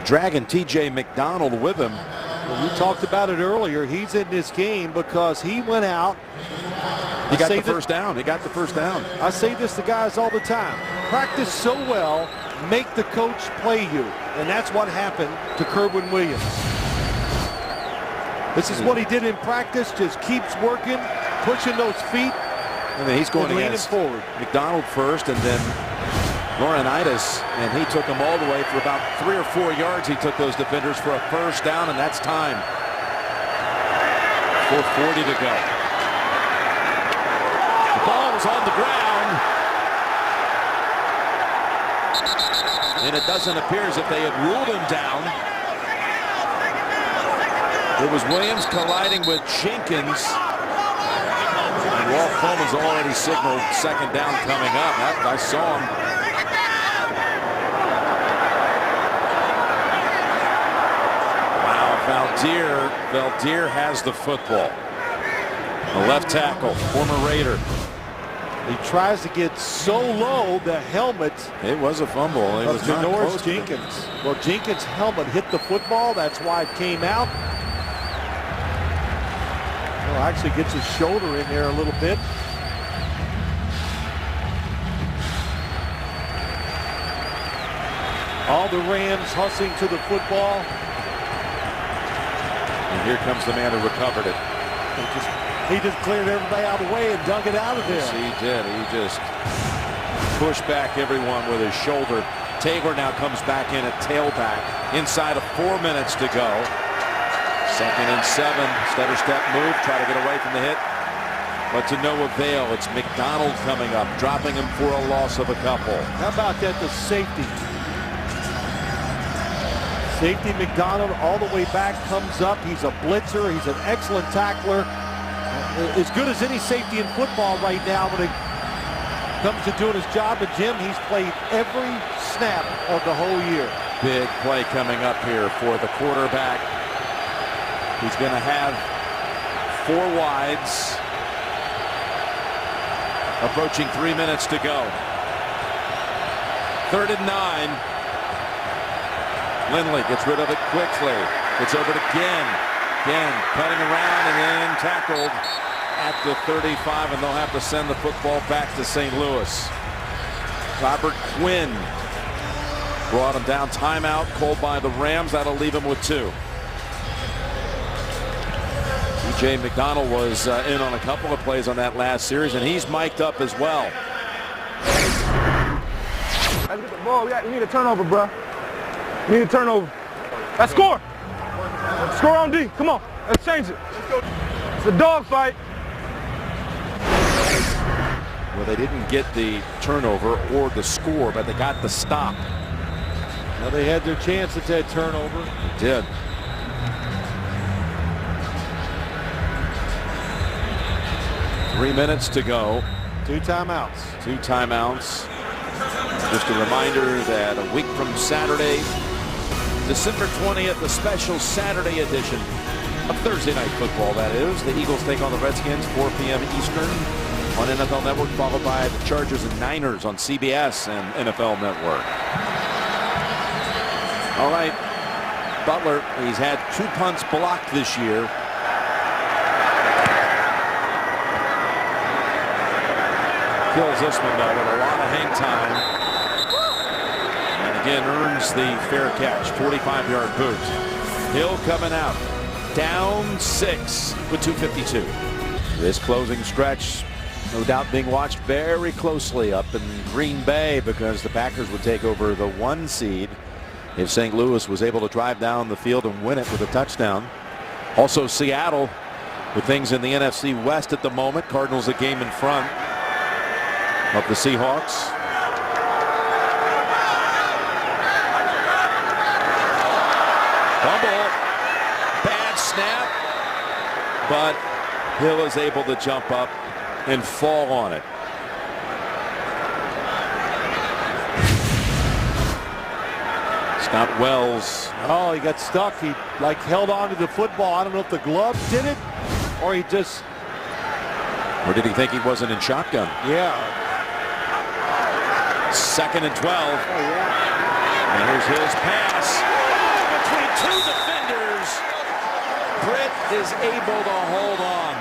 dragging T.J. McDonald with him. Well, we talked about it earlier. He's in this game because he went out. He got the first down. He got the first down. I say this to guys all the time. Practice so well, make the coach play you. And that's what happened to Kerwin Williams. This is what he did in practice. Just keeps working, pushing those feet. And then he's going leaning against forward. McDonald first, and then Laurinaitis, and he took them all the way for about 3 or 4 yards. He took those defenders for a first down, and that's time. 4:40 to go. The ball was on the ground, and it doesn't appear as if they had ruled him down. It was Williams colliding with Jenkins. And Walt Coleman's already signaled second down coming up. I saw him. Valdir has the football. The left tackle, former Raider. He tries to get so low, the helmet. It was a fumble. It was not close to Jenkins. Well, Jenkins' helmet hit the football. That's why it came out. Well, actually gets his shoulder in there a little bit. All the Rams hustling to the football. And here comes the man who recovered it. He just cleared everybody out of the way and dug it out of there. Yes, he did. He just pushed back everyone with his shoulder. Taylor now comes back in at tailback. Inside of 4 minutes to go. 2nd and 7. Stutter step move. Try to get away from the hit. But to no avail. It's McDonald coming up, dropping him for a loss of a couple. How about that, the safety? Safety McDonald all the way back, comes up. He's a blitzer. He's an excellent tackler. As good as any safety in football right now when it comes to doing his job. But Jim, he's played every snap of the whole year. Big play coming up here for the quarterback. He's going to have 4 wides. Approaching 3 minutes to go. 3rd and 9. Lindley gets rid of it quickly. It's over to Ginn. Ginn cutting around and then tackled at the 35, and they'll have to send the football back to St. Louis. Robert Quinn brought him down. Timeout called by the Rams. That'll leave him with 2. T.J. McDonald was in on a couple of plays on that last series, and he's mic'd up as well. Let's get the ball. We need a turnover, bro. We need a turnover. Let's score. Score on D. Come on. Let's change it. It's a dog fight. Well, they didn't get the turnover or the score, but they got the stop. Well, they had their chance at that turnover. They did. Three minutes to go. 2 timeouts. 2 timeouts. Just a reminder that a week from Saturday, December 20th, the special Saturday edition of Thursday Night Football, that is. The Eagles take on the Redskins, 4 p.m. Eastern. on NFL Network, followed by the Chargers and Niners on CBS and NFL Network. All right, Butler, he's had 2 punts blocked this year. Kills this one though with a lot of hang time. And again earns the fair catch, 45-yard boot. Hill coming out, down 6 with 2:52. This closing stretch, no doubt being watched very closely up in Green Bay, because the Packers would take over the 1 seed if St. Louis was able to drive down the field and win it with a touchdown. Also Seattle with things in the NFC West at the moment. Cardinals a game in front of the Seahawks. Fumble, bad snap, but Hill is able to jump up and fall on it. Scott Wells. Oh, he got stuck. He held on to the football. I don't know if the glove did it or he just... Or did he think he wasn't in shotgun? Yeah. 2nd and 12. Oh, yeah. And here's Hill's pass. Between 2 defenders. Britt is able to hold on.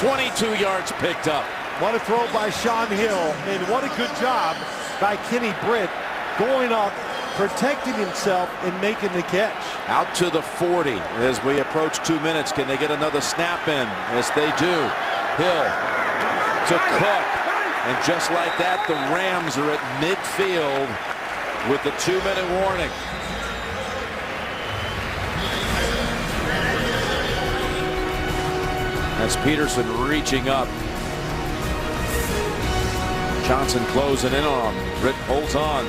22 yards picked up. What a throw by Shaun Hill. And what a good job by Kenny Britt, going up, protecting himself, and making the catch. Out to the 40 as we approach 2 minutes. Can they get another snap in? Yes, they do. Hill to Cook. And just like that, the Rams are at midfield with the 2-minute warning. That's Peterson reaching up. Johnson closing in on him. Britt holds on.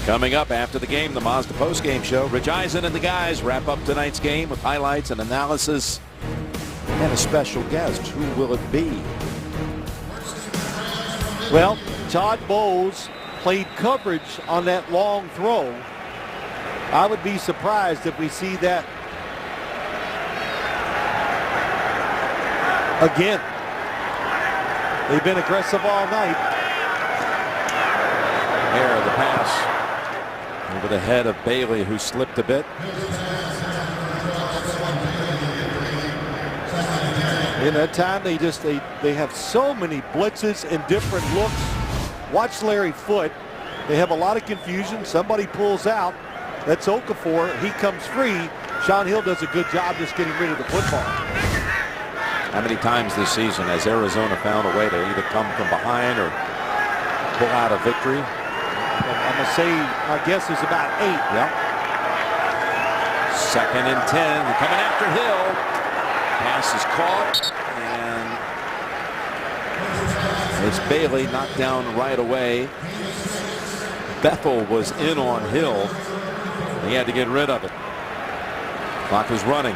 Coming up after the game, the Mazda post-game show. Rich Eisen and the guys wrap up tonight's game with highlights and analysis. And a special guest. Who will it be? Well, Todd Bowles played coverage on that long throw. I would be surprised if we see that again. They've been aggressive all night. Here, the pass over the head of Bailey, who slipped a bit. In that time, they have so many blitzes and different looks. Watch Larry Foote. They have a lot of confusion. Somebody pulls out. That's Okafor. He comes free. Shaun Hill does a good job just getting rid of the football. How many times this season has Arizona found a way to either come from behind or pull out a victory? I'm going to say, my guess is about 8. Yep. 2nd and 10. They're coming after Hill. Pass is caught, and it's Bailey knocked down right away. Bethel was in on Hill. He had to get rid of it. Clock is running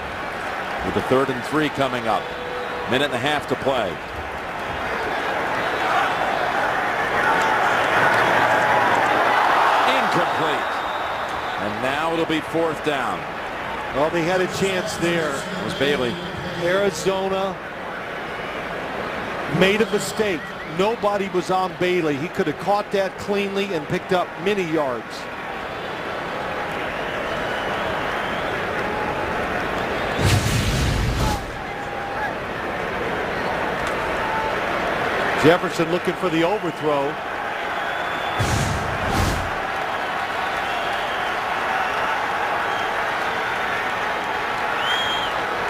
with the 3rd and 3 coming up. 1.5 minutes to play. Incomplete. And now it'll be 4th down. Well, they had a chance there. It was Bailey. Arizona made a mistake. Nobody was on Bailey. He could have caught that cleanly and picked up many yards. Jefferson looking for the overthrow.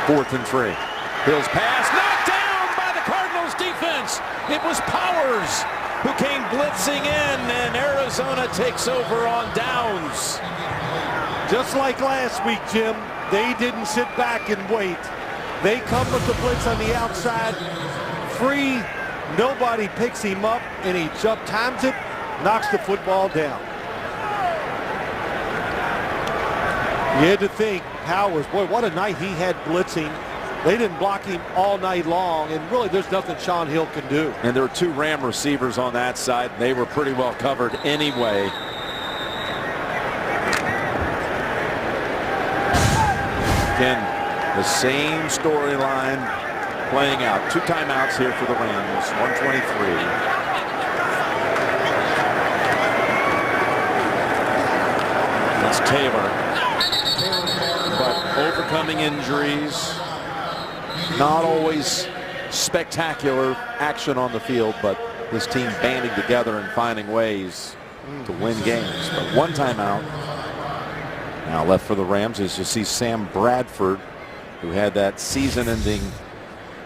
Fourth and 3. Hill's pass knocked down by the Cardinals defense. It was Powers who came blitzing in, and Arizona takes over on downs. Just like last week, Jim, they didn't sit back and wait. They come with the blitz on the outside. Free. Nobody picks him up, and he jump times it, knocks the football down. You had to think, Powers, boy, what a night he had blitzing. They didn't block him all night long, and really there's nothing Shaun Hill can do. And there were 2 Ram receivers on that side. They were pretty well covered anyway. Again, the same storyline playing out. 2 timeouts here for the Rams. 1:23. That's Taylor. But overcoming injuries, not always spectacular action on the field, but this team banding together and finding ways to win games. But 1 timeout now left for the Rams. As you see, Sam Bradford, who had that season-ending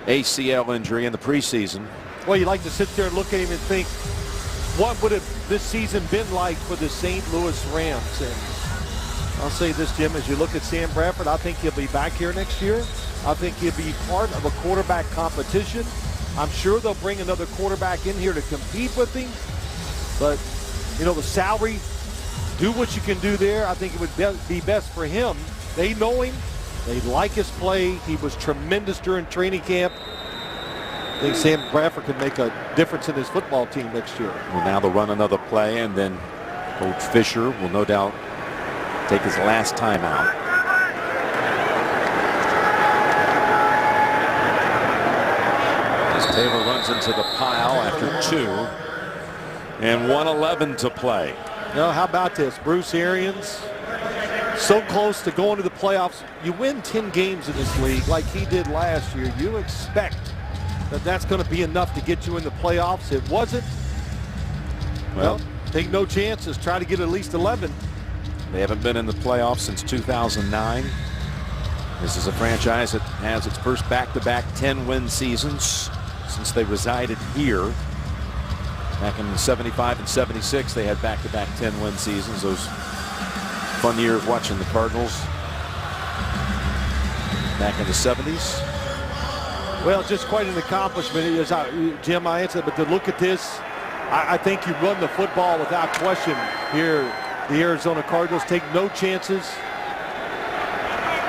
ACL injury in the preseason. Well, you like to sit there and look at him and think, what would have this season been like for the St. Louis Rams? And I'll say this, Jim, as you look at Sam Bradford, I think he'll be back here next year. I think he'll be part of a quarterback competition. I'm sure they'll bring another quarterback in here to compete with him. But, you know, the salary, do what you can do there. I think it would be best for him. They know him. They like his play. He was tremendous during training camp. I think Sam Bradford could make a difference in his football team next year. Well, now they'll run another play, and then Coach Fisher will no doubt take his last timeout. As Taylor runs into the pile after 2, and 1:11 to play. Now, how about this? Bruce Arians, so close to going to the playoffs. You win 10 games in this league like he did last year. You expect that that's going to be enough to get you in the playoffs. It wasn't. Well, take no chances. Try to get at least 11. They haven't been in the playoffs since 2009. This is a franchise that has its first back-to-back 10-win seasons since they resided here. Back in 75 and 76, they had back-to-back 10-win seasons. Those fun years watching the Cardinals back in the 70s. Well, just quite an accomplishment. Jim, I answered, but to look at this, I think you run the football without question here. The Arizona Cardinals take no chances.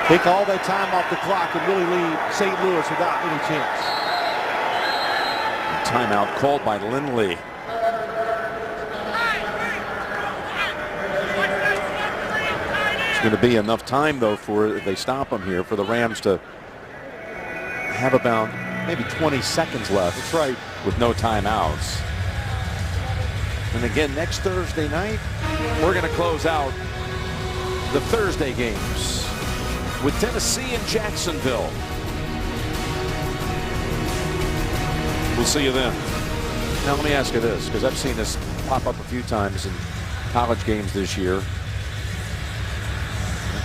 Take all that time off the clock and really leave St. Louis without any chance. Timeout called by Lindley. It's going to be enough time, though, for if they stop them here, for the Rams to have about maybe 20 seconds left. That's right. With no timeouts. And again, next Thursday night, we're going to close out the Thursday games with Tennessee and Jacksonville. We'll see you then. Now, let me ask you this, because I've seen this pop up a few times in college games this year.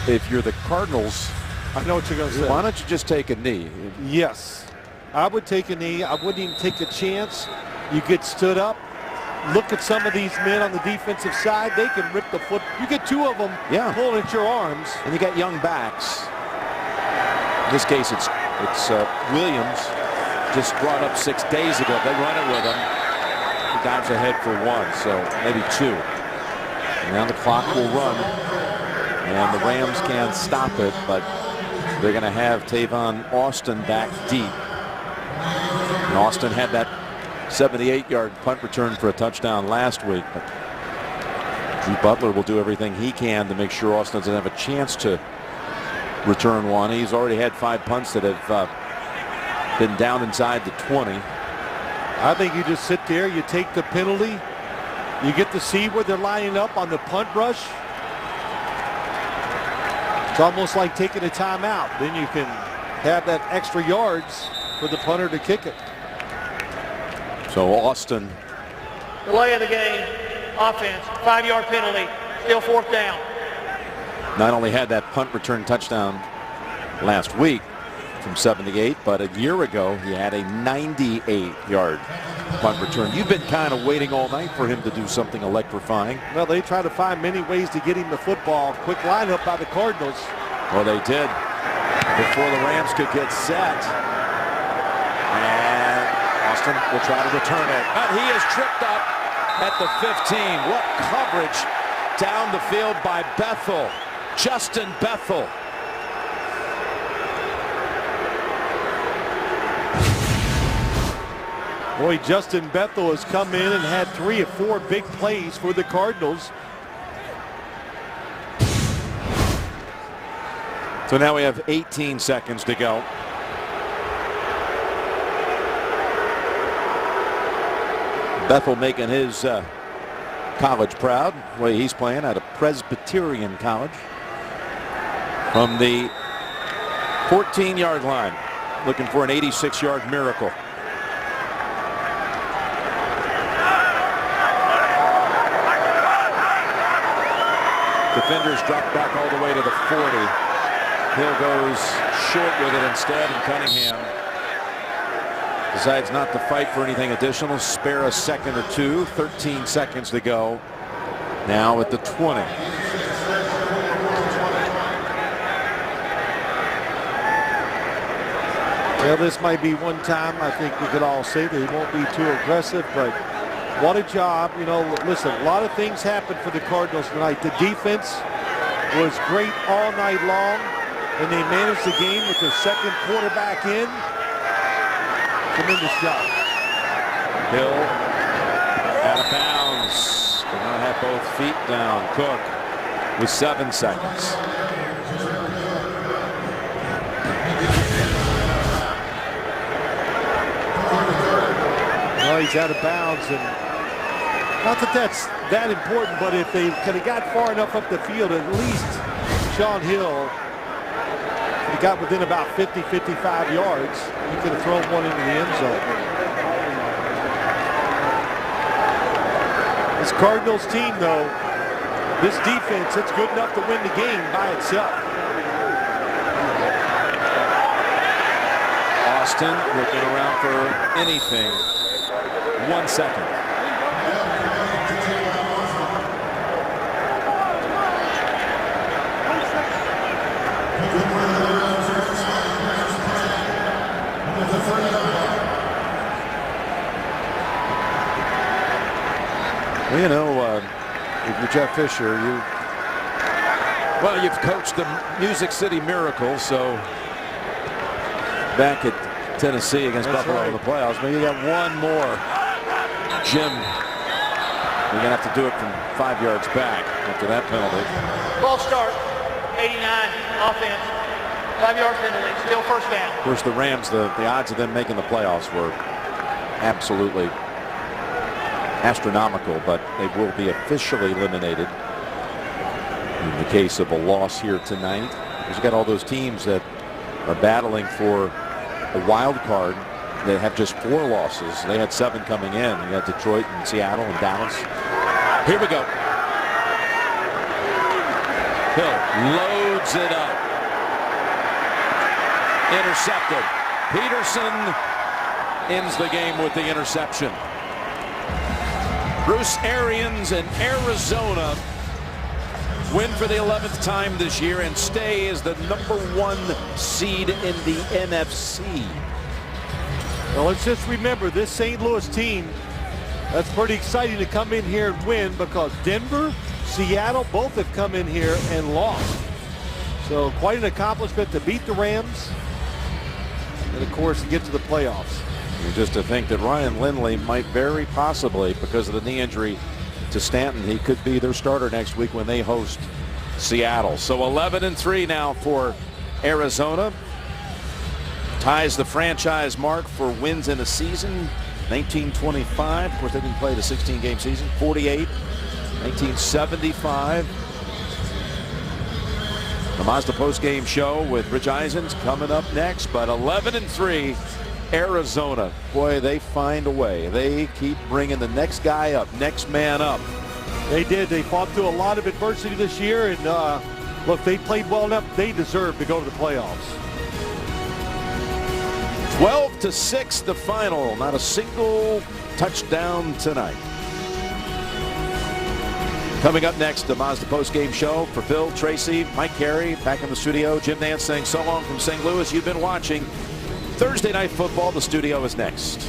If you're the Cardinals, I know what you're going to say. Why don't you just take a knee? Yes, I would take a knee. I wouldn't even take a chance. You get stood up. Look at some of these men on the defensive side. They can rip the foot. You get 2 of them pulling at your arms. And you got young backs. In this case, it's Williams. Just brought up 6 days ago. They run it with him. He dives ahead for 1, so maybe 2. And now the clock will run. And the Rams can't stop it, but they're going to have Tavon Austin back deep. And Austin had that 78-yard punt return for a touchdown last week. But Drew Butler will do everything he can to make sure Austin doesn't have a chance to return one. He's already had 5 punts that have been down inside the 20. I think you just sit there, you take the penalty, you get to see where they're lining up on the punt rush. It's almost like taking a timeout. Then you can have that extra yards for the punter to kick it. So Austin. Delay of the game, offense, 5-yard penalty, still 4th down. Not only had that punt return touchdown last week from 78, but a year ago he had a 98-yard punt return. You've been kind of waiting all night for him to do something electrifying. Well, they try to find many ways to get him the football. Quick lineup by the Cardinals. Well, they did before the Rams could get set. And Austin will try to return it. But he is tripped up at the 15. What coverage down the field by Bethel. Justin Bethel. Boy, Justin Bethel has come in and had 3 or 4 big plays for the Cardinals. So now we have 18 seconds to go. Bethel making his college proud. The way he's playing at a Presbyterian college. From the 14-yard line, looking for an 86-yard miracle. Defenders drop back all the way to the 40. Hill goes short with it instead, and Cunningham decides not to fight for anything additional. Spare a second or two. 13 seconds to go. Now at the 20. Well, this might be one time I think we could all say that he won't be too aggressive, but what a job. You know, listen, a lot of things happened for the Cardinals tonight. The defense was great all night long, and they managed the game with their second quarterback in. Tremendous job. Hill out of bounds. Did not have both feet down. Cook with 7 seconds. Well, he's out of bounds, and not that that's that important, but if they could have got far enough up the field, at least Shaun Hill, if he got within about 50, 55 yards, he could have thrown one into the end zone. This Cardinals team, though, this defense, it's good enough to win the game by itself. Austin looking around for anything. 1 second. Well, you know, if you're Jeff Fisher, you've coached the Music City Miracle, so back at Tennessee against Buffalo in the playoffs. Maybe you got one more. Jim, you're going to have to do it from 5 yards back after that penalty. Ball start, 89, offense, 5-yard penalty, still first down. Of course, the Rams, the odds of them making the playoffs were absolutely astronomical, but they will be officially eliminated in the case of a loss here tonight. Because you got all those teams that are battling for a wild card. They have just 4 losses. They had 7 coming in. You got Detroit and Seattle and Dallas. Here we go. Hill loads it up. Intercepted. Peterson ends the game with the interception. Bruce Arians and Arizona win for the 11th time this year and stay as the #1 seed in the NFC. Well, let's just remember this St. Louis team, that's pretty exciting to come in here and win, because Denver, Seattle, both have come in here and lost. So quite an accomplishment to beat the Rams and, of course, to get to the playoffs. And just to think that Ryan Lindley might very possibly, because of the knee injury to Stanton, he could be their starter next week when they host Seattle. So 11-3 now for Arizona. Ties the franchise mark for wins in a season. 1925. Of course, they didn't play the 16-game season. 48. 1975. The Mazda postgame show with Rich Eisens coming up next. But 11-3, Arizona. Boy, they find a way. They keep bringing the next guy up, next man up. They did. They fought through a lot of adversity this year. And look, they played well enough. They deserve to go to the playoffs. 12-6 the final. Not a single touchdown tonight. Coming up next, the Mazda postgame show for Phil, Tracy, Mike Carey back in the studio. Jim Nance saying so long from St. Louis. You've been watching Thursday Night Football. The studio is next.